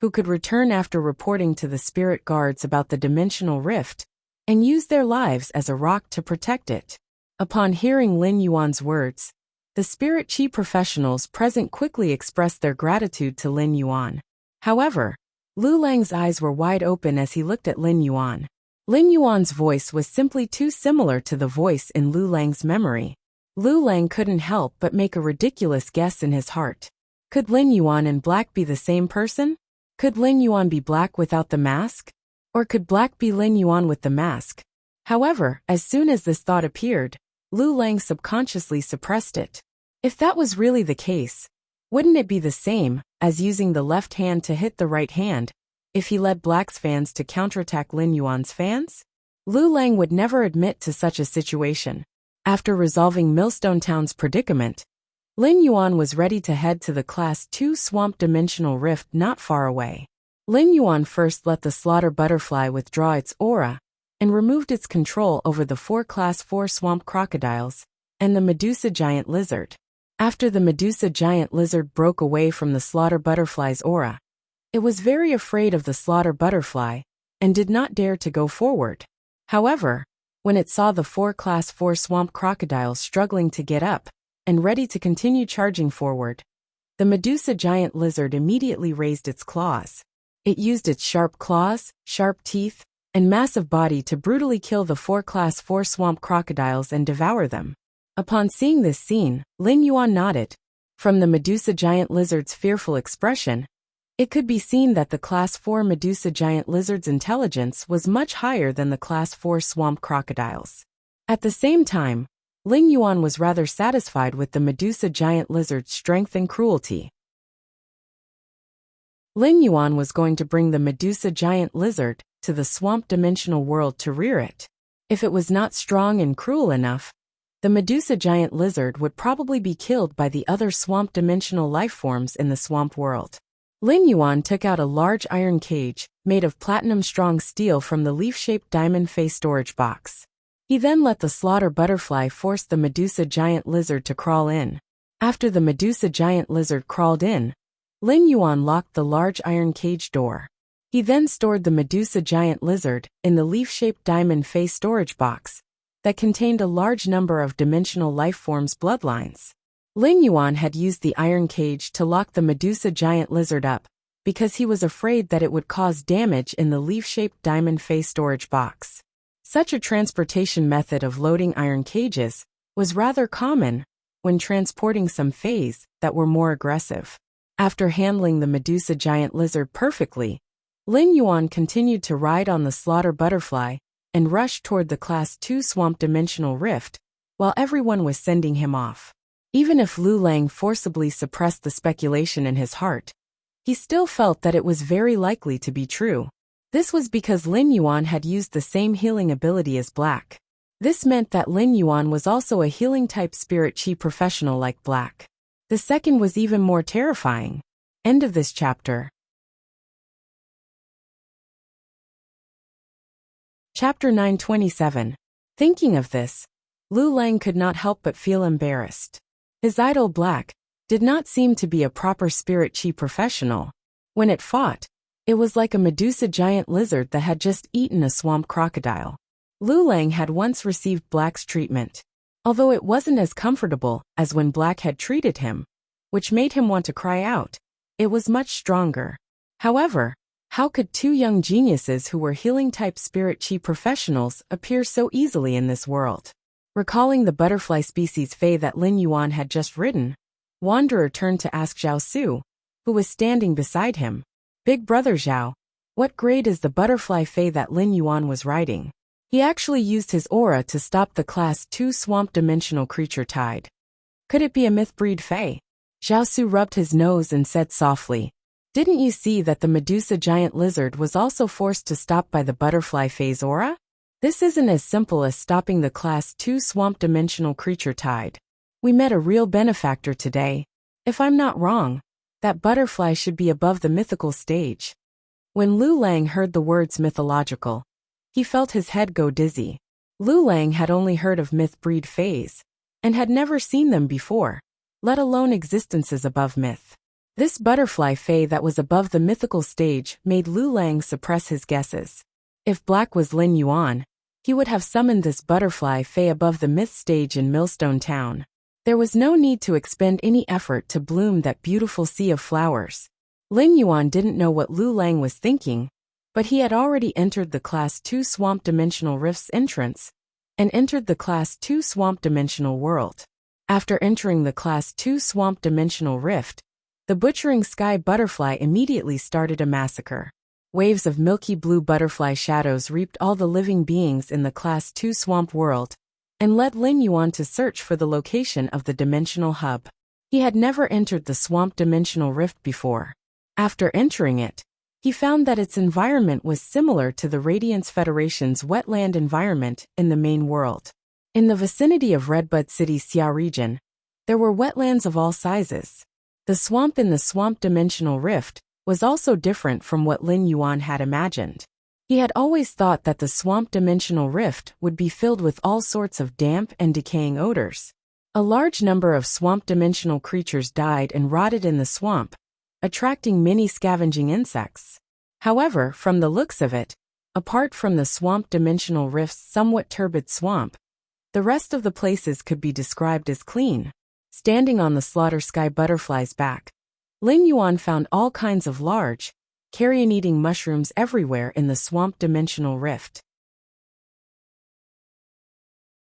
who could return after reporting to the spirit guards about the dimensional rift and use their lives as a rock to protect it. Upon hearing Lin Yuan's words, the spirit chi professionals present quickly expressed their gratitude to Lin Yuan. However, Lu Lang's eyes were wide open as he looked at Lin Yuan. Lin Yuan's voice was simply too similar to the voice in Lu Lang's memory. Lu Lang couldn't help but make a ridiculous guess in his heart. Could Lin Yuan and Black be the same person? Could Lin Yuan be Black without the mask? Or could Black be Lin Yuan with the mask? However, as soon as this thought appeared, Lu Lang subconsciously suppressed it. If that was really the case, wouldn't it be the same as using the left hand to hit the right hand if he led Black's fans to counterattack Lin Yuan's fans? Lu Lang would never admit to such a situation. After resolving Millstone Town's predicament, Lin Yuan was ready to head to the Class 2 Swamp Dimensional Rift not far away. Lin Yuan first let the Slaughter Butterfly withdraw its aura and removed its control over the 4 Class 4 Swamp Crocodiles and the Medusa Giant Lizard. After the Medusa Giant Lizard broke away from the Slaughter Butterfly's aura, it was very afraid of the Slaughter Butterfly and did not dare to go forward. However, when it saw the 4 Class 4 Swamp Crocodiles struggling to get up and ready to continue charging forward, the Medusa Giant Lizard immediately raised its claws. It used its sharp claws, sharp teeth, and massive body to brutally kill the 4 Class 4 Swamp Crocodiles and devour them. Upon seeing this scene, Lin Yuan nodded. From the Medusa Giant Lizard's fearful expression, it could be seen that the Class 4 Medusa Giant Lizard's intelligence was much higher than the Class 4 Swamp Crocodiles. At the same time, Lin Yuan was rather satisfied with the Medusa Giant Lizard's strength and cruelty. Lin Yuan was going to bring the Medusa Giant Lizard to the swamp dimensional world to rear it. If it was not strong and cruel enough, the Medusa Giant Lizard would probably be killed by the other swamp dimensional life forms in the swamp world. Lin Yuan took out a large iron cage made of platinum-strong steel from the leaf-shaped diamond face storage box. He then let the Slaughter Butterfly force the Medusa Giant Lizard to crawl in. After the Medusa Giant Lizard crawled in, Lin Yuan locked the large iron cage door. He then stored the Medusa Giant Lizard in the leaf-shaped diamond face storage box that contained a large number of dimensional life forms' bloodlines. Lin Yuan had used the iron cage to lock the Medusa Giant Lizard up because he was afraid that it would cause damage in the leaf-shaped diamond face storage box. Such a transportation method of loading iron cages was rather common when transporting some phase that were more aggressive. After handling the Medusa Giant Lizard perfectly, Lin Yuan continued to ride on the Slaughter Butterfly and rushed toward the Class 2 Swamp Dimensional Rift, while everyone was sending him off. Even if Lu Lang forcibly suppressed the speculation in his heart, he still felt that it was very likely to be true. This was because Lin Yuan had used the same healing ability as Black. This meant that Lin Yuan was also a healing-type spirit chi professional like Black. The second was even more terrifying. End of this chapter. Chapter 927. Thinking of this, Lu Lang could not help but feel embarrassed. His idol Black did not seem to be a proper spirit chi professional. When it fought, it was like a Medusa giant lizard that had just eaten a swamp crocodile. Lu Lang had once received Black's treatment, although it wasn't as comfortable as when Black had treated him, which made him want to cry out. It was much stronger. However, how could two young geniuses who were healing-type spirit chi professionals appear so easily in this world? Recalling the butterfly species Fei that Lin Yuan had just ridden, Wanderer turned to ask Zhao Su, who was standing beside him. Big brother Zhao, what grade is the butterfly Fei that Lin Yuan was riding? He actually used his aura to stop the Class 2 swamp-dimensional creature tide. Could it be a myth-breed Fei? Zhao Su rubbed his nose and said softly, "Didn't you see that the Medusa giant lizard was also forced to stop by the butterfly Fei's aura? This isn't as simple as stopping the Class 2 swamp-dimensional creature tide. We met a real benefactor today. If I'm not wrong, that butterfly should be above the mythical stage." When Lu Lang heard the words mythological, he felt his head go dizzy. Lu Lang had only heard of myth-breed Feis, and had never seen them before, let alone existences above myth. This butterfly Fei that was above the mythical stage made Lu Lang suppress his guesses. If Black was Lin Yuan, he would have summoned this butterfly Fei above the myth stage in Millstone Town. There was no need to expend any effort to bloom that beautiful sea of flowers. Lin Yuan didn't know what Lu Lang was thinking, but he had already entered the Class 2 Swamp Dimensional Rift's entrance, and entered the Class 2 Swamp Dimensional World. After entering the Class 2 Swamp Dimensional Rift, the butchering sky butterfly immediately started a massacre. Waves of milky blue butterfly shadows reaped all the living beings in the Class 2 Swamp World, and led Lin Yuan to search for the location of the Dimensional Hub. He had never entered the Swamp Dimensional Rift before. After entering it, he found that its environment was similar to the Radiance Federation's wetland environment in the main world. In the vicinity of Redbud City's Xia region, there were wetlands of all sizes. The swamp in the Swamp Dimensional Rift was also different from what Lin Yuan had imagined. He had always thought that the Swamp Dimensional Rift would be filled with all sorts of damp and decaying odors. A large number of swamp dimensional creatures died and rotted in the swamp, attracting many scavenging insects. However, from the looks of it, apart from the Swamp Dimensional Rift's somewhat turbid swamp, the rest of the places could be described as clean. Standing on the slaughter sky butterfly's back, Lin Yuan found all kinds of large, carrion-eating mushrooms everywhere in the Swamp Dimensional Rift.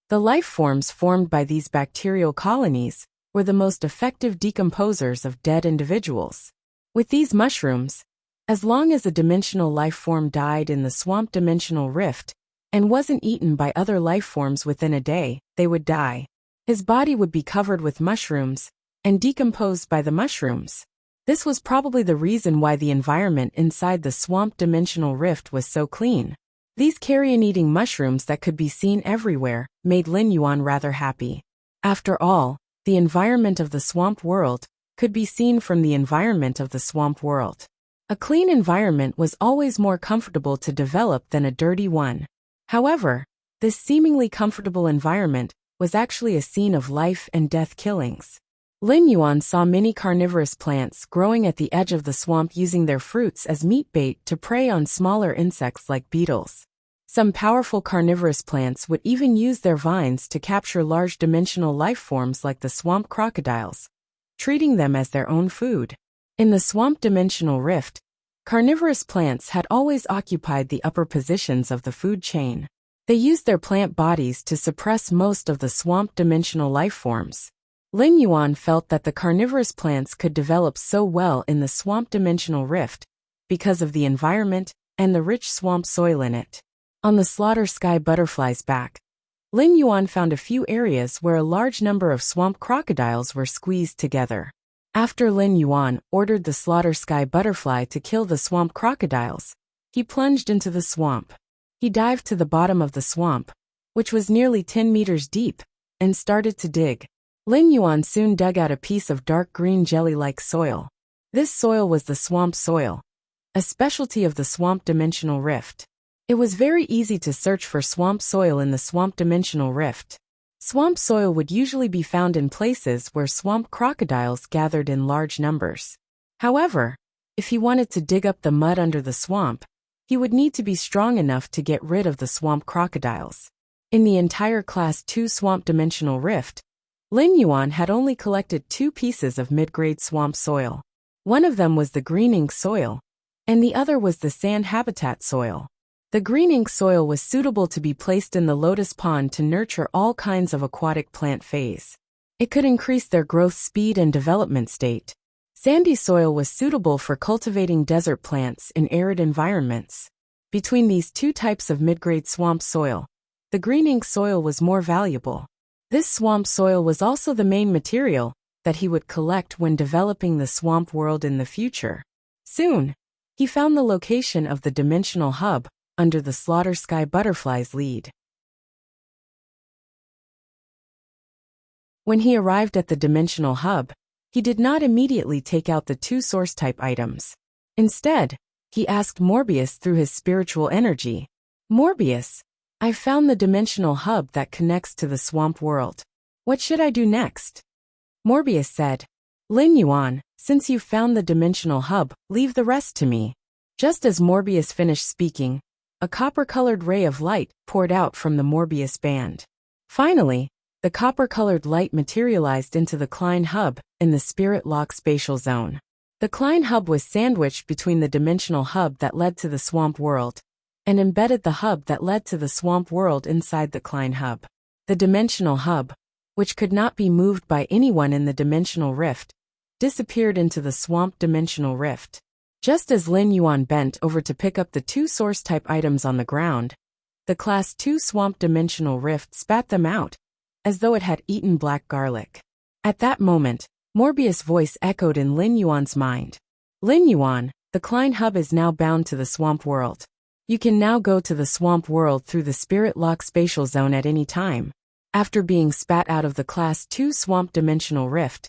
The life forms formed by these bacterial colonies were the most effective decomposers of dead individuals. With these mushrooms, as long as a dimensional life form died in the Swamp Dimensional Rift and wasn't eaten by other life forms within a day, they would die. His body would be covered with mushrooms and decomposed by the mushrooms. This was probably the reason why the environment inside the Swamp Dimensional Rift was so clean. These carrion-eating mushrooms that could be seen everywhere made Lin Yuan rather happy. After all, the environment of the swamp world could be seen from the environment of the swamp world. A clean environment was always more comfortable to develop than a dirty one. However, this seemingly comfortable environment was actually a scene of life and death killings. Lin Yuan saw many carnivorous plants growing at the edge of the swamp using their fruits as meat bait to prey on smaller insects like beetles. Some powerful carnivorous plants would even use their vines to capture large dimensional life forms like the swamp crocodiles, treating them as their own food. In the Swamp Dimensional Rift, carnivorous plants had always occupied the upper positions of the food chain. They used their plant bodies to suppress most of the swamp dimensional life forms. Lin Yuan felt that the carnivorous plants could develop so well in the Swamp Dimensional Rift because of the environment and the rich swamp soil in it. On the slaughter sky butterfly's back, Lin Yuan found a few areas where a large number of swamp crocodiles were squeezed together. After Lin Yuan ordered the slaughter sky butterfly to kill the swamp crocodiles, he plunged into the swamp. He dived to the bottom of the swamp, which was nearly 10 meters deep, and started to dig. Lin Yuan soon dug out a piece of dark green jelly-like soil. This soil was the swamp soil, a specialty of the swamp dimensional rift. It was very easy to search for swamp soil in the swamp dimensional rift. Swamp soil would usually be found in places where swamp crocodiles gathered in large numbers. However, if he wanted to dig up the mud under the swamp, he would need to be strong enough to get rid of the swamp crocodiles. In the entire Class 2 swamp dimensional rift, Lin Yuan had only collected 2 pieces of mid-grade swamp soil. One of them was the green ink soil, and the other was the sand habitat soil. The green ink soil was suitable to be placed in the lotus pond to nurture all kinds of aquatic plant phase. It could increase their growth speed and development state. Sandy soil was suitable for cultivating desert plants in arid environments. Between these 2 types of mid-grade swamp soil, the green ink soil was more valuable. This swamp soil was also the main material that he would collect when developing the swamp world in the future. Soon, he found the location of the dimensional hub under the Slaughter Sky Butterfly's lead. When he arrived at the dimensional hub, he did not immediately take out the 2 source-type items. Instead, he asked Morbius through his spiritual energy, "Morbius, I found the dimensional hub that connects to the swamp world. What should I do next?" Morbius said, "Lin Yuan, since you've found the dimensional hub, leave the rest to me." Just as Morbius finished speaking, a copper-colored ray of light poured out from the Morbius band. Finally, the copper-colored light materialized into the Klein hub in the Spirit Lock spatial zone. The Klein hub was sandwiched between the dimensional hub that led to the swamp world and embedded the hub that led to the swamp world inside the Klein hub. The dimensional hub, which could not be moved by anyone in the dimensional rift, disappeared into the swamp dimensional rift. Just as Lin Yuan bent over to pick up the 2 source-type items on the ground, the Class 2 swamp dimensional rift spat them out, as though it had eaten black garlic. At that moment, Morbius' voice echoed in Lin Yuan's mind. "Lin Yuan, the Klein hub is now bound to the swamp world. You can now go to the swamp world through the Spirit Lock spatial zone at any time." After being spat out of the Class 2 swamp dimensional rift,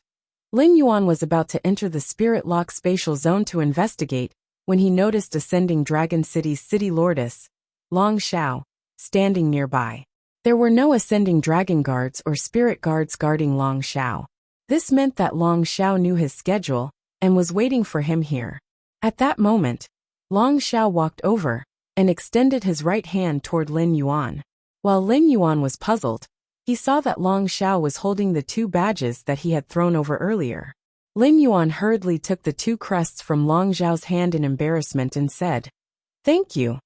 Lin Yuan was about to enter the Spirit Lock spatial zone to investigate when he noticed Ascending Dragon City's city lordess, Long Xiao, standing nearby. There were no Ascending Dragon guards or spirit guards guarding Long Xiao. This meant that Long Xiao knew his schedule and was waiting for him here. At that moment, Long Xiao walked over and extended his right hand toward Lin Yuan. While Lin Yuan was puzzled, he saw that Long Xiao was holding the 2 badges that he had thrown over earlier. Lin Yuan hurriedly took the 2 crests from Long Xiao's hand in embarrassment and said, "Thank you.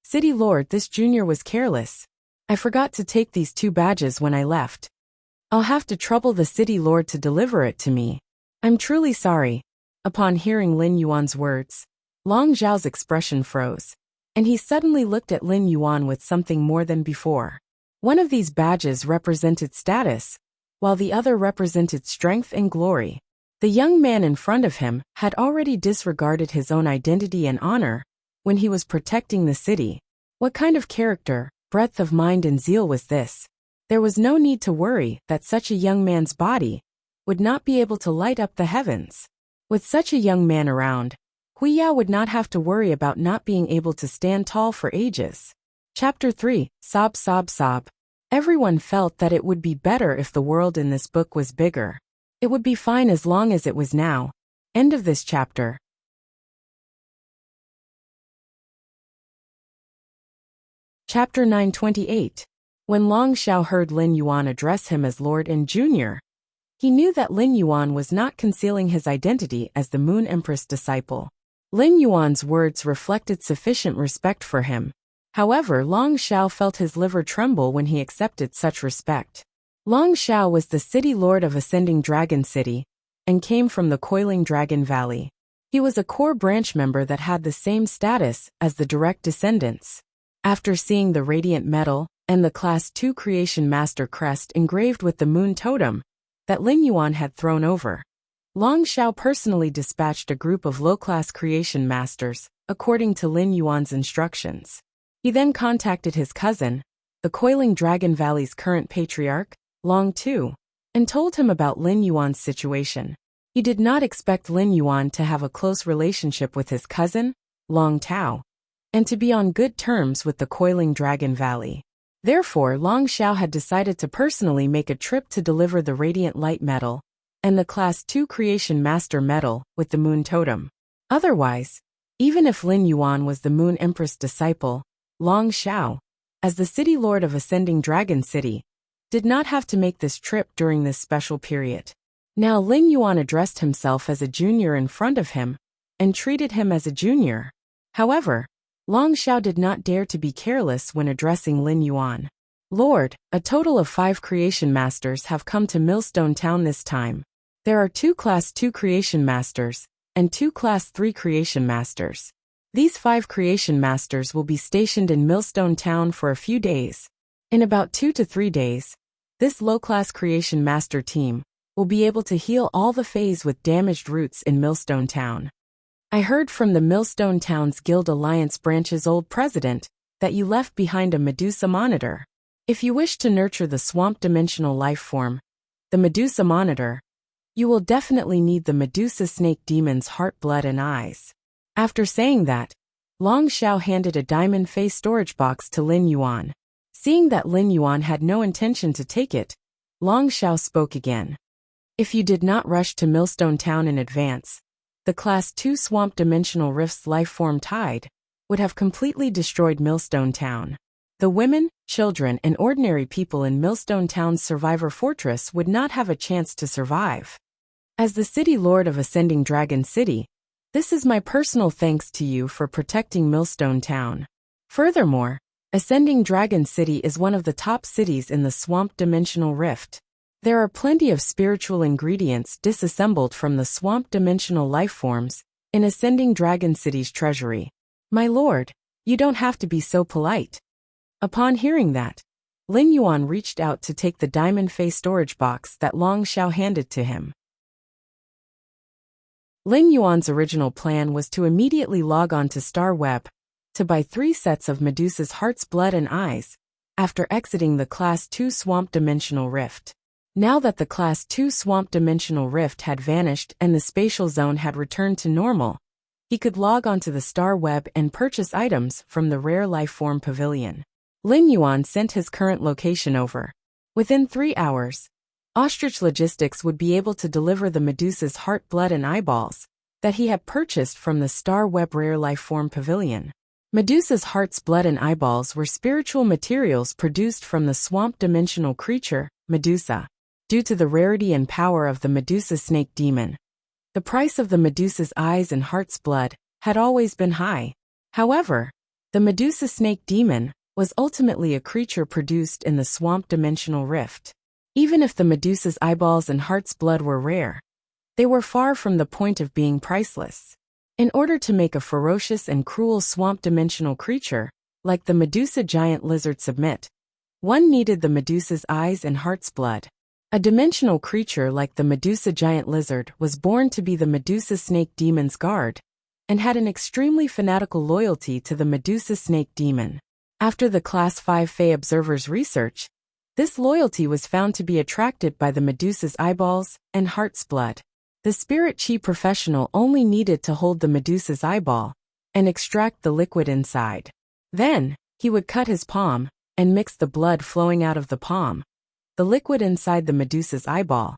City Lord, this junior was careless. I forgot to take these 2 badges when I left. I'll have to trouble the City Lord to deliver it to me. I'm truly sorry." Upon hearing Lin Yuan's words, Long Xiao's expression froze, and he suddenly looked at Lin Yuan with something more than before. One of these badges represented status, while the other represented strength and glory. The young man in front of him had already disregarded his own identity and honor when he was protecting the city. What kind of character, breadth of mind and zeal was this? There was no need to worry that such a young man's body would not be able to light up the heavens. With such a young man around, Huiyao would not have to worry about not being able to stand tall for ages. Chapter 3, Sob Sob Sob. Everyone felt that it would be better if the world in this book was bigger. It would be fine as long as it was now. End of this chapter. Chapter 928. When Long Xiao heard Lin Yuan address him as Lord and Junior, he knew that Lin Yuan was not concealing his identity as the Moon Empress disciple. Lin Yuan's words reflected sufficient respect for him. However, Long Xiao felt his liver tremble when he accepted such respect. Long Xiao was the city lord of Ascending Dragon City, and came from the Coiling Dragon Valley. He was a core branch member that had the same status as the direct descendants. After seeing the radiant metal and the Class 2 Creation Master crest engraved with the moon totem that Lin Yuan had thrown over, Long Xiao personally dispatched a group of low-class creation masters, according to Lin Yuan's instructions. He then contacted his cousin, the Coiling Dragon Valley's current patriarch, Long Tu, and told him about Lin Yuan's situation. He did not expect Lin Yuan to have a close relationship with his cousin, Long Tao, and to be on good terms with the coiling Dragon Valley. Therefore, Long Xiao had decided to personally make a trip to deliver the Radiant Light Medal and the Class 2 Creation Master Medal with the Moon Totem. Otherwise, even if Lin Yuan was the Moon Empress disciple, Long Xiao, as the city lord of Ascending Dragon City, did not have to make this trip during this special period. Now Lin Yuan addressed himself as a junior in front of him and treated him as a junior. However, Long Xiao did not dare to be careless when addressing Lin Yuan. Lord, a total of 5 creation masters have come to Millstone Town this time. There are 2 Class 2 creation masters and 2 Class 3 creation masters. These 5 creation masters will be stationed in Millstone Town for a few days. In about 2 to 3 days, this low-class creation master team will be able to heal all the Fays with damaged roots in Millstone Town. I heard from the Millstone Town's Guild Alliance branch's old president that you left behind a Medusa monitor. If you wish to nurture the swamp dimensional life form, the Medusa monitor, you will definitely need the Medusa snake demon's heart, blood, and eyes. After saying that, Long Xiao handed a diamond face storage box to Lin Yuan. Seeing that Lin Yuan had no intention to take it, Long Xiao spoke again. If you did not rush to Millstone Town in advance, the Class 2 Swamp Dimensional Rift's life-form tide would have completely destroyed Millstone Town. The women, children, and ordinary people in Millstone Town's survivor fortress would not have a chance to survive. As the city lord of Ascending Dragon City, this is my personal thanks to you for protecting Millstone Town. Furthermore, Ascending Dragon City is one of the top cities in the Swamp Dimensional Rift. There are plenty of spiritual ingredients disassembled from the Swamp Dimensional life forms in Ascending Dragon City's treasury. My lord, you don't have to be so polite. Upon hearing that, Lin Yuan reached out to take the diamond face storage box that Long Xiao handed to him. Lin Yuan's original plan was to immediately log on to Star Web to buy 3 sets of Medusa's heart's blood and eyes after exiting the Class 2 Swamp Dimensional Rift. Now that the Class 2 Swamp Dimensional Rift had vanished and the spatial zone had returned to normal, he could log onto the Star Web and purchase items from the Rare Life Form Pavilion. Lin Yuan sent his current location over. Within 3 hours, Ostrich Logistics would be able to deliver the Medusa's heart, blood, and eyeballs that he had purchased from the Star Web Rare Life Form Pavilion. Medusa's heart's blood and eyeballs were spiritual materials produced from the swamp dimensional creature, Medusa. Due to the rarity and power of the Medusa snake demon, the price of the Medusa's eyes and heart's blood had always been high. However, the Medusa snake demon was ultimately a creature produced in the swamp dimensional rift. Even if the Medusa's eyeballs and heart's blood were rare, they were far from the point of being priceless. In order to make a ferocious and cruel swamp dimensional creature, like the Medusa giant lizard submit, one needed the Medusa's eyes and heart's blood. A dimensional creature like the Medusa giant lizard was born to be the Medusa snake demon's guard, and had an extremely fanatical loyalty to the Medusa snake demon. After the Class 5 Fey Observer's research, this loyalty was found to be attracted by the Medusa's eyeballs and heart's blood. The spirit chi professional only needed to hold the Medusa's eyeball and extract the liquid inside. Then, he would cut his palm and mix the blood flowing out of the palm, the liquid inside the Medusa's eyeball,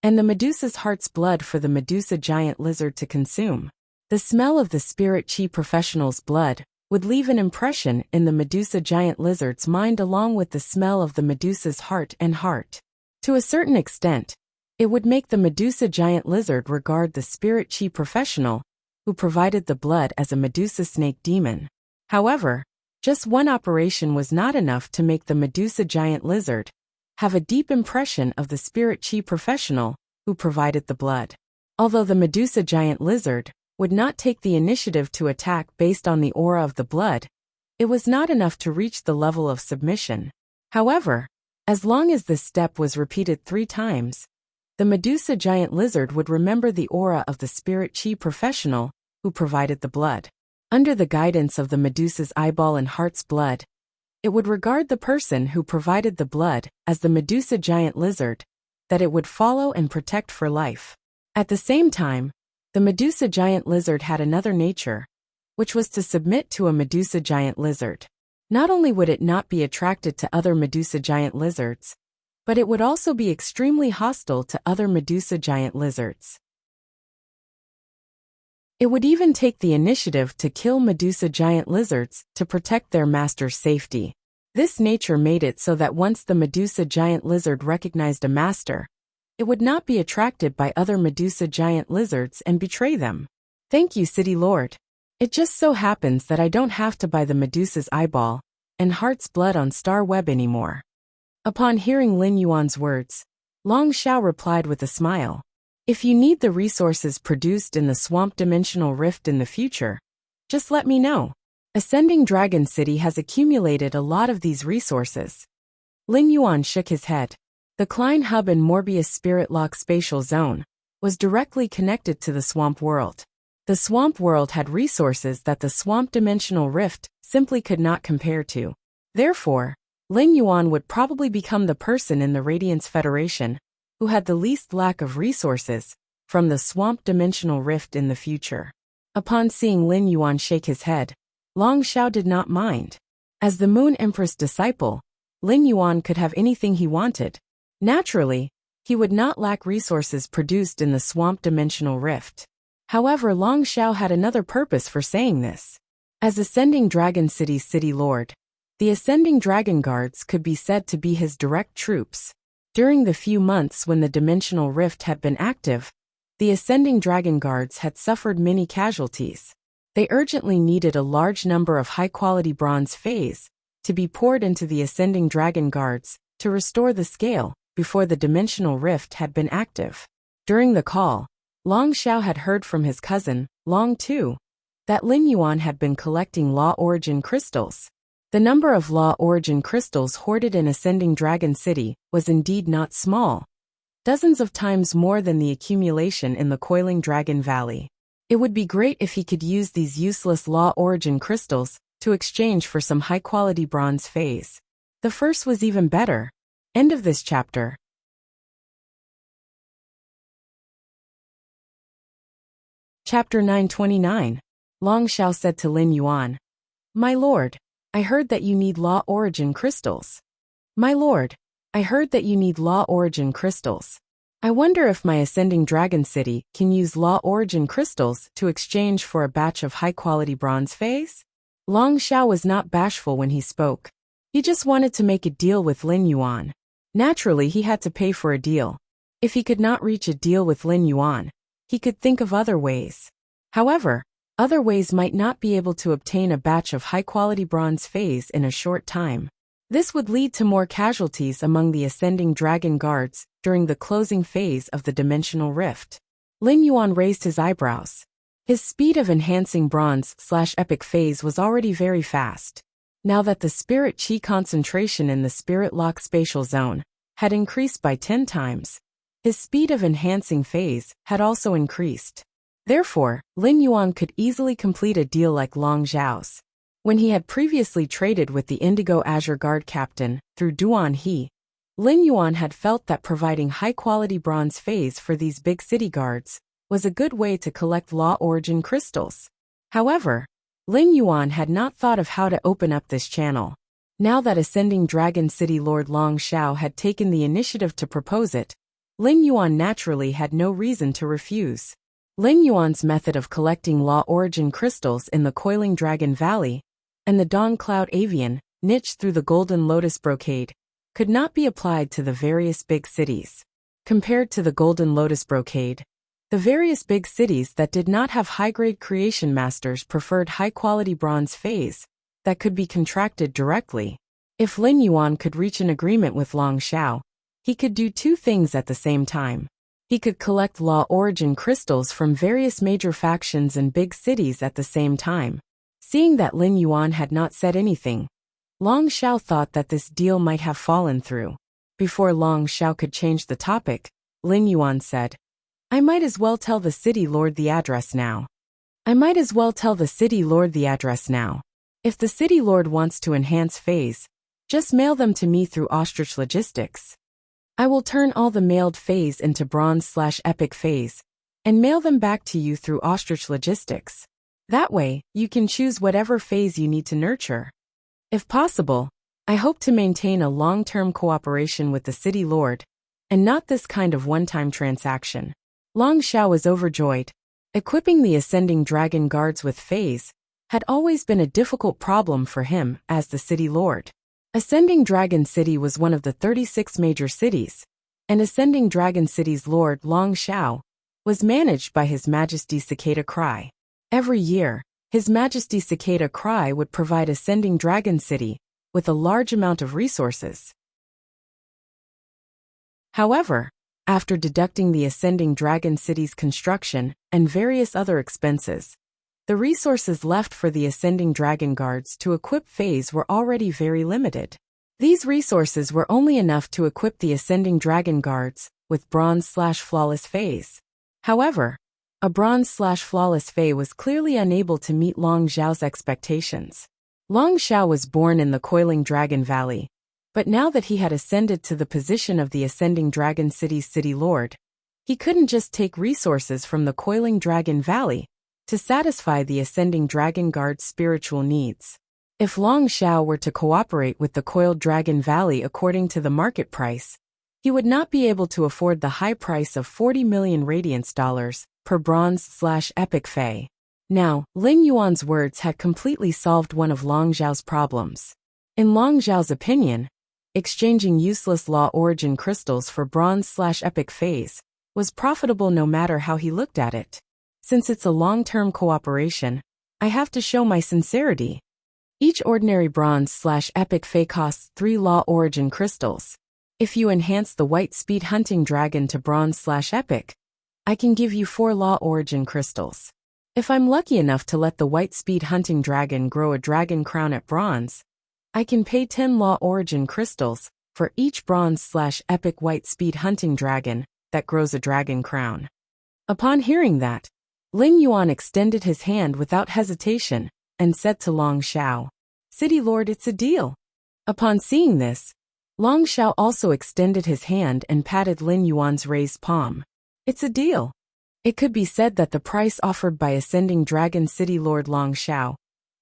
and the Medusa's heart's blood for the Medusa giant lizard to consume. The smell of the spirit chi professional's blood would leave an impression in the Medusa giant lizard's mind along with the smell of the Medusa's heart and heart. To a certain extent, it would make the Medusa giant lizard regard the spirit chi professional who provided the blood as a Medusa snake demon. However, just one operation was not enough to make the Medusa giant lizard have a deep impression of the spirit chi professional who provided the blood. Although the Medusa giant lizard would not take the initiative to attack based on the aura of the blood, it was not enough to reach the level of submission. However, as long as this step was repeated 3 times, the Medusa giant lizard would remember the aura of the spirit chi professional who provided the blood. Under the guidance of the Medusa's eyeball and heart's blood, it would regard the person who provided the blood as the Medusa giant lizard that it would follow and protect for life. At the same time, the Medusa giant lizard had another nature, which was to submit to a Medusa giant lizard. Not only would it not be attracted to other Medusa giant lizards, but it would also be extremely hostile to other Medusa giant lizards. It would even take the initiative to kill Medusa giant lizards to protect their master's safety. This nature made it so that once the Medusa giant lizard recognized a master, it would not be attracted by other Medusa giant lizards and betray them. Thank you, City Lord. It just so happens that I don't have to buy the Medusa's eyeball and heart's blood on Star Web anymore. Upon hearing Lin Yuan's words, Long Xiao replied with a smile. If you need the resources produced in the Swamp Dimensional Rift in the future, just let me know. Ascending Dragon City has accumulated a lot of these resources. Lin Yuan shook his head. The Klein Hub and Morbius Spirit Lock Spatial Zone was directly connected to the Swamp World. The Swamp World had resources that the Swamp Dimensional Rift simply could not compare to. Therefore, Lin Yuan would probably become the person in the Radiance Federation who had the least lack of resources from the Swamp Dimensional Rift in the future. Upon seeing Lin Yuan shake his head, Long Xiao did not mind. As the Moon Empress disciple, Lin Yuan could have anything he wanted. Naturally, he would not lack resources produced in the Swamp Dimensional Rift. However, Long Xiao had another purpose for saying this. As Ascending Dragon City's City Lord, the Ascending Dragon Guards could be said to be his direct troops. During the few months when the Dimensional Rift had been active, the Ascending Dragon Guards had suffered many casualties. They urgently needed a large number of high-quality bronze phase to be poured into the Ascending Dragon Guards to restore the scale before the Dimensional Rift had been active. During the call, Long Xiao had heard from his cousin, Long Tu, that Lin Yuan had been collecting Law Origin crystals. The number of Law Origin crystals hoarded in Ascending Dragon City was indeed not small, dozens of times more than the accumulation in the Coiling Dragon Valley. It would be great if he could use these useless Law Origin crystals to exchange for some high-quality bronze phase. The first was even better. End of this chapter. Chapter 929. Long Xiao said to Lin Yuan, My lord, I heard that you need Law Origin crystals. My lord, I heard that you need Law Origin crystals. I wonder if my Ascending Dragon City can use Law Origin crystals to exchange for a batch of high-quality bronze phase? Long Xiao was not bashful when he spoke. He just wanted to make a deal with Lin Yuan. Naturally, he had to pay for a deal. If he could not reach a deal with Lin Yuan, he could think of other ways. However, other ways might not be able to obtain a batch of high-quality bronze phase in a short time. This would lead to more casualties among the Ascending Dragon Guards during the closing phase of the Dimensional Rift. Lin Yuan raised his eyebrows. His speed of enhancing bronze/epic phase was already very fast. Now that the Spirit Chi concentration in the Spirit Lock Spatial Zone had increased by 10 times, his speed of enhancing phase had also increased. Therefore, Lin Yuan could easily complete a deal like Long Xiao's. When he had previously traded with the Indigo Azure Guard captain through Duan He, Lin Yuan had felt that providing high-quality bronze phase for these big city guards was a good way to collect Law Origin crystals. However, Lin Yuan had not thought of how to open up this channel. Now that Ascending Dragon City Lord Long Xiao had taken the initiative to propose it, Lin Yuan naturally had no reason to refuse. Lin Yuan's method of collecting Law Origin crystals in the Coiling Dragon Valley and the Dawn Cloud Avian niche through the Golden Lotus Brocade could not be applied to the various big cities. Compared to the Golden Lotus Brocade, the various big cities that did not have high-grade creation masters preferred high-quality bronze phase that could be contracted directly. If Lin Yuan could reach an agreement with Long Xiao, he could do two things at the same time. He could collect Law Origin crystals from various major factions and big cities at the same time. Seeing that Lin Yuan had not said anything, Long Xiao thought that this deal might have fallen through. Before Long Xiao could change the topic, Lin Yuan said, I might as well tell the city lord the address now. I might as well tell the city lord the address now. If the city lord wants to enhance phase, just mail them to me through Ostrich Logistics. I will turn all the mailed phase into bronze/epic phase and mail them back to you through ostrich logistics. That way, you can choose whatever phase you need to nurture. If possible, I hope to maintain a long-term cooperation with the city lord, and not this kind of one-time transaction. Long Xiao was overjoyed. Equipping the ascending dragon guards with phase had always been a difficult problem for him as the city lord. Ascending Dragon City was one of the 36 major cities, and Ascending Dragon City's lord Long Xiao was managed by His Majesty Cicada Cry. Every year, His Majesty Cicada Cry would provide Ascending Dragon City with a large amount of resources. However, after deducting the Ascending Dragon City's construction and various other expenses, the resources left for the Ascending Dragon Guards to equip phase were already very limited. These resources were only enough to equip the Ascending Dragon Guards with bronze/flawless phase. However, a bronze/flawless phase was clearly unable to meet Long Xiao's expectations. Long Xiao was born in the Coiling Dragon Valley, but now that he had ascended to the position of the Ascending Dragon City's city lord, he couldn't just take resources from the Coiling Dragon Valley to satisfy the Ascending Dragon Guard's spiritual needs. If Long Xiao were to cooperate with the Coiled Dragon Valley according to the market price, he would not be able to afford the high price of 40 million radiance dollars per bronze/epic fei. Now, Lin Yuan's words had completely solved one of Long Xiao's problems. In Long Xiao's opinion, exchanging useless law origin crystals for bronze/epic phase was profitable no matter how he looked at it. Since it's a long-term cooperation, I have to show my sincerity. Each ordinary bronze/epic phase costs 3 law origin crystals. If you enhance the white speed hunting dragon to bronze/epic, I can give you 4 law origin crystals. If I'm lucky enough to let the white speed hunting dragon grow a dragon crown at bronze, I can pay 10 law origin crystals for each bronze/epic white speed hunting dragon that grows a dragon crown. Upon hearing that, Lin Yuan extended his hand without hesitation and said to Long Xiao, "City Lord, it's a deal." Upon seeing this, Long Xiao also extended his hand and patted Lin Yuan's raised palm. "It's a deal." It could be said that the price offered by Ascending Dragon City Lord Long Xiao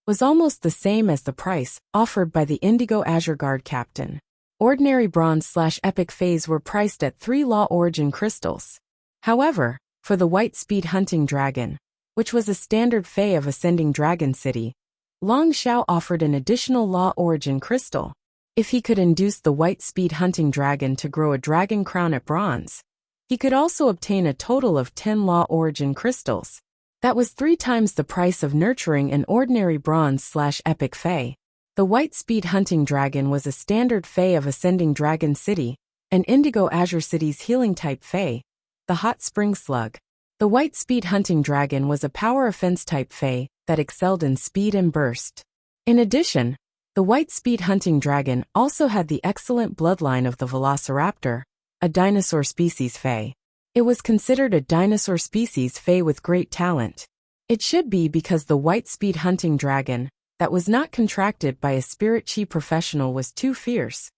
was almost the same as the price offered by the Indigo Azure Guard Captain. Ordinary bronze/epic phase were priced at 3 law origin crystals. However, for the white speed hunting dragon, which was a standard phase of Ascending Dragon City, Long Xiao offered an additional law origin crystal. If he could induce the white speed hunting dragon to grow a dragon crown at bronze, he could also obtain a total of 10 law origin crystals. That was 3 times the price of nurturing an ordinary bronze/epic phase. The white speed hunting dragon was a standard phase of Ascending Dragon City, and Indigo Azure City's healing type phase, the Hot Spring Slug. The white speed hunting dragon was a power offense type phase that excelled in speed and burst. In addition, the white speed hunting dragon also had the excellent bloodline of the Velociraptor, a dinosaur species phase. It was considered a dinosaur species phase with great talent. It should be because the white speed hunting dragon that was not contracted by a spirit chi professional was too fierce,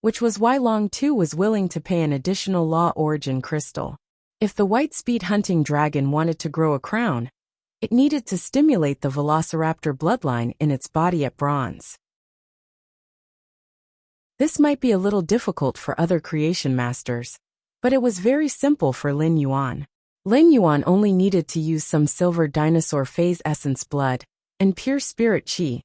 which was why Long Tu was willing to pay an additional law origin crystal. If the white speed hunting dragon wanted to grow a crown, it needed to stimulate the Velociraptor bloodline in its body at bronze. This might be a little difficult for other creation masters, but it was very simple for Lin Yuan. Lin Yuan only needed to use some silver dinosaur phase essence blood and pure spirit chi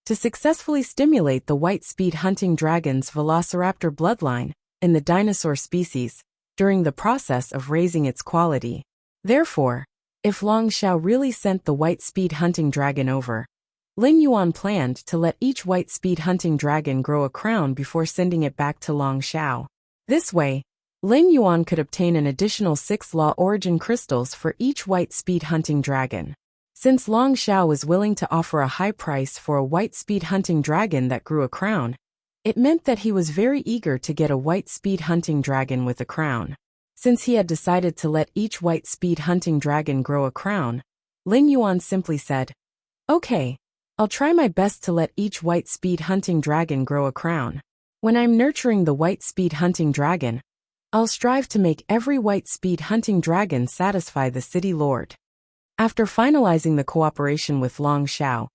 to successfully stimulate the white speed hunting dragon's Velociraptor bloodline in the dinosaur species during the process of raising its quality. Therefore, if Long Xiao really sent the white speed hunting dragon over, Lin Yuan planned to let each white speed hunting dragon grow a crown before sending it back to Long Xiao. This way, Lin Yuan could obtain an additional 6 law origin crystals for each white speed hunting dragon. Since Long Xiao was willing to offer a high price for a white speed hunting dragon that grew a crown, it meant that he was very eager to get a white speed hunting dragon with a crown. Since he had decided to let each white speed hunting dragon grow a crown, Lin Yuan simply said, "Okay, I'll try my best to let each white speed hunting dragon grow a crown. When I'm nurturing the white speed hunting dragon, I'll strive to make every white-speed hunting dragon satisfy the city lord. After finalizing the cooperation with Long Xiao,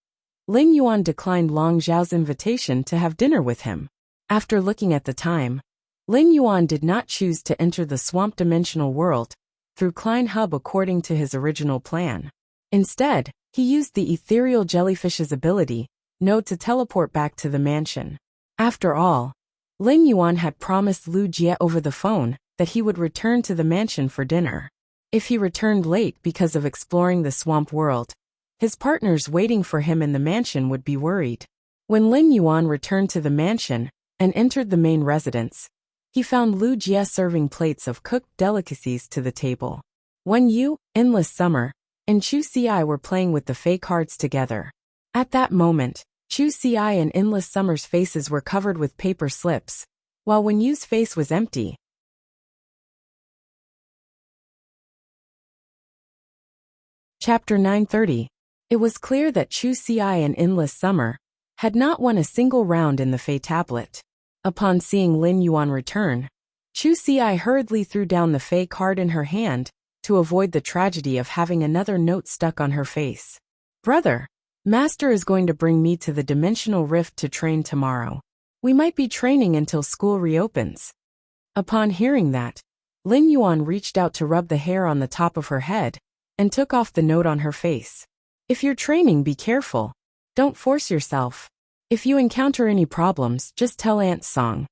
Lin Yuan declined Long Xiao's invitation to have dinner with him. After looking at the time, Lin Yuan did not choose to enter the swamp dimensional world through Klein Hub according to his original plan. Instead, he used the ethereal jellyfish's ability, node, to teleport back to the mansion. After all, Lin Yuan had promised Lu Jie over the phone that he would return to the mansion for dinner. If he returned late because of exploring the swamp world, his partners waiting for him in the mansion would be worried. When Lin Yuan returned to the mansion and entered the main residence, he found Lu Jie serving plates of cooked delicacies to the table. Wen Yu, Endless Summer, and Chu Ci were playing with the Fey cards together. At that moment, Chu Ci and Endless Summer's faces were covered with paper slips, while Wen Yu's face was empty. Chapter 930. It was clear that Chu Ci and Endless Summer had not won a single round in the Fey tablet. Upon seeing Lin Yuan return, Chu Ci hurriedly threw down the Fey card in her hand to avoid the tragedy of having another note stuck on her face. Brother, Master is going to bring me to the dimensional rift to train tomorrow. We might be training until school reopens. Upon hearing that, Lin Yuan reached out to rub the hair on the top of her head and took off the note on her face. If you're training, be careful. Don't force yourself. If you encounter any problems, just tell Aunt Song.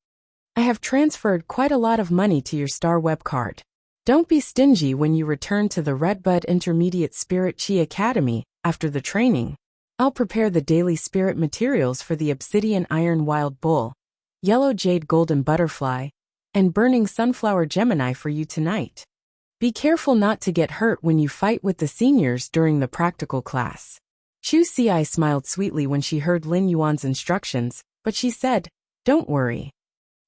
I have transferred quite a lot of money to your Star Web card. Don't be stingy when you return to the Redbud Intermediate Spirit Chi Academy after the training. I'll prepare the daily spirit materials for the Obsidian Iron Wild Bull, Yellow Jade Golden Butterfly, and Burning Sunflower Gemini for you tonight. Be careful not to get hurt when you fight with the seniors during the practical class. Chu Ci smiled sweetly when she heard Lin Yuan's instructions, but she said, "Don't worry.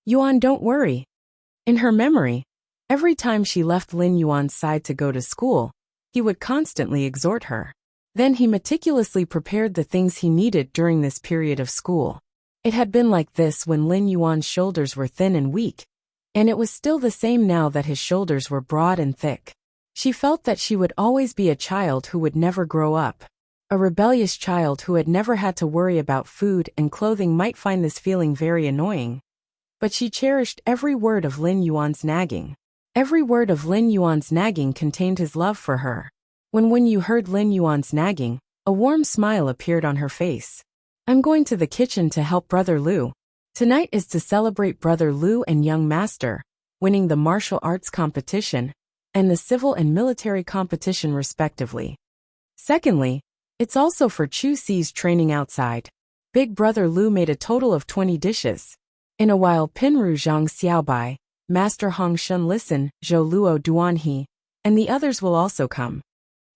Yuan, don't worry." In her memory, every time she left Lin Yuan's side to go to school, he would constantly exhort her. Then he meticulously prepared the things he needed during this period of school. It had been like this when Lin Yuan's shoulders were thin and weak, and it was still the same now that his shoulders were broad and thick. She felt that she would always be a child who would never grow up. A rebellious child who had never had to worry about food and clothing might find this feeling very annoying. But she cherished every word of Lin Yuan's nagging. Every word of Lin Yuan's nagging contained his love for her. When you heard Lin Yuan's nagging, a warm smile appeared on her face. I'm going to the kitchen to help Brother Lu. Tonight is to celebrate Brother Lu and Young Master winning the martial arts competition and the civil and military competition respectively. Secondly, it's also for Chu Ci's training outside. Big Brother Lu made a total of 20 dishes. In a while Pinru Zhang Xiaobai, Master Hong Shun Listen, Zhou Luo Duan He, and the others will also come.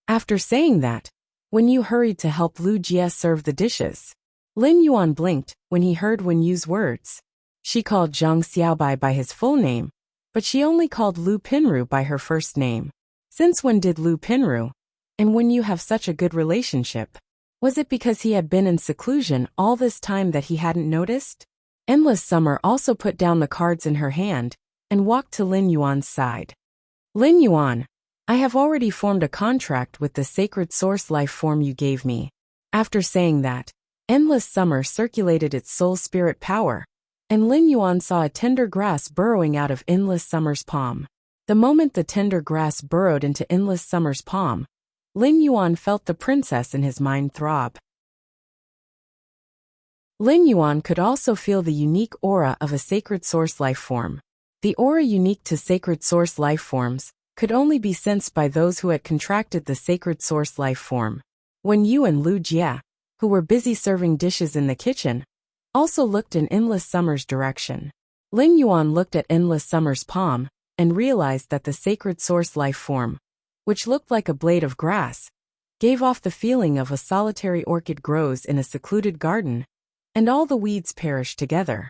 After saying that, Wen Yu hurried to help Lu Jie serve the dishes. Lin Yuan blinked when he heard Wen Yu's words. She called Zhang Xiaobai by his full name, but she only called Lu Pinru by her first name. Since when did Lu Pinru and Wen Yu have such a good relationship? Was it because he had been in seclusion all this time that he hadn't noticed? Endless Summer also put down the cards in her hand and walked to Lin Yuan's side. Lin Yuan, I have already formed a contract with the sacred source life form you gave me. After saying that, Endless Summer circulated its soul spirit power, and Lin Yuan saw a tender grass burrowing out of Endless Summer's palm. The moment the tender grass burrowed into Endless Summer's palm, Lin Yuan felt the princess in his mind throb. Lin Yuan could also feel the unique aura of a sacred source life form. The aura unique to sacred source life forms could only be sensed by those who had contracted the sacred source life form. Wen Yu and Lu Jie, who were busy serving dishes in the kitchen, also looked in Endless Summer's direction. Lin Yuan looked at Endless Summer's palm and realized that the sacred source life form, which looked like a blade of grass, gave off the feeling of a solitary orchid grows in a secluded garden, and all the weeds perish together.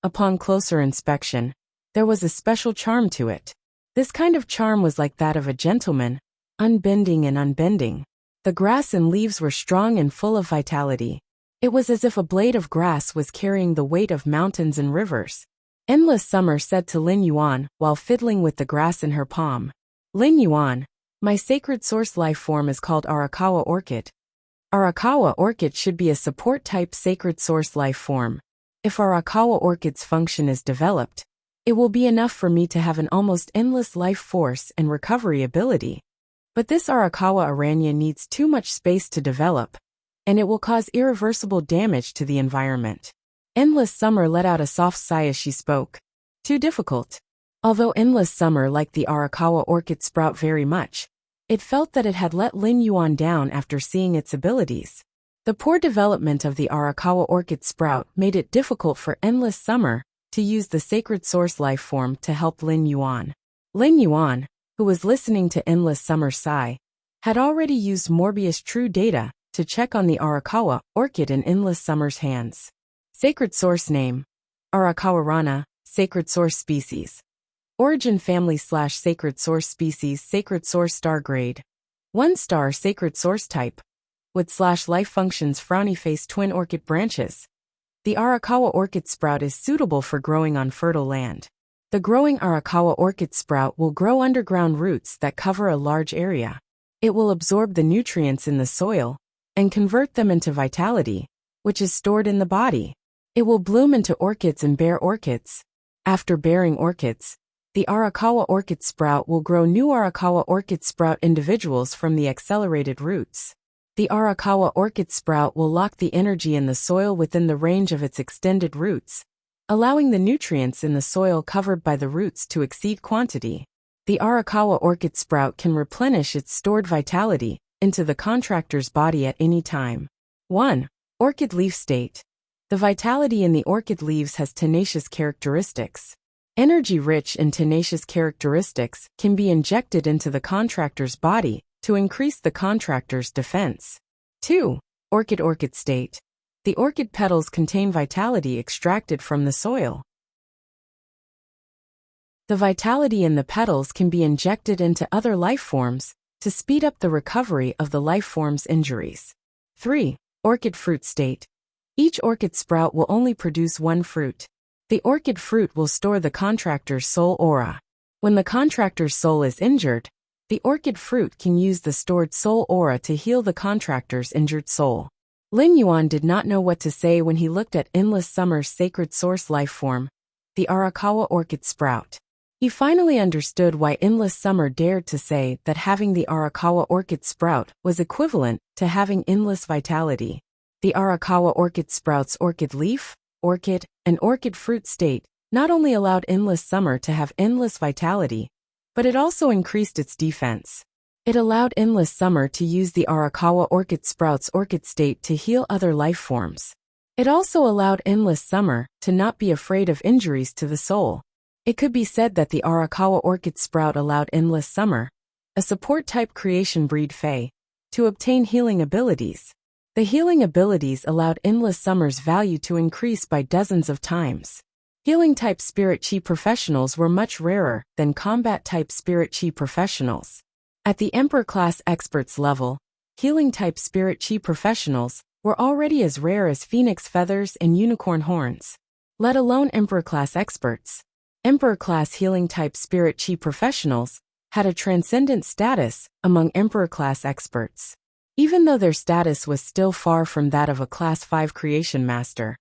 Upon closer inspection, there was a special charm to it. This kind of charm was like that of a gentleman, unbending and unbending. The grass and leaves were strong and full of vitality. It was as if a blade of grass was carrying the weight of mountains and rivers. Endless Summer said to Lin Yuan while fiddling with the grass in her palm. Lin Yuan, my sacred source life form is called Arakawa Orchid. Arakawa Orchid should be a support-type sacred source life form. If Arakawa Orchid's function is developed, it will be enough for me to have an almost endless life force and recovery ability. But this Arakawa Aranya needs too much space to develop, and it will cause irreversible damage to the environment. Endless Summer let out a soft sigh as she spoke. Too difficult. Although Endless Summer liked the Arakawa Orchid sprout very much, it felt that it had let Lin Yuan down after seeing its abilities. The poor development of the Arakawa Orchid sprout made it difficult for Endless Summer to use the sacred source life form to help Lin Yuan. Lin Yuan, who was listening to Endless Summer's sigh, had already used Morbius True Data to check on the Arakawa Orchid in Endless Summer's hands. Sacred source name: Arakawa Rana, sacred source species. Origin family / sacred source species sacred source star grade. 1 star sacred source type. Wood / life functions frowny face twin orchid branches. The Arakawa orchid sprout is suitable for growing on fertile land. The growing Arakawa orchid sprout will grow underground roots that cover a large area. It will absorb the nutrients in the soil and convert them into vitality, which is stored in the body. It will bloom into orchids and bear orchids. After bearing orchids, the Arakawa orchid sprout will grow new Arakawa orchid sprout individuals from the accelerated roots. The Arakawa orchid sprout will lock the energy in the soil within the range of its extended roots, allowing the nutrients in the soil covered by the roots to exceed quantity. The Arakawa orchid sprout can replenish its stored vitality into the contractor's body at any time. 1. Orchid leaf state. The vitality in the orchid leaves has tenacious characteristics. Energy-rich and tenacious characteristics can be injected into the contractor's body to increase the contractor's defense. 2. Orchid state. The orchid petals contain vitality extracted from the soil. The vitality in the petals can be injected into other life forms to speed up the recovery of the life form's injuries. 3. Orchid fruit state. Each orchid sprout will only produce one fruit. The orchid fruit will store the contractor's soul aura. When the contractor's soul is injured, the orchid fruit can use the stored soul aura to heal the contractor's injured soul. Lin Yuan did not know what to say when he looked at Endless Summer's sacred source life form, the Arakawa orchid sprout. He finally understood why Endless Summer dared to say that having the Arakawa orchid sprout was equivalent to having endless vitality. The Arakawa orchid sprout's orchid leaf, orchid, and orchid fruit state not only allowed Endless Summer to have endless vitality, but it also increased its defense. It allowed Endless Summer to use the Arakawa orchid sprout's orchid state to heal other life forms. It also allowed Endless Summer to not be afraid of injuries to the soul. It could be said that the Arakawa orchid sprout allowed Endless Summer, a support-type creation breed Fae, to obtain healing abilities. The healing abilities allowed Endless Summer's value to increase by dozens of times. Healing-type spirit chi professionals were much rarer than combat-type spirit chi professionals. At the Emperor-class experts level, healing-type spirit chi professionals were already as rare as phoenix feathers and unicorn horns, let alone Emperor-class experts. Emperor-class healing-type spirit chi professionals had a transcendent status among Emperor-class experts. Even though their status was still far from that of a Class 5 creation master,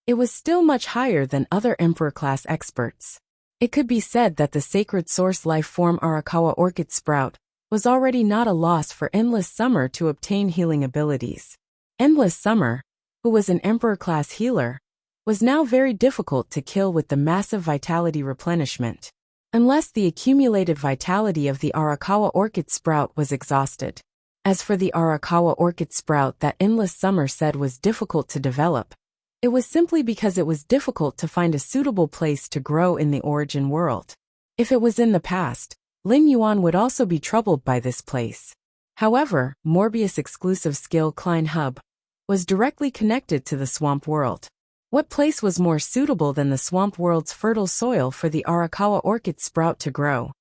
it was still much higher than other Emperor-class experts. It could be said that the sacred source life form Arakawa orchid sprout was already not a loss for Endless Summer to obtain healing abilities. Endless Summer, who was an Emperor-class healer, was now very difficult to kill with the massive vitality replenishment, unless the accumulated vitality of the Arakawa orchid sprout was exhausted. As for the Arakawa orchid sprout that Endless Summer said was difficult to develop, it was simply because it was difficult to find a suitable place to grow in the origin world. If it was in the past, Lin Yuan would also be troubled by this place. However, Morbius' exclusive skill Klein Hub was directly connected to the swamp world. What place was more suitable than the swamp world's fertile soil for the Arakawa orchid sprout to grow?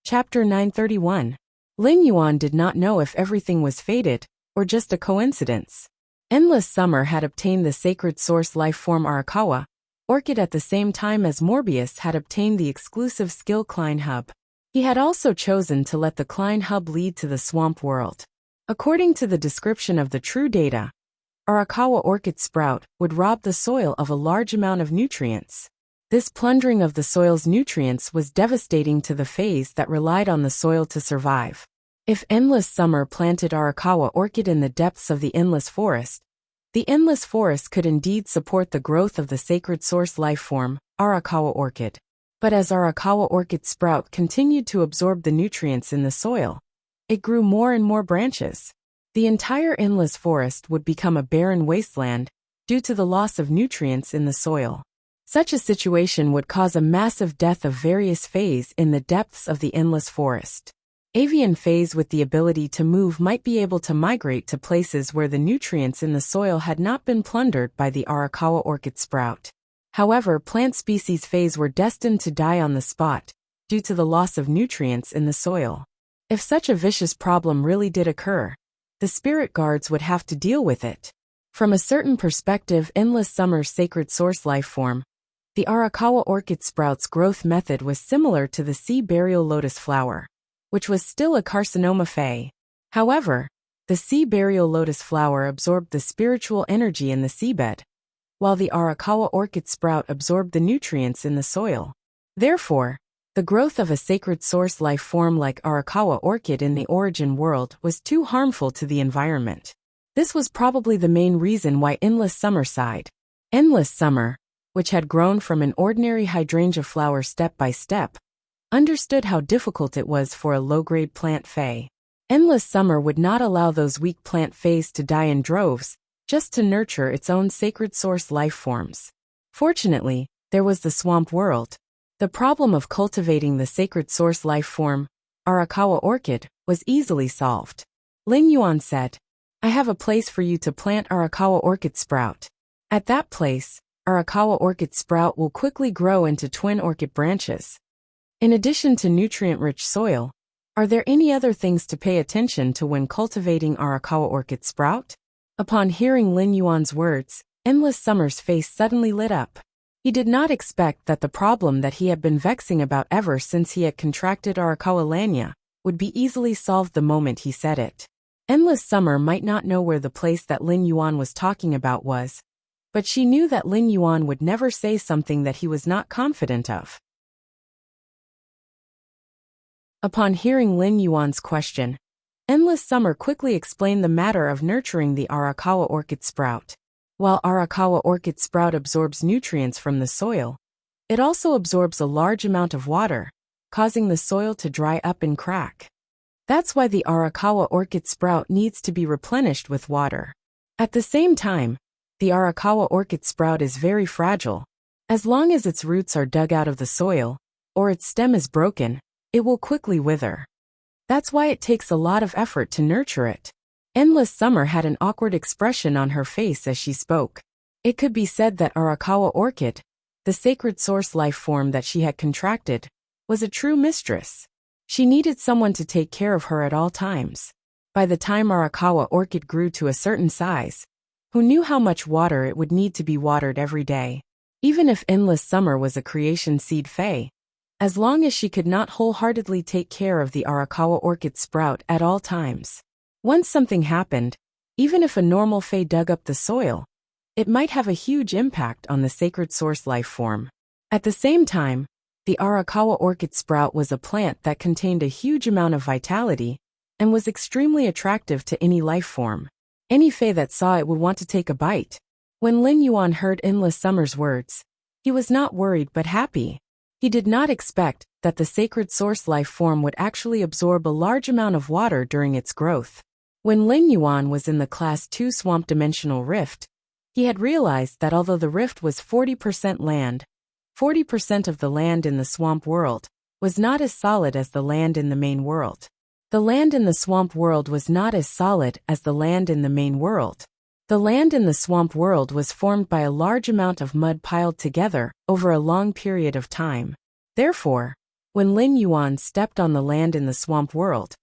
Chapter 931. Lin Yuan did not know if everything was fated, or just a coincidence. Endless Summer had obtained the sacred source life form Arakawa Orchid at the same time as Morbius had obtained the exclusive skill Klein Hub. He had also chosen to let the Klein Hub lead to the swamp world. According to the description of the true data, Arakawa Orchid Sprout would rob the soil of a large amount of nutrients. This plundering of the soil's nutrients was devastating to the phase that relied on the soil to survive. If Endless Summer planted Arakawa Orchid in the depths of the Endless Forest, the Endless Forest could indeed support the growth of the sacred source life form, Arakawa Orchid. But as Arakawa Orchid Sprout continued to absorb the nutrients in the soil, it grew more and more branches. The entire Endless Forest would become a barren wasteland due to the loss of nutrients in the soil. Such a situation would cause a massive death of various Fays in the depths of the Endless Forest. Avian Fays with the ability to move might be able to migrate to places where the nutrients in the soil had not been plundered by the Arakawa Orchid Sprout. However, plant species Fays were destined to die on the spot due to the loss of nutrients in the soil. If such a vicious problem really did occur, the spirit guards would have to deal with it. From a certain perspective, Endless Summer's sacred source life form, the Arakawa Orchid Sprout's growth method was similar to the sea burial lotus flower, which was still a carcinoma Fey. However, the sea burial lotus flower absorbed the spiritual energy in the seabed, while the Arakawa Orchid Sprout absorbed the nutrients in the soil. Therefore, the growth of a sacred source life form like Arakawa Orchid in the origin world was too harmful to the environment. This was probably the main reason why Endless Summer sighed. Endless Summer, which had grown from an ordinary hydrangea flower step by step, understood how difficult it was for a low-grade plant Fey. Endless Summer would not allow those weak plant Fays to die in droves, just to nurture its own sacred source life forms. Fortunately, there was the swamp world. The problem of cultivating the sacred source life form, Arakawa Orchid, was easily solved. Lin Yuan said, "I have a place for you to plant Arakawa Orchid Sprout. At that place, Arakawa Orchid Sprout will quickly grow into twin orchid branches. In addition to nutrient-rich soil, are there any other things to pay attention to when cultivating Arakawa Orchid Sprout?" Upon hearing Lin Yuan's words, Endless Summer's face suddenly lit up. He did not expect that the problem that he had been vexing about ever since he had contracted Arakawa Lania would be easily solved the moment he said it. Endless Summer might not know where the place that Lin Yuan was talking about was, but she knew that Lin Yuan would never say something that he was not confident of. Upon hearing Lin Yuan's question, Endless Summer quickly explained the matter of nurturing the Arakawa Orchid Sprout. While Arakawa Orchid Sprout absorbs nutrients from the soil, it also absorbs a large amount of water, causing the soil to dry up and crack. That's why the Arakawa Orchid Sprout needs to be replenished with water. At the same time, the Arakawa Orchid Sprout is very fragile. As long as its roots are dug out of the soil, or its stem is broken, it will quickly wither. That's why it takes a lot of effort to nurture it. Endless Summer had an awkward expression on her face as she spoke. It could be said that Arakawa Orchid, the sacred source life form that she had contracted, was a true mistress. She needed someone to take care of her at all times. By the time Arakawa Orchid grew to a certain size, who knew how much water it would need to be watered every day? Even if Endless Summer was a creation seed Fey, as long as she could not wholeheartedly take care of the Arakawa Orchid Sprout at all times. Once something happened, even if a normal Fey dug up the soil, it might have a huge impact on the sacred source life form. At the same time, the Arakawa Orchid Sprout was a plant that contained a huge amount of vitality and was extremely attractive to any life form. Any Fey that saw it would want to take a bite. When Lin Yuan heard Endless Summer's words, he was not worried but happy. He did not expect that the sacred source life form would actually absorb a large amount of water during its growth. When Lin Yuan was in the Class 2 Swamp Dimensional Rift, he had realized that although the rift was 40% land, 40% of the land in the swamp world was not as solid as the land in the main world. The land in the swamp world was not as solid as the land in the main world. The land in the swamp world was formed by a large amount of mud piled together over a long period of time. Therefore, when Lin Yuan stepped on the land in the swamp world,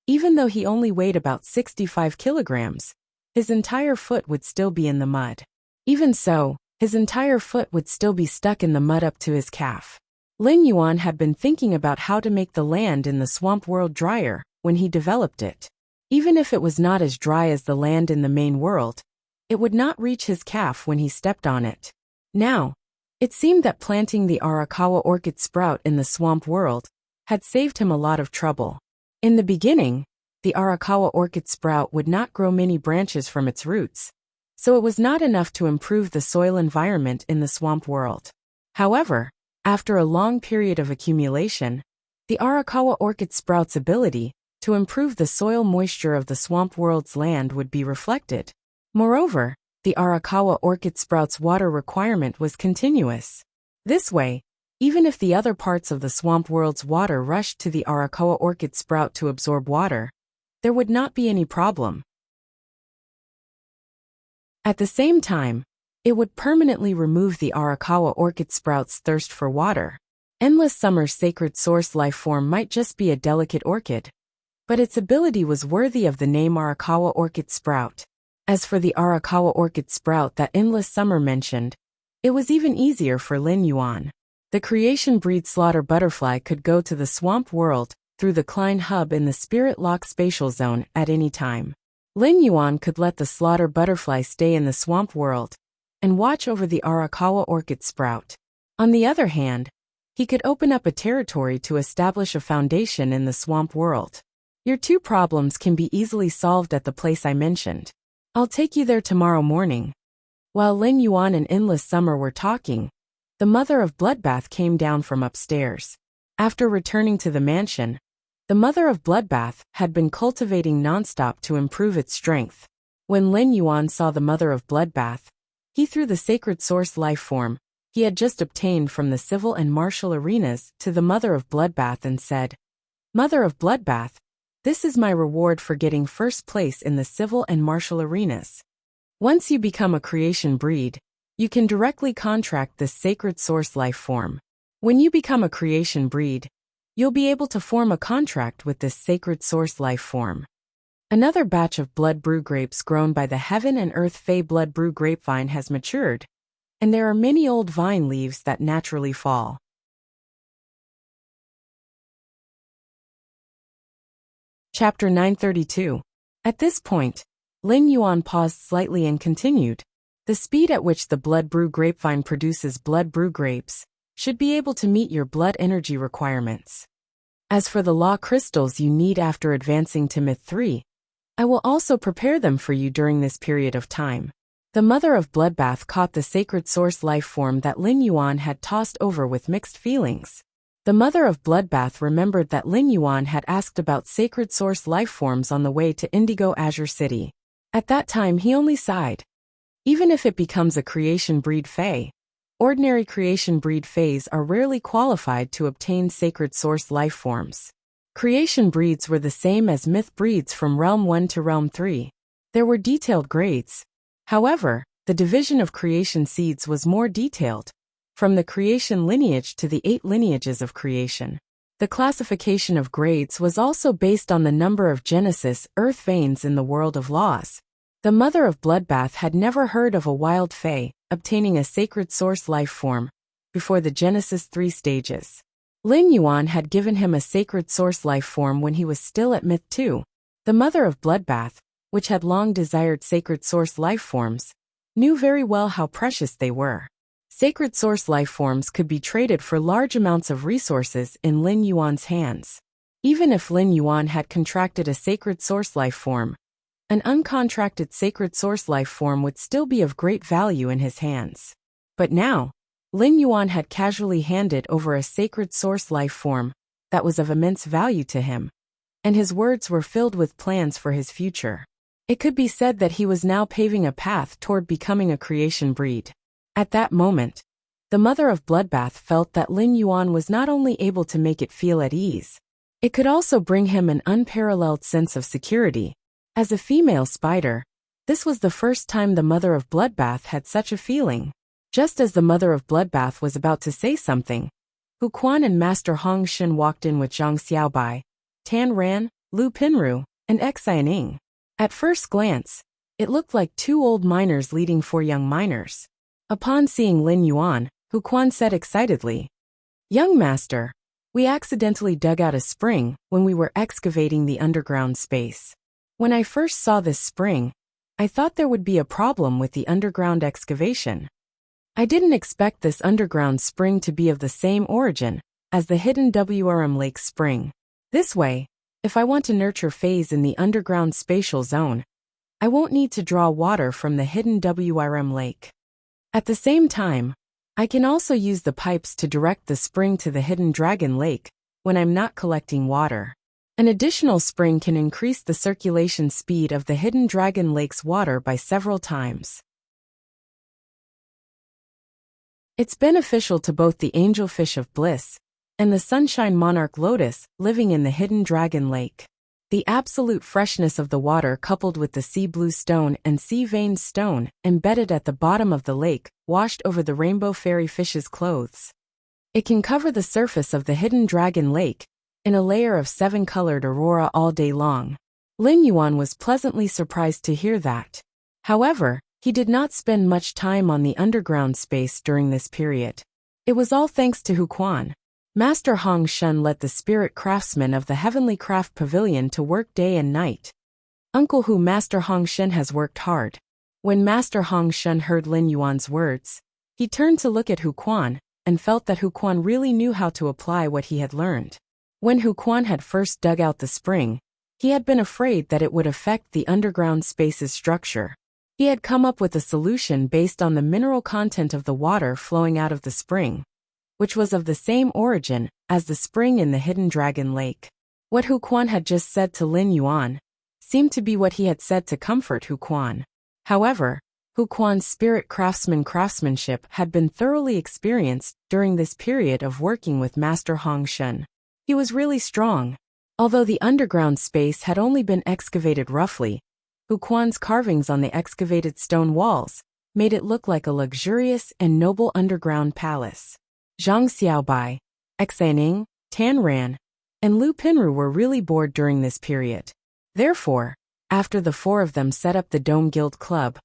even though he only weighed about 65 kilograms, his entire foot would still be in the mud. Even so, his entire foot would still be stuck in the mud up to his calf. Lin Yuan had been thinking about how to make the land in the swamp world drier when he developed it. Even if it was not as dry as the land in the main world, it would not reach his calf when he stepped on it. Now, it seemed that planting the Arakawa orchid sprout in the swamp world had saved him a lot of trouble. In the beginning, the Arakawa orchid sprout would not grow many branches from its roots, so it was not enough to improve the soil environment in the swamp world. However, after a long period of accumulation, the Arakawa orchid sprout's ability to improve the soil moisture of the swamp world's land would be reflected. Moreover, the Arakawa orchid sprout's water requirement was continuous. This way, even if the other parts of the swamp world's water rushed to the Arakawa orchid sprout to absorb water, there would not be any problem. At the same time, it would permanently remove the Arakawa orchid sprout's thirst for water. Endless Summer's sacred source life form might just be a delicate orchid, but its ability was worthy of the name Arakawa orchid sprout. As for the Arakawa orchid sprout that Endless Summer mentioned, it was even easier for Lin Yuan. The creation breed slaughter butterfly could go to the swamp world through the Klein hub in the Spirit Lock spatial zone at any time. Lin Yuan could let the slaughter butterfly stay in the swamp world and watch over the Arakawa orchid sprout. On the other hand, he could open up a territory to establish a foundation in the swamp world. Your two problems can be easily solved at the place I mentioned. I'll take you there tomorrow morning. While Lin Yuan and Endless Summer were talking, the mother of Bloodbath came down from upstairs. After returning to the mansion, the mother of Bloodbath had been cultivating nonstop to improve its strength. When Lin Yuan saw the mother of Bloodbath, he threw the sacred source life form he had just obtained from the civil and martial arenas to the mother of Bloodbath and said, "Mother of Bloodbath, this is my reward for getting first place in the civil and martial arenas. Once you become a creation breed, you can directly contract this sacred source life form. When you become a creation breed, you'll be able to form a contract with this sacred source life form." Another batch of blood brew grapes grown by the Heaven and Earth Fey blood brew grapevine has matured, and there are many old vine leaves that naturally fall. Chapter 932. At this point, Lin Yuan paused slightly and continued. The speed at which the blood brew grapevine produces blood brew grapes should be able to meet your blood energy requirements. As for the law crystals you need after advancing to Myth 3, I will also prepare them for you during this period of time. The mother of Bloodbath caught the sacred source life form that Lin Yuan had tossed over with mixed feelings. The mother of Bloodbath remembered that Lin Yuan had asked about sacred source life forms on the way to Indigo Azure City. At that time he only sighed. Even if it becomes a creation breed Fae, ordinary creation breed Fays are rarely qualified to obtain sacred source life forms. Creation breeds were the same as myth breeds from Realm 1 to Realm 3. There were detailed grades. However, the division of creation seeds was more detailed, from the creation lineage to the 8 lineages of creation. The classification of grades was also based on the number of Genesis earth veins in the world of laws. The mother of Bloodbath had never heard of a wild Fae obtaining a sacred source life form before the Genesis 3 stages. Lin Yuan had given him a sacred source life form when he was still at Myth 2. The mother of Bloodbath, which had long desired sacred source life forms, knew very well how precious they were. Sacred source life forms could be traded for large amounts of resources in Lin Yuan's hands. Even if Lin Yuan had contracted a sacred source life form, an uncontracted sacred source life form would still be of great value in his hands. But now, Lin Yuan had casually handed over a sacred source life form that was of immense value to him, and his words were filled with plans for his future. It could be said that he was now paving a path toward becoming a creation breed. At that moment, the mother of Bloodbath felt that Lin Yuan was not only able to make it feel at ease, it could also bring him an unparalleled sense of security. As a female spider, this was the first time the mother of Bloodbath had such a feeling. Just as the mother of Bloodbath was about to say something, Hu Quan and Master Hong Shen walked in with Zhang Xiaobai, Tan Ran, Lu Pinru, and Xianing. At first glance, It looked like two old miners leading four young miners. Upon seeing Lin Yuan, Hu Quan said excitedly, "Young master, we accidentally dug out a spring when we were excavating the underground space. When I first saw this spring, I thought there would be a problem with the underground excavation. I didn't expect this underground spring to be of the same origin as the hidden WRM Lake spring. This way, if I want to nurture phase in the underground spatial zone, I won't need to draw water from the hidden WRM Lake. At the same time, I can also use the pipes to direct the spring to the hidden Dragon Lake when I'm not collecting water. An additional spring can increase the circulation speed of the hidden Dragon Lake's water by several times. It's beneficial to both the angelfish of bliss and the sunshine monarch lotus living in the hidden Dragon Lake. The absolute freshness of the water coupled with the sea blue stone and sea veined stone embedded at the bottom of the lake washed over the rainbow fairy fish's clothes. It can cover the surface of the hidden Dragon Lake in a layer of 7-colored aurora all day long. Lin Yuan was pleasantly surprised to hear that. However, he did not spend much time on the underground space during this period. It was all thanks to Hu Quan. Master Hong Shun led the spirit craftsmen of the Heavenly Craft Pavilion to work day and night. Uncle Hu, Master Hong Shun has worked hard. When Master Hong Shun heard Lin Yuan's words, he turned to look at Hu Quan and felt that Hu Quan really knew how to apply what he had learned. When Hu Quan had first dug out the spring, he had been afraid that it would affect the underground space's structure. He had come up with a solution based on the mineral content of the water flowing out of the spring, which was of the same origin as the spring in the hidden Dragon Lake. What Hu Quan had just said to Lin Yuan seemed to be what he had said to comfort Hu Quan. However, Hu Quan's spirit craftsmanship had been thoroughly experienced during this period of working with Master Hong Shun. He was really strong. Although the underground space had only been excavated roughly, Hu Quan's carvings on the excavated stone walls made it look like a luxurious and noble underground palace. Zhang Xiaobai, Xaning, Tan Ran, and Lu Pinru were really bored during this period. Therefore, after the four of them set up the Dome Guild Club,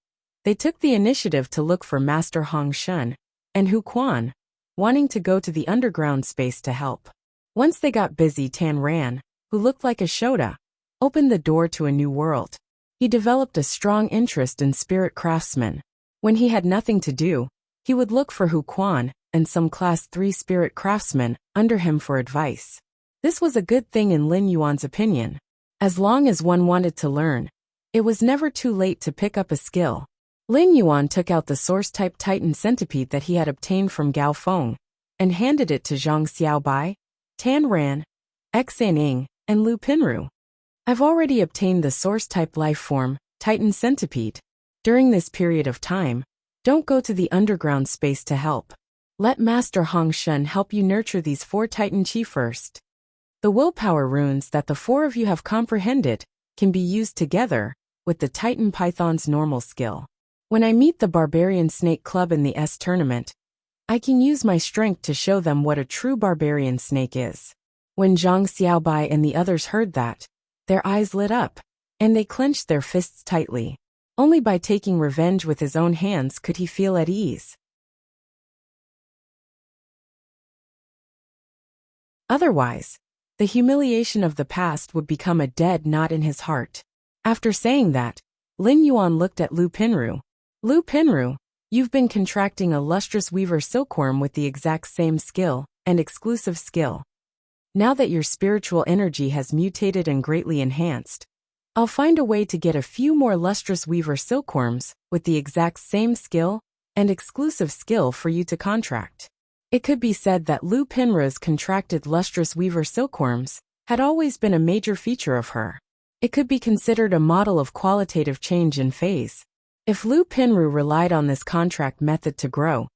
they took the initiative to look for Master Hong Shun and Hu Quan, wanting to go to the underground space to help. Once they got busy, Tan Ran, who looked like a Shota, opened the door to a new world. He developed a strong interest in spirit craftsmen. When he had nothing to do, he would look for Hu Quan and some Class 3 spirit craftsmen under him for advice. This was a good thing in Lin Yuan's opinion. As long as one wanted to learn, it was never too late to pick up a skill. Lin Yuan took out the source-type Titan centipede that he had obtained from Gao Feng and handed it to Zhang Xiaobai, Tan Ran, Xaning, and Lu Pinru. I've already obtained the source-type lifeform, Titan centipede. During this period of time, don't go to the underground space to help. Let Master Hong Shun help you nurture these 4 Titan Chi first. The willpower runes that the 4 of you have comprehended can be used together with the Titan Python's normal skill. When I meet the Barbarian Snake Club in the S tournament, I can use my strength to show them what a true barbarian snake is. When Zhang Xiaobai and the others heard that, their eyes lit up, and they clenched their fists tightly. Only by taking revenge with his own hands could he feel at ease. Otherwise, the humiliation of the past would become a dead knot in his heart. After saying that, Lin Yuan looked at Lu Pinru. Lu Pinru, you've been contracting a lustrous weaver silkworm with the exact same skill and exclusive skill. Now that your spiritual energy has mutated and greatly enhanced, I'll find a way to get a few more lustrous weaver silkworms with the exact same skill and exclusive skill for you to contract. It could be said that Lu Pinru's contracted lustrous weaver silkworms had always been a major feature of her. It could be considered a model of qualitative change in phase. If Lu Pinru relied on this contract method to grow,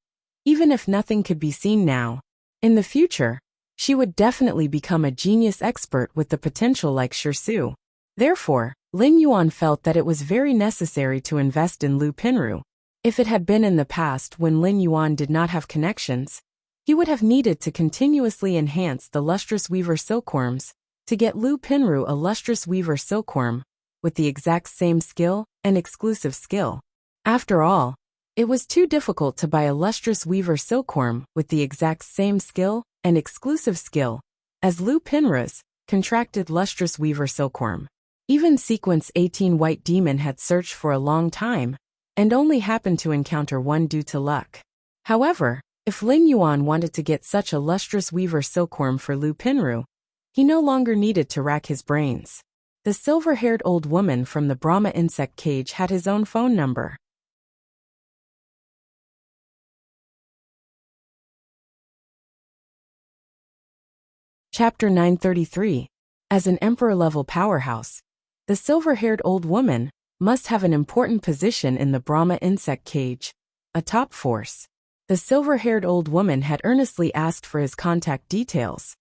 even if nothing could be seen now, in the future, she would definitely become a genius expert with the potential like Shirsu. Therefore, Lin Yuan felt that it was very necessary to invest in Lu Pinru. If it had been in the past when Lin Yuan did not have connections, he would have needed to continuously enhance the lustrous weaver silkworms to get Lu Pinru a lustrous weaver silkworm with the exact same skill and exclusive skill. After all, it was too difficult to buy a lustrous weaver silkworm with the exact same skill and exclusive skill as Lu Pinru's contracted lustrous weaver silkworm. Even Sequence 18 White Demon had searched for a long time and only happened to encounter one due to luck. However, if Lin Yuan wanted to get such a lustrous weaver silkworm for Lu Pinru, he no longer needed to rack his brains. The silver-haired old woman from the Brahma insect cage had his own phone number. Chapter 933. As an emperor-level powerhouse, the silver-haired old woman must have an important position in the Brahma insect cage, a top force. The silver-haired old woman had earnestly asked for his contact details,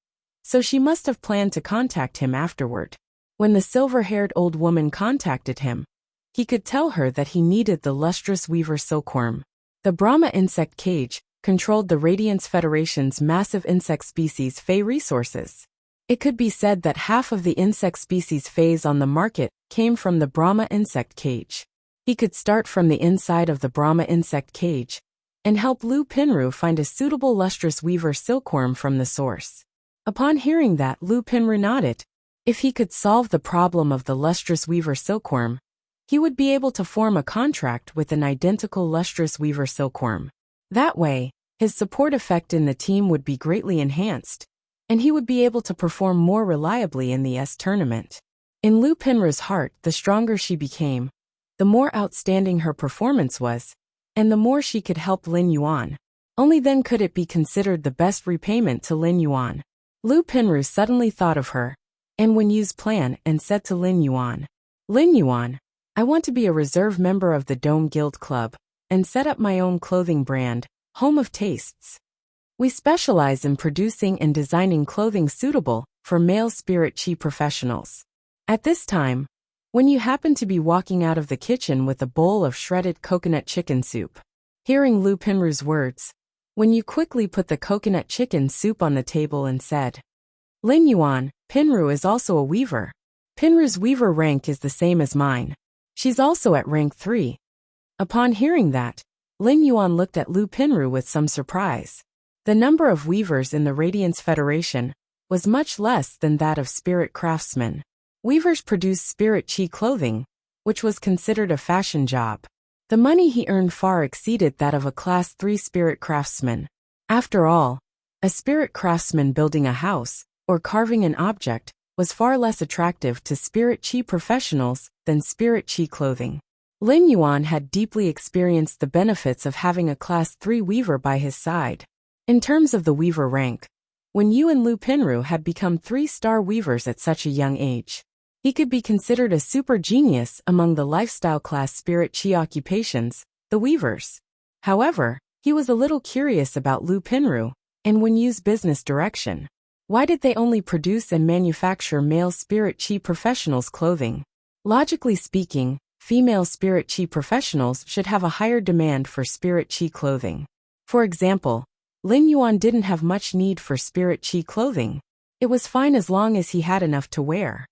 so she must have planned to contact him afterward. When the silver-haired old woman contacted him, he could tell her that he needed the lustrous weaver silkworm. The Brahma insect cage controlled the Radiance Federation's massive insect species Fey resources. It could be said that half of the insect species Feys on the market came from the Brahma insect cage. He could start from the inside of the Brahma insect cage and help Lu Pinru find a suitable lustrous weaver silkworm from the source. Upon hearing that, Lu Pinru nodded. If he could solve the problem of the lustrous weaver silkworm, he would be able to form a contract with an identical lustrous weaver silkworm. That way, his support effect in the team would be greatly enhanced, and he would be able to perform more reliably in the tournament. In Lu Pinru's heart, the stronger she became, the more outstanding her performance was, and the more she could help Lin Yuan. Only then could it be considered the best repayment to Lin Yuan. Lu Pinru suddenly thought of her, and Wen Yu's plan, and said to Lin Yuan, "Lin Yuan, I want to be a reserve member of the Dome Guild Club, and set up my own clothing brand, Home of Tastes. We specialize in producing and designing clothing suitable for male spirit chi professionals." At this time, Wen Yu happened to be walking out of the kitchen with a bowl of shredded coconut chicken soup. Hearing Lu Pinru's words, Wen Yu quickly put the coconut chicken soup on the table and said, "Lin Yuan, Pinru is also a weaver. Pinru's weaver rank is the same as mine. She's also at rank 3. Upon hearing that, Lin Yuan looked at Lu Pinru with some surprise. The number of weavers in the Radiance Federation was much less than that of spirit craftsmen. Weavers produced spirit chi clothing, which was considered a fashion job. The money he earned far exceeded that of a class 3 spirit craftsman. After all, a spirit craftsman building a house or carving an object was far less attractive to spirit chi professionals than spirit chi clothing. Lin Yuan had deeply experienced the benefits of having a class 3 weaver by his side. In terms of the weaver rank, Wen Yu and Lu Pinru had become 3-star weavers at such a young age. He could be considered a super genius among the lifestyle class spirit chi occupations, the weavers. However, he was a little curious about Lu Pinru and Wen Yu's business direction. Why did they only produce and manufacture male spirit chi professionals' clothing? Logically speaking, female spirit chi professionals should have a higher demand for spirit chi clothing. For example, Lin Yuan didn't have much need for spirit chi clothing. It was fine as long as he had enough to wear.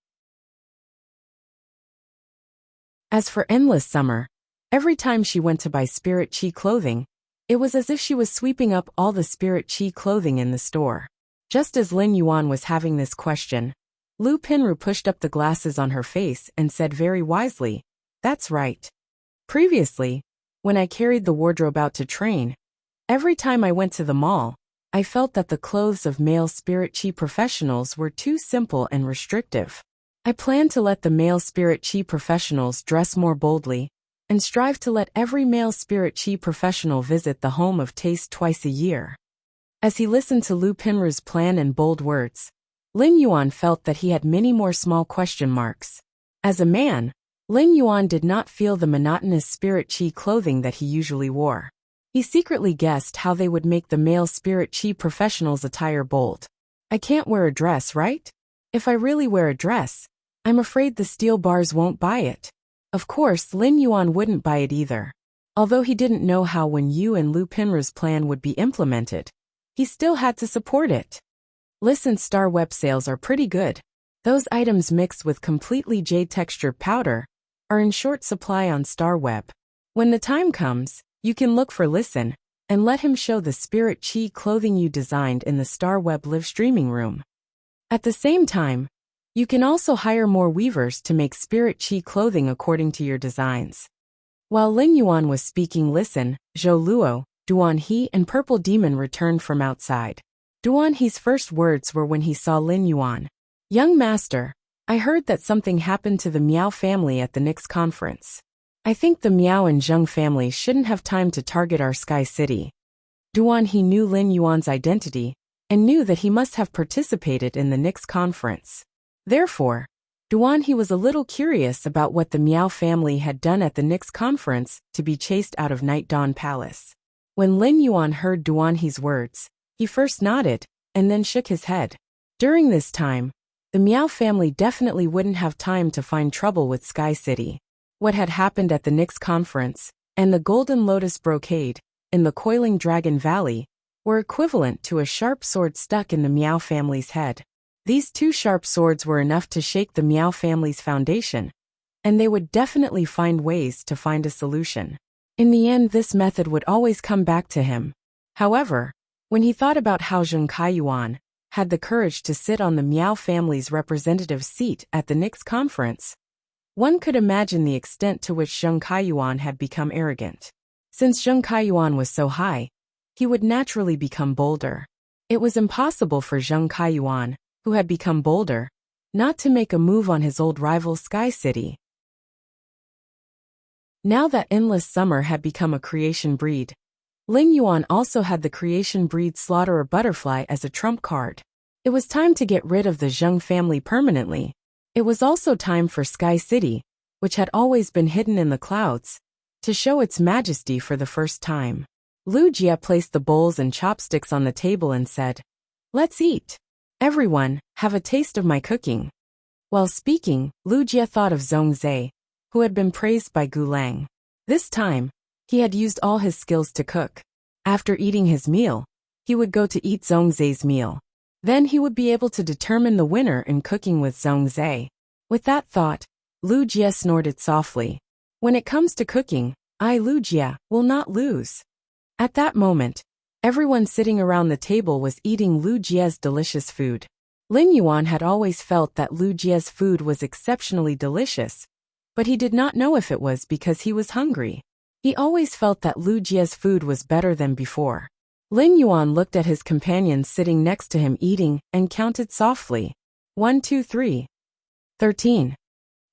As for Endless Summer, every time she went to buy spirit chi clothing, it was as if she was sweeping up all the spirit chi clothing in the store. Just as Lin Yuan was having this question, Lu Pinru pushed up the glasses on her face and said very wisely, "That's right. Previously, when I carried the wardrobe out to train, every time I went to the mall, I felt that the clothes of male spirit chi professionals were too simple and restrictive. I plan to let the male spirit chi professionals dress more boldly and strive to let every male spirit chi professional visit the Home of Taste twice a year." As he listened to Lu Pinru's plan and bold words, Lin Yuan felt that he had many more small question marks. As a man, Lin Yuan did not feel the monotonous spirit chi clothing that he usually wore. He secretly guessed how they would make the male spirit chi professionals' attire bold. "I can't wear a dress, right? If I really wear a dress, I'm afraid the steel bars won't buy it." Of course, Lin Yuan wouldn't buy it either. Although he didn't know how Wen Yu and Lu Pinru's plan would be implemented, he still had to support it. Listen, Star Web sales are pretty good. Those items mixed with completely jade textured powder are in short supply on StarWeb. When the time comes, you can look for Listen, and let him show the Spirit Chi clothing you designed in the StarWeb live streaming room. At the same time, you can also hire more weavers to make Spirit Chi clothing according to your designs. While Lin Yuan was speaking Listen, Zhou Luo, Duan He and Purple Demon returned from outside. Duan He's first words were when he saw Lin Yuan. Young master, I heard that something happened to the Miao family at the Nix conference. I think the Miao and Zheng families shouldn't have time to target our Sky City. Duan He knew Lin Yuan's identity, and knew that he must have participated in the Nix conference. Therefore, Duan He was a little curious about what the Miao family had done at the Nix conference to be chased out of Night Dawn Palace. When Lin Yuan heard Duan He's words, he first nodded, and then shook his head. During this time, the Miao family definitely wouldn't have time to find trouble with Sky City. What had happened at the Nix conference, and the Golden Lotus brocade, in the Coiling Dragon Valley, were equivalent to a sharp sword stuck in the Miao family's head. These two sharp swords were enough to shake the Miao family's foundation, and they would definitely find ways to find a solution. In the end, this method would always come back to him. However, when he thought about how Zheng Kaiyuan had the courage to sit on the Miao family's representative seat at the Nix conference, one could imagine the extent to which Zheng Kaiyuan had become arrogant. Since Zheng Kaiyuan was so high, he would naturally become bolder. It was impossible for Zheng Kaiyuan, who had become bolder, not to make a move on his old rival Sky City. Now that Endless Summer had become a creation breed, Lin Yuan also had the creation breed Slaughterer Butterfly as a trump card. It was time to get rid of the Zheng family permanently. It was also time for Sky City, which had always been hidden in the clouds, to show its majesty for the first time. Lu Jia placed the bowls and chopsticks on the table and said, "Let's eat. Everyone, have a taste of my cooking." While speaking, Lu Jia thought of Zhong Zhe, who had been praised by Gu Lang. This time, he had used all his skills to cook. After eating his meal, he would go to eat Zhong Zhe's meal. Then he would be able to determine the winner in cooking with Zhong Zhe. With that thought, Lu Jia snorted softly. When it comes to cooking, I, Lu Jia, will not lose. At that moment, everyone sitting around the table was eating Lu Jia's delicious food. Lin Yuan had always felt that Lu Jia's food was exceptionally delicious, but he did not know if it was because he was hungry. He always felt that Lu Jia's food was better than before. Lin Yuan looked at his companions sitting next to him eating and counted softly. 1, 2, 3. 13.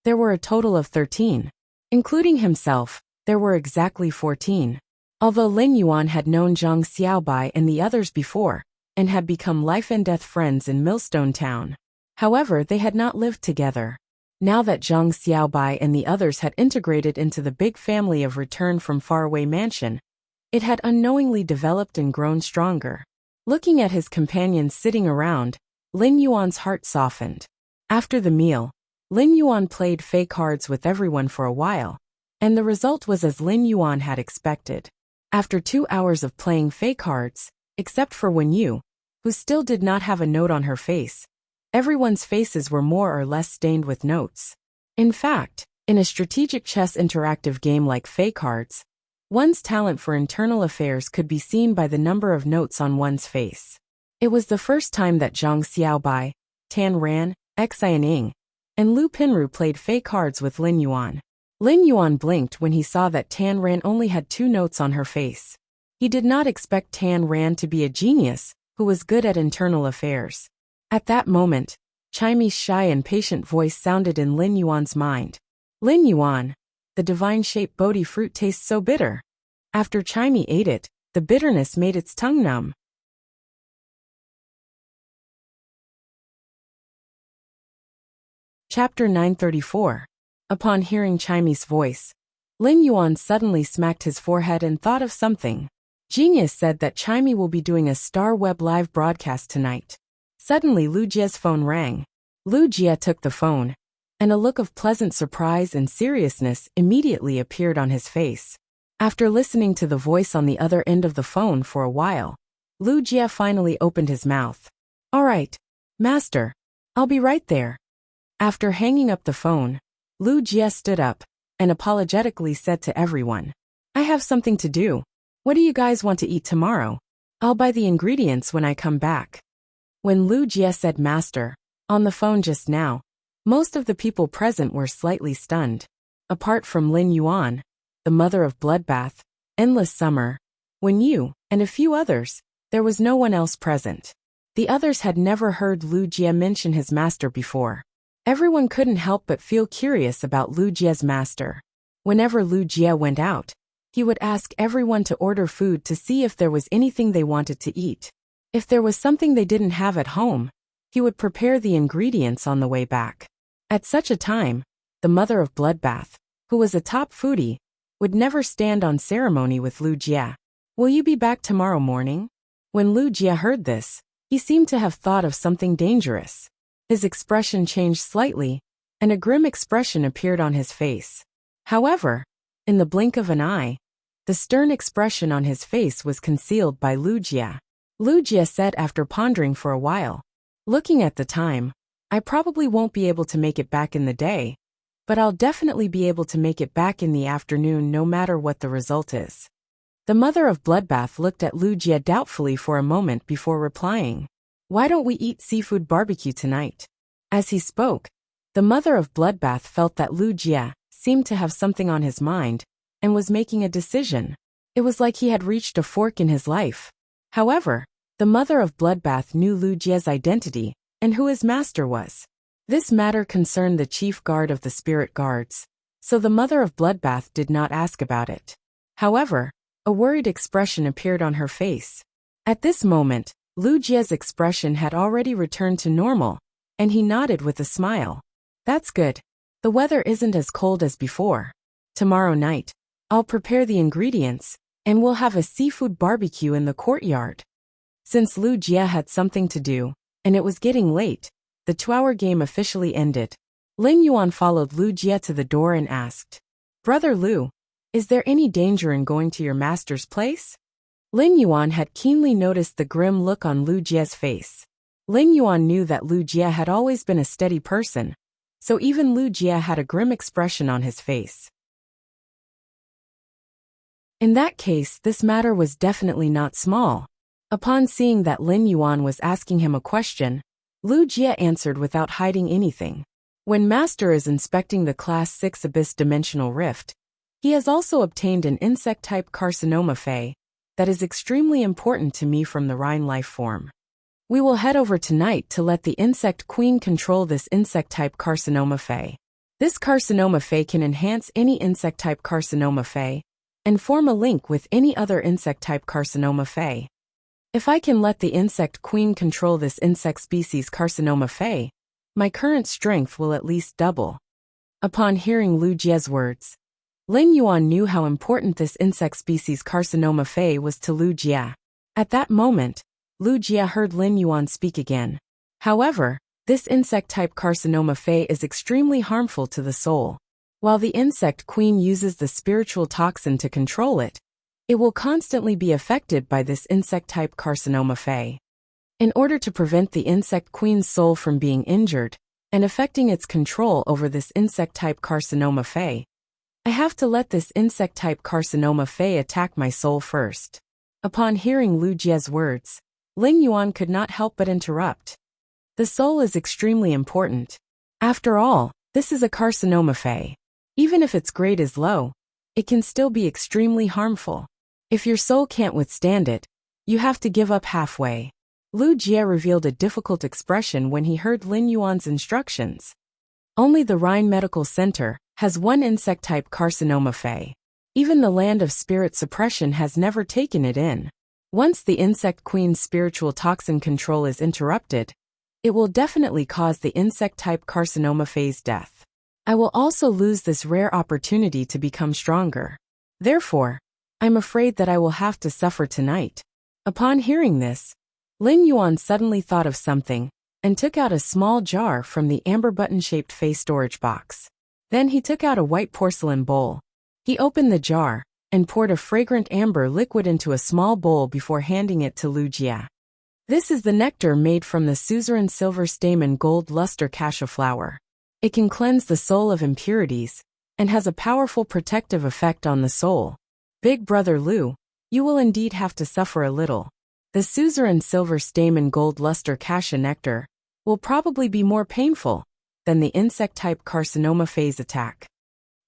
There were a total of 13. Including himself, there were exactly 14. Although Lin Yuan had known Zhang Xiaobai and the others before, and had become life and death friends in Millstone Town. However, they had not lived together. Now that Zhang Xiaobai and the others had integrated into the big family of Return from Faraway Mansion, it had unknowingly developed and grown stronger. Looking at his companions sitting around, Lin Yuan's heart softened. After the meal, Lin Yuan played fey cards with everyone for a while, and the result was as Lin Yuan had expected. After 2 hours of playing fey cards, except for Wen Yu, who still did not have a note on her face, everyone's faces were more or less stained with notes. In fact, in a strategic chess interactive game like fey cards, one's talent for internal affairs could be seen by the number of notes on one's face. It was the first time that Zhang Xiaobai, Tan Ran, Xianing, and Lu Pinru played fey cards with Lin Yuan. Lin Yuan blinked when he saw that Tan Ran only had 2 notes on her face. He did not expect Tan Ran to be a genius who was good at internal affairs. At that moment, Chimy's shy and patient voice sounded in Lin Yuan's mind. "Lin Yuan, the divine-shaped Bodhi fruit tastes so bitter." After Chimy ate it, the bitterness made its tongue numb. Chapter 934. Upon hearing Chimy's voice, Lin Yuan suddenly smacked his forehead and thought of something. Genius said that Chimy will be doing a StarWeb live broadcast tonight. Suddenly Lu Jia's phone rang. Lu Jia took the phone, and a look of pleasant surprise and seriousness immediately appeared on his face. After listening to the voice on the other end of the phone for a while, Lu Jia finally opened his mouth. "All right, master. I'll be right there." After hanging up the phone, Lu Jia stood up, and apologetically said to everyone, "I have something to do. What do you guys want to eat tomorrow? I'll buy the ingredients when I come back." When Lu Jie said master on the phone just now, most of the people present were slightly stunned. Apart from Lin Yuan, the mother of Bloodbath, Endless Summer, Wen Yu, and a few others, there was no one else present. The others had never heard Lu Jie mention his master before. Everyone couldn't help but feel curious about Lu Jie's master. Whenever Lu Jie went out, he would ask everyone to order food to see if there was anything they wanted to eat. If there was something they didn't have at home, he would prepare the ingredients on the way back. At such a time, the mother of Bloodbath, who was a top foodie, would never stand on ceremony with Lu Jie. "Will you be back tomorrow morning?" When Lu Jie heard this, he seemed to have thought of something dangerous. His expression changed slightly, and a grim expression appeared on his face. However, in the blink of an eye, the stern expression on his face was concealed by Lu Jie. Lu Jie said after pondering for a while, "Looking at the time, I probably won't be able to make it back in the day, but I'll definitely be able to make it back in the afternoon no matter what the result is." The mother of Bloodbath looked at Lu Jie doubtfully for a moment before replying, "Why don't we eat seafood barbecue tonight?" As he spoke, the mother of Bloodbath felt that Lu Jie seemed to have something on his mind and was making a decision. It was like he had reached a fork in his life. However, the mother of Bloodbath knew Lu Jie's identity and who his master was. This matter concerned the chief guard of the spirit guards, so the mother of Bloodbath did not ask about it. However, a worried expression appeared on her face. At this moment, Lu Jie's expression had already returned to normal, and he nodded with a smile. "That's good. The weather isn't as cold as before. Tomorrow night, I'll prepare the ingredients, and we'll have a seafood barbecue in the courtyard." Since Lu Jie had something to do, and it was getting late, the 2-hour game officially ended. Lin Yuan followed Lu Jie to the door and asked, "Brother Lu, is there any danger in going to your master's place?" Lin Yuan had keenly noticed the grim look on Lu Jie's face. Lin Yuan knew that Lu Jie had always been a steady person, so even Lu Jie had a grim expression on his face. In that case, this matter was definitely not small. Upon seeing that Lin Yuan was asking him a question, Lu Jie answered without hiding anything. "When Master is inspecting the Class 6 Abyss Dimensional Rift, he has also obtained an insect-type carcinoma Fae that is extremely important to me from the Rhine life form. We will head over tonight to let the Insect Queen control this insect-type carcinoma Fae. This carcinoma Fae can enhance any insect-type carcinoma Fae and form a link with any other insect-type carcinoma Fae. If I can let the Insect Queen control this insect species carcinoma Fae, my current strength will at least double." Upon hearing Lu Jie's words, Lin Yuan knew how important this insect species carcinoma Fae was to Lu Jie. At that moment, Lu Jie heard Lin Yuan speak again. However, this insect-type carcinoma Fae is extremely harmful to the soul. While the Insect Queen uses the spiritual toxin to control it, it will constantly be affected by this insect-type carcinoma Fae. In order to prevent the Insect Queen's soul from being injured and affecting its control over this insect-type carcinoma Fae, I have to let this insect-type carcinoma Fae attack my soul first. Upon hearing Lu Jie's words, Lin Yuan could not help but interrupt. The soul is extremely important. After all, this is a carcinoma Fae. Even if its grade is low, it can still be extremely harmful. If your soul can't withstand it, you have to give up halfway. Lu Jie revealed a difficult expression when he heard Lin Yuan's instructions. Only the Rhine Medical Center has one insect-type carcinoma Fae. Even the Land of Spirit Suppression has never taken it in. Once the Insect Queen's spiritual toxin control is interrupted, it will definitely cause the insect-type carcinoma Fae's death. I will also lose this rare opportunity to become stronger. Therefore, I'm afraid that I will have to suffer tonight." Upon hearing this, Lin Yuan suddenly thought of something and took out a small jar from the amber button-shaped Fae storage box. Then he took out a white porcelain bowl. He opened the jar and poured a fragrant amber liquid into a small bowl before handing it to Lu Jie. This is the nectar made from the suzerain silver stamen gold luster cassia flower. It can cleanse the soul of impurities and has a powerful protective effect on the soul. Big Brother Lu, you will indeed have to suffer a little. The suzerain silver stamen gold luster cassia nectar will probably be more painful than the insect-type carcinoma phase attack.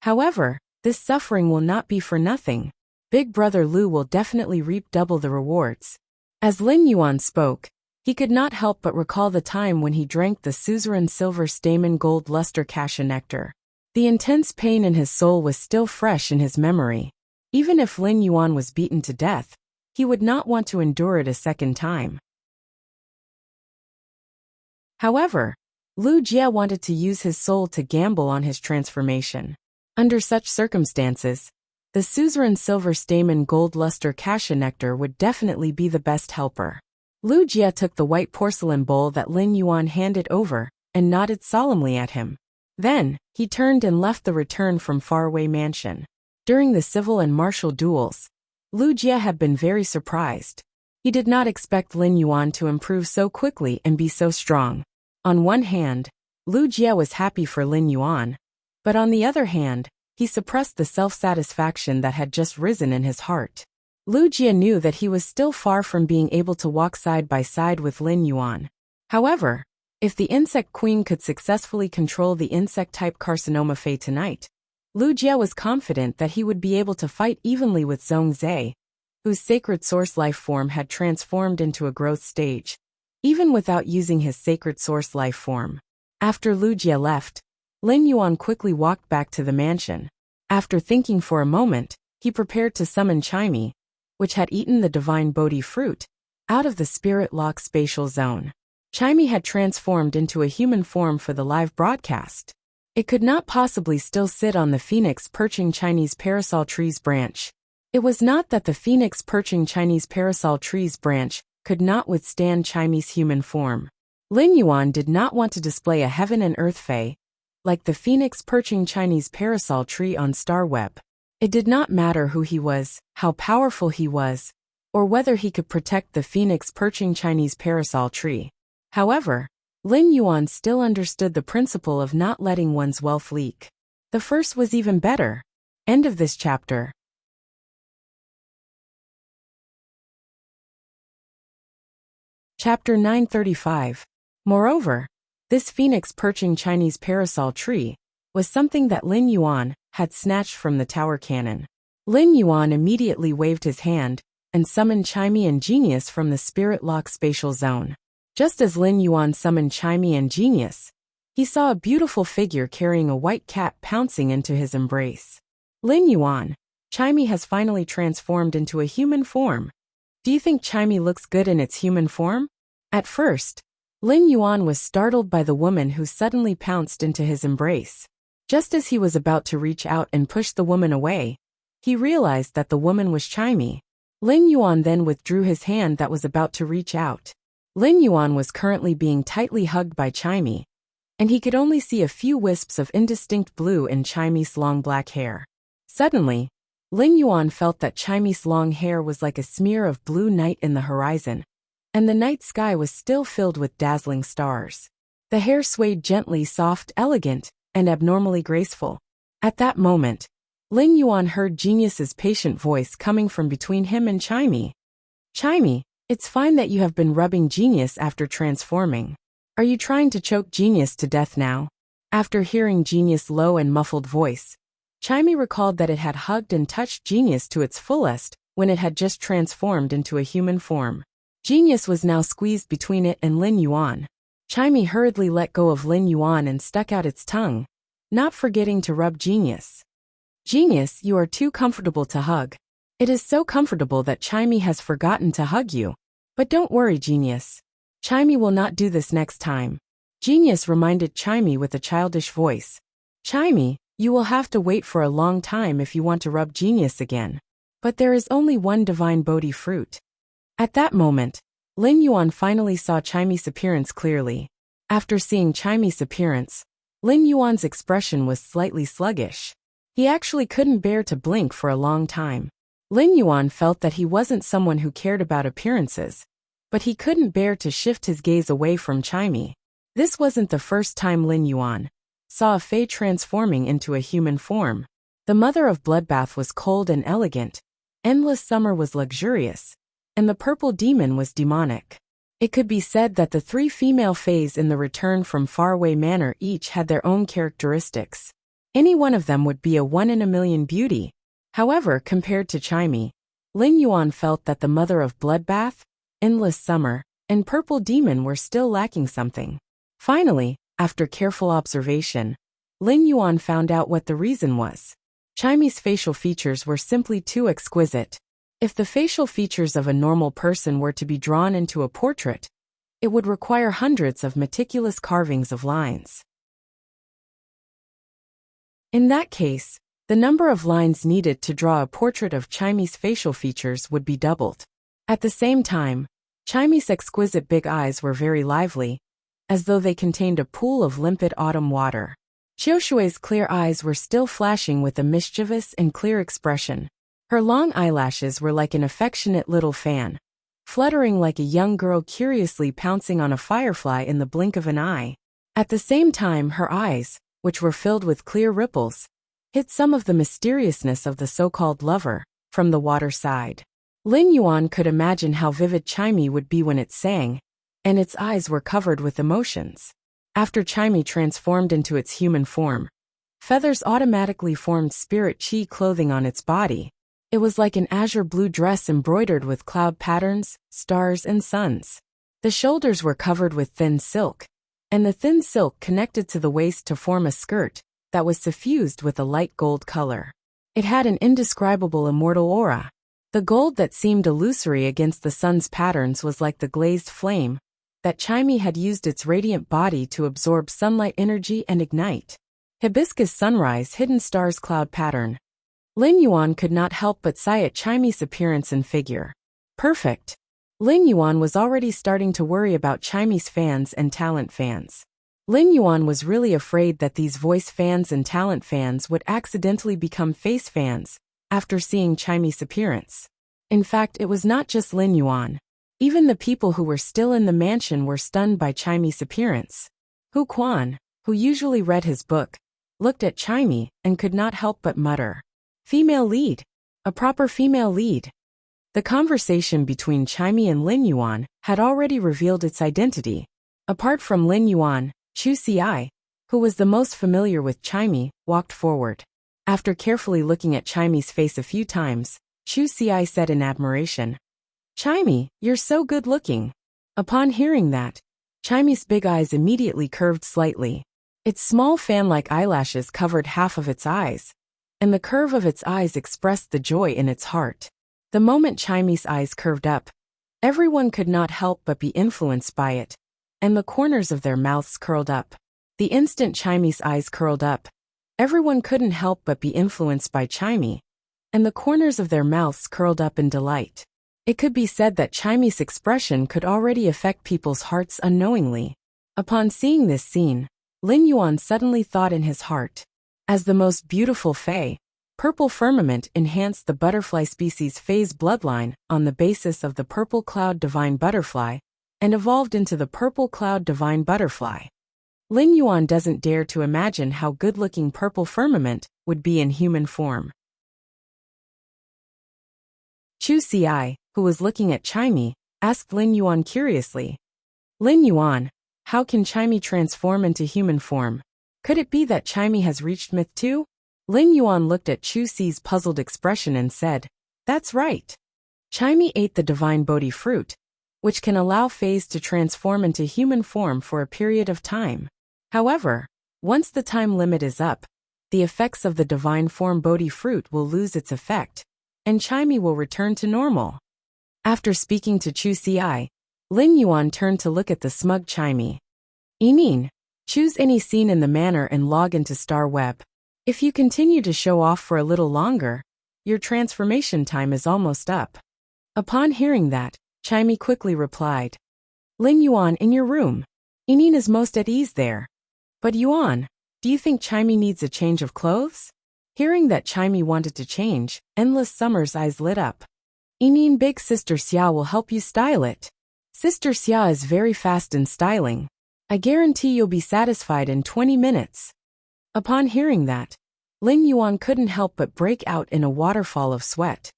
However, this suffering will not be for nothing. Big Brother Lu will definitely reap double the rewards. As Lin Yuan spoke, he could not help but recall the time when he drank the suzerain silver stamen gold luster cassia nectar. The intense pain in his soul was still fresh in his memory. Even if Lin Yuan was beaten to death, he would not want to endure it a second time. However, Lu Jie wanted to use his soul to gamble on his transformation. Under such circumstances, the suzerain silver stamen gold luster cassia nectar would definitely be the best helper. Lu Jie took the white porcelain bowl that Lin Yuan handed over and nodded solemnly at him. Then, he turned and left the return from faraway mansion. During the civil and martial duels, Lu Jie had been very surprised. He did not expect Lin Yuan to improve so quickly and be so strong. On one hand, Lu Jie was happy for Lin Yuan, but on the other hand, he suppressed the self-satisfaction that had just risen in his heart. Lu Jie knew that he was still far from being able to walk side by side with Lin Yuan. However, if the insect queen could successfully control the insect-type carcinoma Fei tonight, Lu Jie was confident that he would be able to fight evenly with Zhong Zhe, whose sacred source life form had transformed into a growth stage, even without using his sacred source life form. After Lu Jie left, Lin Yuan quickly walked back to the mansion. After thinking for a moment, he prepared to summon Chimey, which had eaten the divine Bodhi fruit, out of the spirit lock spatial zone. Chimey had transformed into a human form for the live broadcast. It could not possibly still sit on the phoenix perching Chinese parasol tree's branch. It was not that the phoenix perching Chinese parasol tree's branch could not withstand Chimey's human form. Lin Yuan did not want to display a heaven and earth fei, like the phoenix perching Chinese parasol tree on Star Web. It did not matter who he was, how powerful he was, or whether he could protect the phoenix perching Chinese parasol tree. However, Lin Yuan still understood the principle of not letting one's wealth leak. The first was even better. End of this chapter. Chapter 935. Moreover, this phoenix perching Chinese parasol tree was something that Lin Yuan had snatched from the tower cannon. Lin Yuan immediately waved his hand and summoned Chimey and Genius from the spirit lock spatial zone. Just as Lin Yuan summoned Chimey and Genius, he saw a beautiful figure carrying a white cat pouncing into his embrace. Lin Yuan, Chimey has finally transformed into a human form. Do you think Chimey looks good in its human form? At first, Lin Yuan was startled by the woman who suddenly pounced into his embrace. Just as he was about to reach out and push the woman away, he realized that the woman was Chimey. Lin Yuan then withdrew his hand that was about to reach out. Lin Yuan was currently being tightly hugged by Chimey, and he could only see a few wisps of indistinct blue in Chimey's long black hair. Suddenly, Lin Yuan felt that Chimey's long hair was like a smear of blue night in the horizon, and the night sky was still filled with dazzling stars. The hair swayed gently, soft, elegant, and abnormally graceful. At that moment, Lin Yuan heard Genius's patient voice coming from between him and Chimey. Chimey, it's fine that you have been rubbing Genius after transforming. Are you trying to choke Genius to death now? After hearing Genius' low and muffled voice, Chimey recalled that it had hugged and touched Genius to its fullest when it had just transformed into a human form. Genius was now squeezed between it and Lin Yuan. Chimey hurriedly let go of Lin Yuan and stuck out its tongue, not forgetting to rub Genius. Genius, you are too comfortable to hug. It is so comfortable that Chimey has forgotten to hug you. But don't worry, Genius. Chimey will not do this next time. Genius reminded Chimey with a childish voice. Chimey, you will have to wait for a long time if you want to rub Genius again. But there is only one divine Bodhi fruit. At that moment, Lin Yuan finally saw Chimey's appearance clearly. After seeing Chimey's appearance, Lin Yuan's expression was slightly sluggish. He actually couldn't bear to blink for a long time. Lin Yuan felt that he wasn't someone who cared about appearances, but he couldn't bear to shift his gaze away from Chimey. This wasn't the first time Lin Yuan saw a fae transforming into a human form. The mother of Bloodbath was cold and elegant, Endless Summer was luxurious, and the purple demon was demonic. It could be said that the three female fays in the Return from Faraway Manor each had their own characteristics. Any one of them would be a one-in-a-million beauty. However, compared to Chimey, Lin Yuan felt that the mother of Bloodbath, Endless Summer, and Purple Demon were still lacking something. Finally, after careful observation, Lin Yuan found out what the reason was. Chimey's facial features were simply too exquisite. If the facial features of a normal person were to be drawn into a portrait, it would require hundreds of meticulous carvings of lines. In that case, the number of lines needed to draw a portrait of Chimey's facial features would be doubled. At the same time, Chimey's exquisite big eyes were very lively, as though they contained a pool of limpid autumn water. Qiushui's clear eyes were still flashing with a mischievous and clear expression. Her long eyelashes were like an affectionate little fan, fluttering like a young girl curiously pouncing on a firefly in the blink of an eye. At the same time, her eyes, which were filled with clear ripples, hid some of the mysteriousness of the so-called lover from the water side. Lin Yuan could imagine how vivid Chimey would be when it sang, and its eyes were covered with emotions. After Chimey transformed into its human form, feathers automatically formed spirit chi clothing on its body. It was like an azure blue dress embroidered with cloud patterns, stars, and suns. The shoulders were covered with thin silk, and the thin silk connected to the waist to form a skirt that was suffused with a light gold color. It had an indescribable immortal aura. The gold that seemed illusory against the sun's patterns was like the glazed flame that Chimey had used its radiant body to absorb sunlight energy and ignite. Hibiscus sunrise hidden stars cloud pattern. Lin Yuan could not help but sigh at Chimey's appearance and figure. Perfect. Lin Yuan was already starting to worry about Chimey's fans and talent fans. Lin Yuan was really afraid that these voice fans and talent fans would accidentally become face fans after seeing Chimey's appearance. In fact, it was not just Lin Yuan. Even the people who were still in the mansion were stunned by Chimey's appearance. Hu Quan, who usually read his book, looked at Chimey and could not help but mutter, "Female lead. A proper female lead." The conversation between Chimey and Lin Yuan had already revealed its identity. Apart from Lin Yuan, Chu Xi, who was the most familiar with Chimey, walked forward. After carefully looking at Chimey's face a few times, Chu Xi said in admiration, "Chimey, you're so good looking." Upon hearing that, Chimey's big eyes immediately curved slightly. Its small fan-like eyelashes covered half of its eyes, and the curve of its eyes expressed the joy in its heart. The moment Chimey's eyes curved up, everyone could not help but be influenced by it, and the corners of their mouths curled up. The instant Chimey's eyes curled up, everyone couldn't help but be influenced by Chimey, and the corners of their mouths curled up in delight. It could be said that Chimey's expression could already affect people's hearts unknowingly. Upon seeing this scene, Lin Yuan suddenly thought in his heart, as the most beautiful fae, Purple Firmament enhanced the butterfly species fae's bloodline on the basis of the Purple Cloud Divine Butterfly, and evolved into the Purple Cloud Divine Butterfly. Lin Yuan doesn't dare to imagine how good-looking Purple Firmament would be in human form. Chu Xi, who was looking at Chimey, asked Lin Yuan curiously, "Lin Yuan, how can Chimey transform into human form? Could it be that Chimey has reached myth too?" Lin Yuan looked at Chu Xi's puzzled expression and said, "That's right. Chimey ate the divine Bodhi fruit, which can allow fays to transform into human form for a period of time. However, once the time limit is up, the effects of the divine form Bodhi fruit will lose its effect, and Chimey will return to normal." After speaking to Chu Xi, Lin Yuan turned to look at the smug Chimey. "Enin, choose any scene in the manor and log into Star Web. If you continue to show off for a little longer, your transformation time is almost up." Upon hearing that, Chimey quickly replied, "Lin Yuan, in your room. Enin is most at ease there. But Yuan, do you think Chimey needs a change of clothes?" Hearing that Chimey wanted to change, Endless Summer's eyes lit up. "Enin, big sister Xia will help you style it. Sister Xia is very fast in styling. I guarantee you'll be satisfied in 20 minutes. Upon hearing that, Lin Yuan couldn't help but break out in a waterfall of sweat.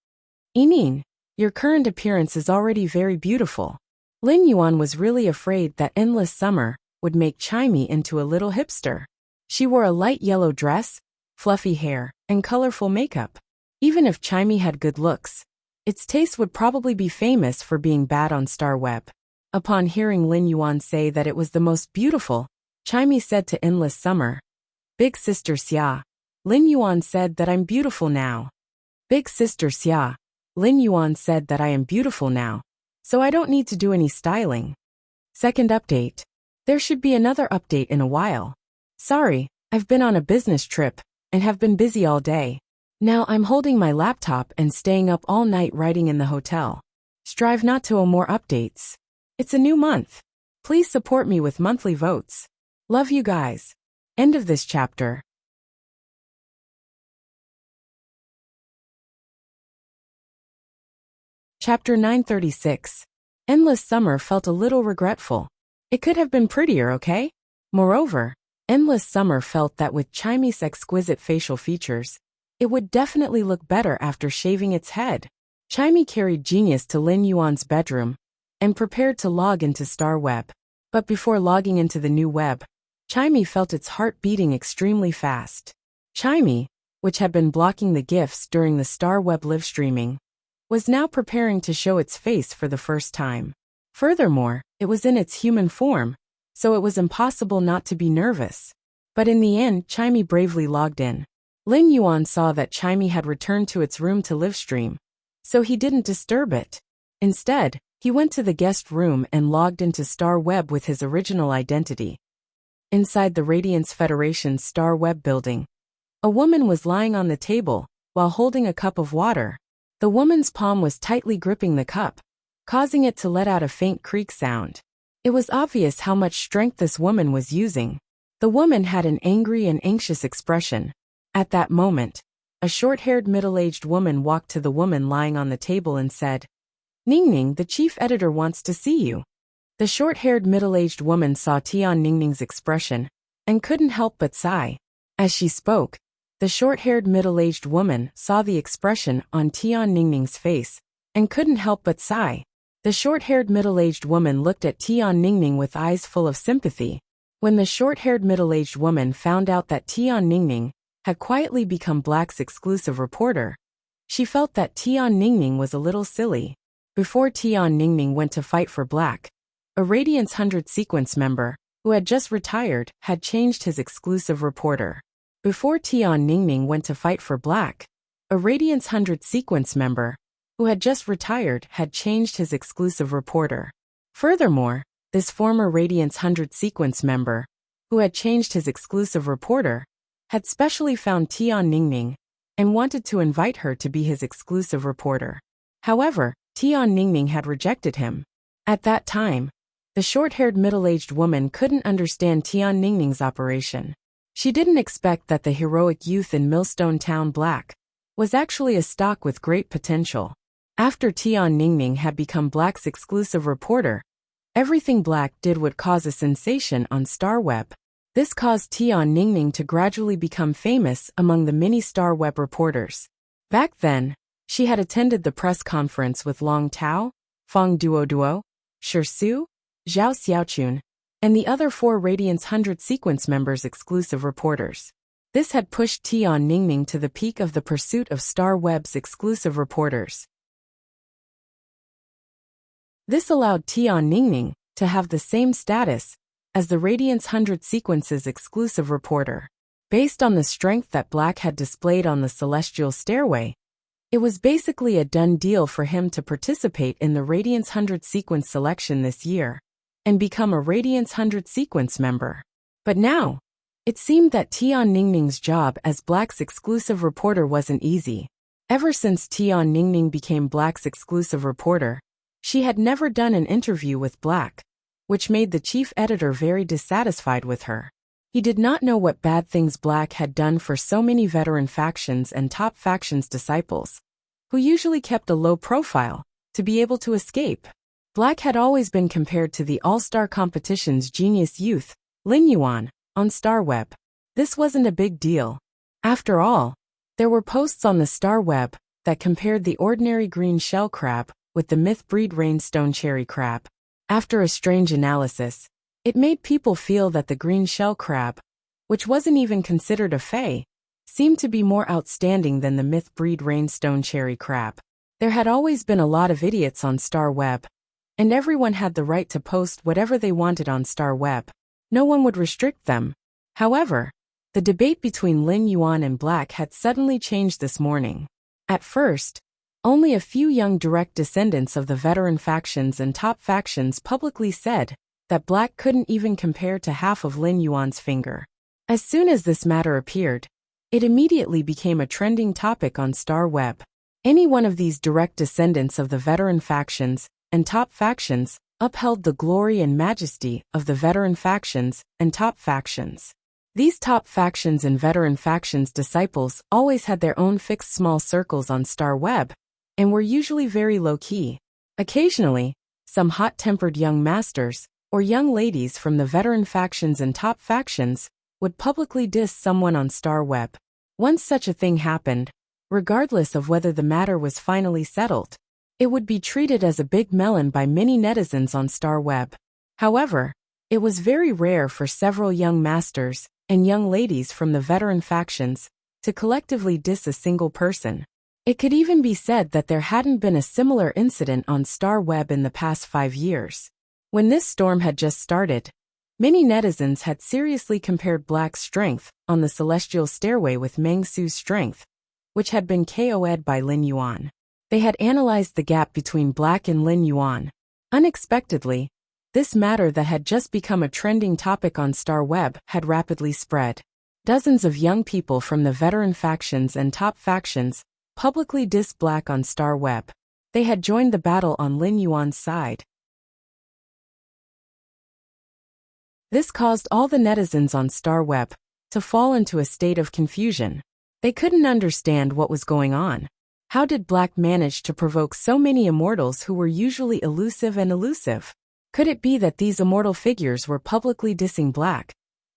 Enin, your current appearance is already very beautiful. Lin Yuan was really afraid that endless summer would make Chimey into a little hipster. She wore a light yellow dress, fluffy hair, and colorful makeup. Even if Chimey had good looks, its taste would probably be famous for being bad on Star Web. Upon hearing Lin Yuan say that it was the most beautiful, Chimey said to Endless Summer, Big Sister Xia. Lin Yuan said that I'm beautiful now. Big Sister Xia. Lin Yuan said that I am beautiful now, so I don't need to do any styling. Second update. There should be another update in a while. Sorry, I've been on a business trip and have been busy all day. Now I'm holding my laptop and staying up all night writing in the hotel. Strive not to owe more updates. It's a new month. Please support me with monthly votes. Love you guys. End of this chapter. Chapter 936. Endless Summer felt a little regretful. It could have been prettier, okay? Moreover, Endless Summer felt that with Chimey's exquisite facial features, it would definitely look better after shaving its head. Chimey carried Genius to Lin Yuan's bedroom and prepared to log into Star Web. But before logging into the new web, Chimey felt its heart beating extremely fast. Chimey, which had been blocking the GIFs during the Star Web live streaming, was now preparing to show its face for the first time. Furthermore, it was in its human form, so it was impossible not to be nervous. But in the end, Chimey bravely logged in. Lin Yuan saw that Chimey had returned to its room to live stream, so he didn't disturb it. Instead, he went to the guest room and logged into Star Web with his original identity. Inside the Radiance Federation's Star Web building, a woman was lying on the table while holding a cup of water. The woman's palm was tightly gripping the cup, causing it to let out a faint creak sound. It was obvious how much strength this woman was using. The woman had an angry and anxious expression. At that moment, a short-haired middle-aged woman walked to the woman lying on the table and said, Ningning, the chief editor wants to see you. The short-haired middle-aged woman saw Tian Ningning's expression and couldn't help but sigh. As she spoke, the short-haired middle-aged woman saw the expression on Tian Ningning's face and couldn't help but sigh. The short-haired middle-aged woman looked at Tian Ningning with eyes full of sympathy. When the short-haired middle-aged woman found out that Tian Ningning had quietly become Black's exclusive reporter, she felt that Tian Ningning was a little silly. Before Tian Ningning went to fight for Black, a Radiance 100 sequence member, who had just retired, had changed his exclusive reporter. Before Tian Ningning went to fight for Black, a Radiance 100 sequence member, who had just retired, had changed his exclusive reporter. Furthermore, this former Radiance 100 sequence member, who had changed his exclusive reporter, had specially found Tian Ningning and wanted to invite her to be his exclusive reporter. However, Tian Ningning had rejected him. At that time, the short-haired middle-aged woman couldn't understand Tian Ningning's operation. She didn't expect that the heroic youth in Millstone Town Black was actually a stock with great potential. After Tian Ningning had become Black's exclusive reporter, everything Black did would cause a sensation on Star Web. This caused Tian Ningning to gradually become famous among the many Star Web reporters. Back then, she had attended the press conference with Long Tao, Fong Duo, Shi Su, Zhao Xiaochun, and the other 4 Radiance 100 sequence members' exclusive reporters. This had pushed Tian Ningning to the peak of the pursuit of Star Web's exclusive reporters. This allowed Tian Ningning to have the same status as the Radiance 100 sequence's exclusive reporter. Based on the strength that Black had displayed on the Celestial Stairway, it was basically a done deal for him to participate in the Radiance 100 sequence selection this year and become a Radiance 100 sequence member. But now, it seemed that Tian Ningning's job as Black's exclusive reporter wasn't easy. Ever since Tian Ningning became Black's exclusive reporter, she had never done an interview with Black, which made the chief editor very dissatisfied with her. He did not know what bad things Black had done for so many veteran factions and top factions disciples, who usually kept a low profile, to be able to escape. Black had always been compared to the all-star competition's genius youth, Lin Yuan, on Star Web. This wasn't a big deal. After all, there were posts on the star web that compared the ordinary green shell crab with the myth-breed rainstone cherry crab. After a strange analysis, it made people feel that the green shell crab, which wasn't even considered a fae, seemed to be more outstanding than the myth-breed rainstone cherry crab. There had always been a lot of idiots on star web, and everyone had the right to post whatever they wanted on star web. No one would restrict them. However, the debate between Lin Yuan and Black had suddenly changed this morning. At first, only a few young direct descendants of the veteran factions and top factions publicly said that Black couldn't even compare to half of Lin Yuan's finger. As soon as this matter appeared, it immediately became a trending topic on star web. Any one of these direct descendants of the veteran factions and top factions upheld the glory and majesty of the veteran factions and top factions. These top factions and veteran factions disciples always had their own fixed small circles on star web, and were usually very low-key. Occasionally, some hot-tempered young masters or young ladies from the veteran factions and top factions would publicly diss someone on star web. Once such a thing happened, regardless of whether the matter was finally settled, it would be treated as a big melon by many netizens on star web. However, it was very rare for several young masters and young ladies from the veteran factions to collectively diss a single person. It could even be said that there hadn't been a similar incident on star web in the past 5 years. When this storm had just started, many netizens had seriously compared Black's strength on the celestial stairway with Meng Su's strength, which had been KO'd by Lin Yuan. They had analyzed the gap between Black and Lin Yuan. Unexpectedly, this matter that had just become a trending topic on star web had rapidly spread. Dozens of young people from the veteran factions and top factions publicly dissed Black on star web. They had joined the battle on Lin Yuan's side. This caused all the netizens on star web to fall into a state of confusion. They couldn't understand what was going on. How did Black manage to provoke so many immortals who were usually elusive and elusive? Could it be that these immortal figures were publicly dissing Black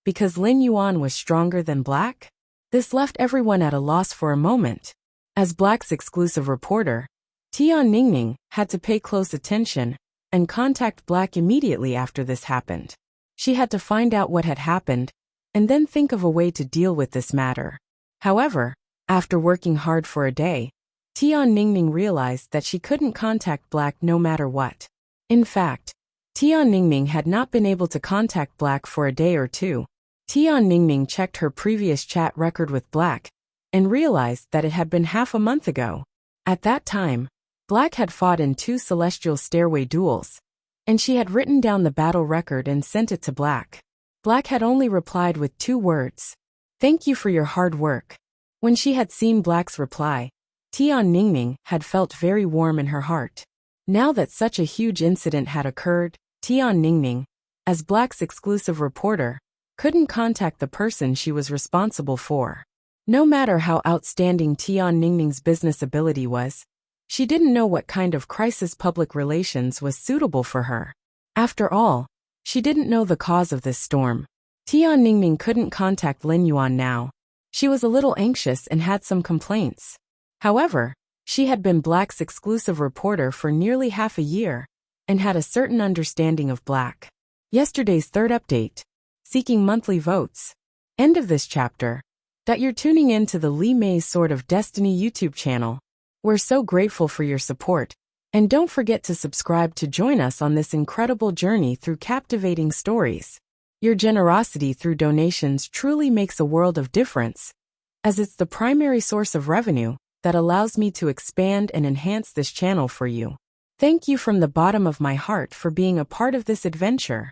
because Lin Yuan was stronger than Black? This left everyone at a loss for a moment. As Black's exclusive reporter, Tian Ningning had to pay close attention and contact Black immediately after this happened. She had to find out what had happened and then think of a way to deal with this matter. However, after working hard for a day, Tian Ningning realized that she couldn't contact Black no matter what. In fact, Tian Ningning had not been able to contact Black for a day or two. Tian Ningning checked her previous chat record with Black and realized that it had been half a month ago. At that time, Black had fought in 2 celestial stairway duels, and she had written down the battle record and sent it to Black. Black had only replied with 2 words: "Thank you for your hard work." When she had seen Black's reply, Tian Ningning had felt very warm in her heart. Now that such a huge incident had occurred, Tian Ningning, as Black's exclusive reporter, couldn't contact the person she was responsible for. No matter how outstanding Tian Ningning's business ability was, she didn't know what kind of crisis public relations was suitable for her. After all, she didn't know the cause of this storm. Tian Ningning couldn't contact Lin Yuan now. She was a little anxious and had some complaints. However, she had been Black's exclusive reporter for nearly half a year and had a certain understanding of Black. Yesterday's 3rd update. Seeking monthly votes. End of this chapter. That you're tuning in to the Li Mei's Sword of Destiny YouTube channel. We're so grateful for your support, and don't forget to subscribe to join us on this incredible journey through captivating stories. Your generosity through donations truly makes a world of difference, as it's the primary source of revenue that allows me to expand and enhance this channel for you. Thank you from the bottom of my heart for being a part of this adventure.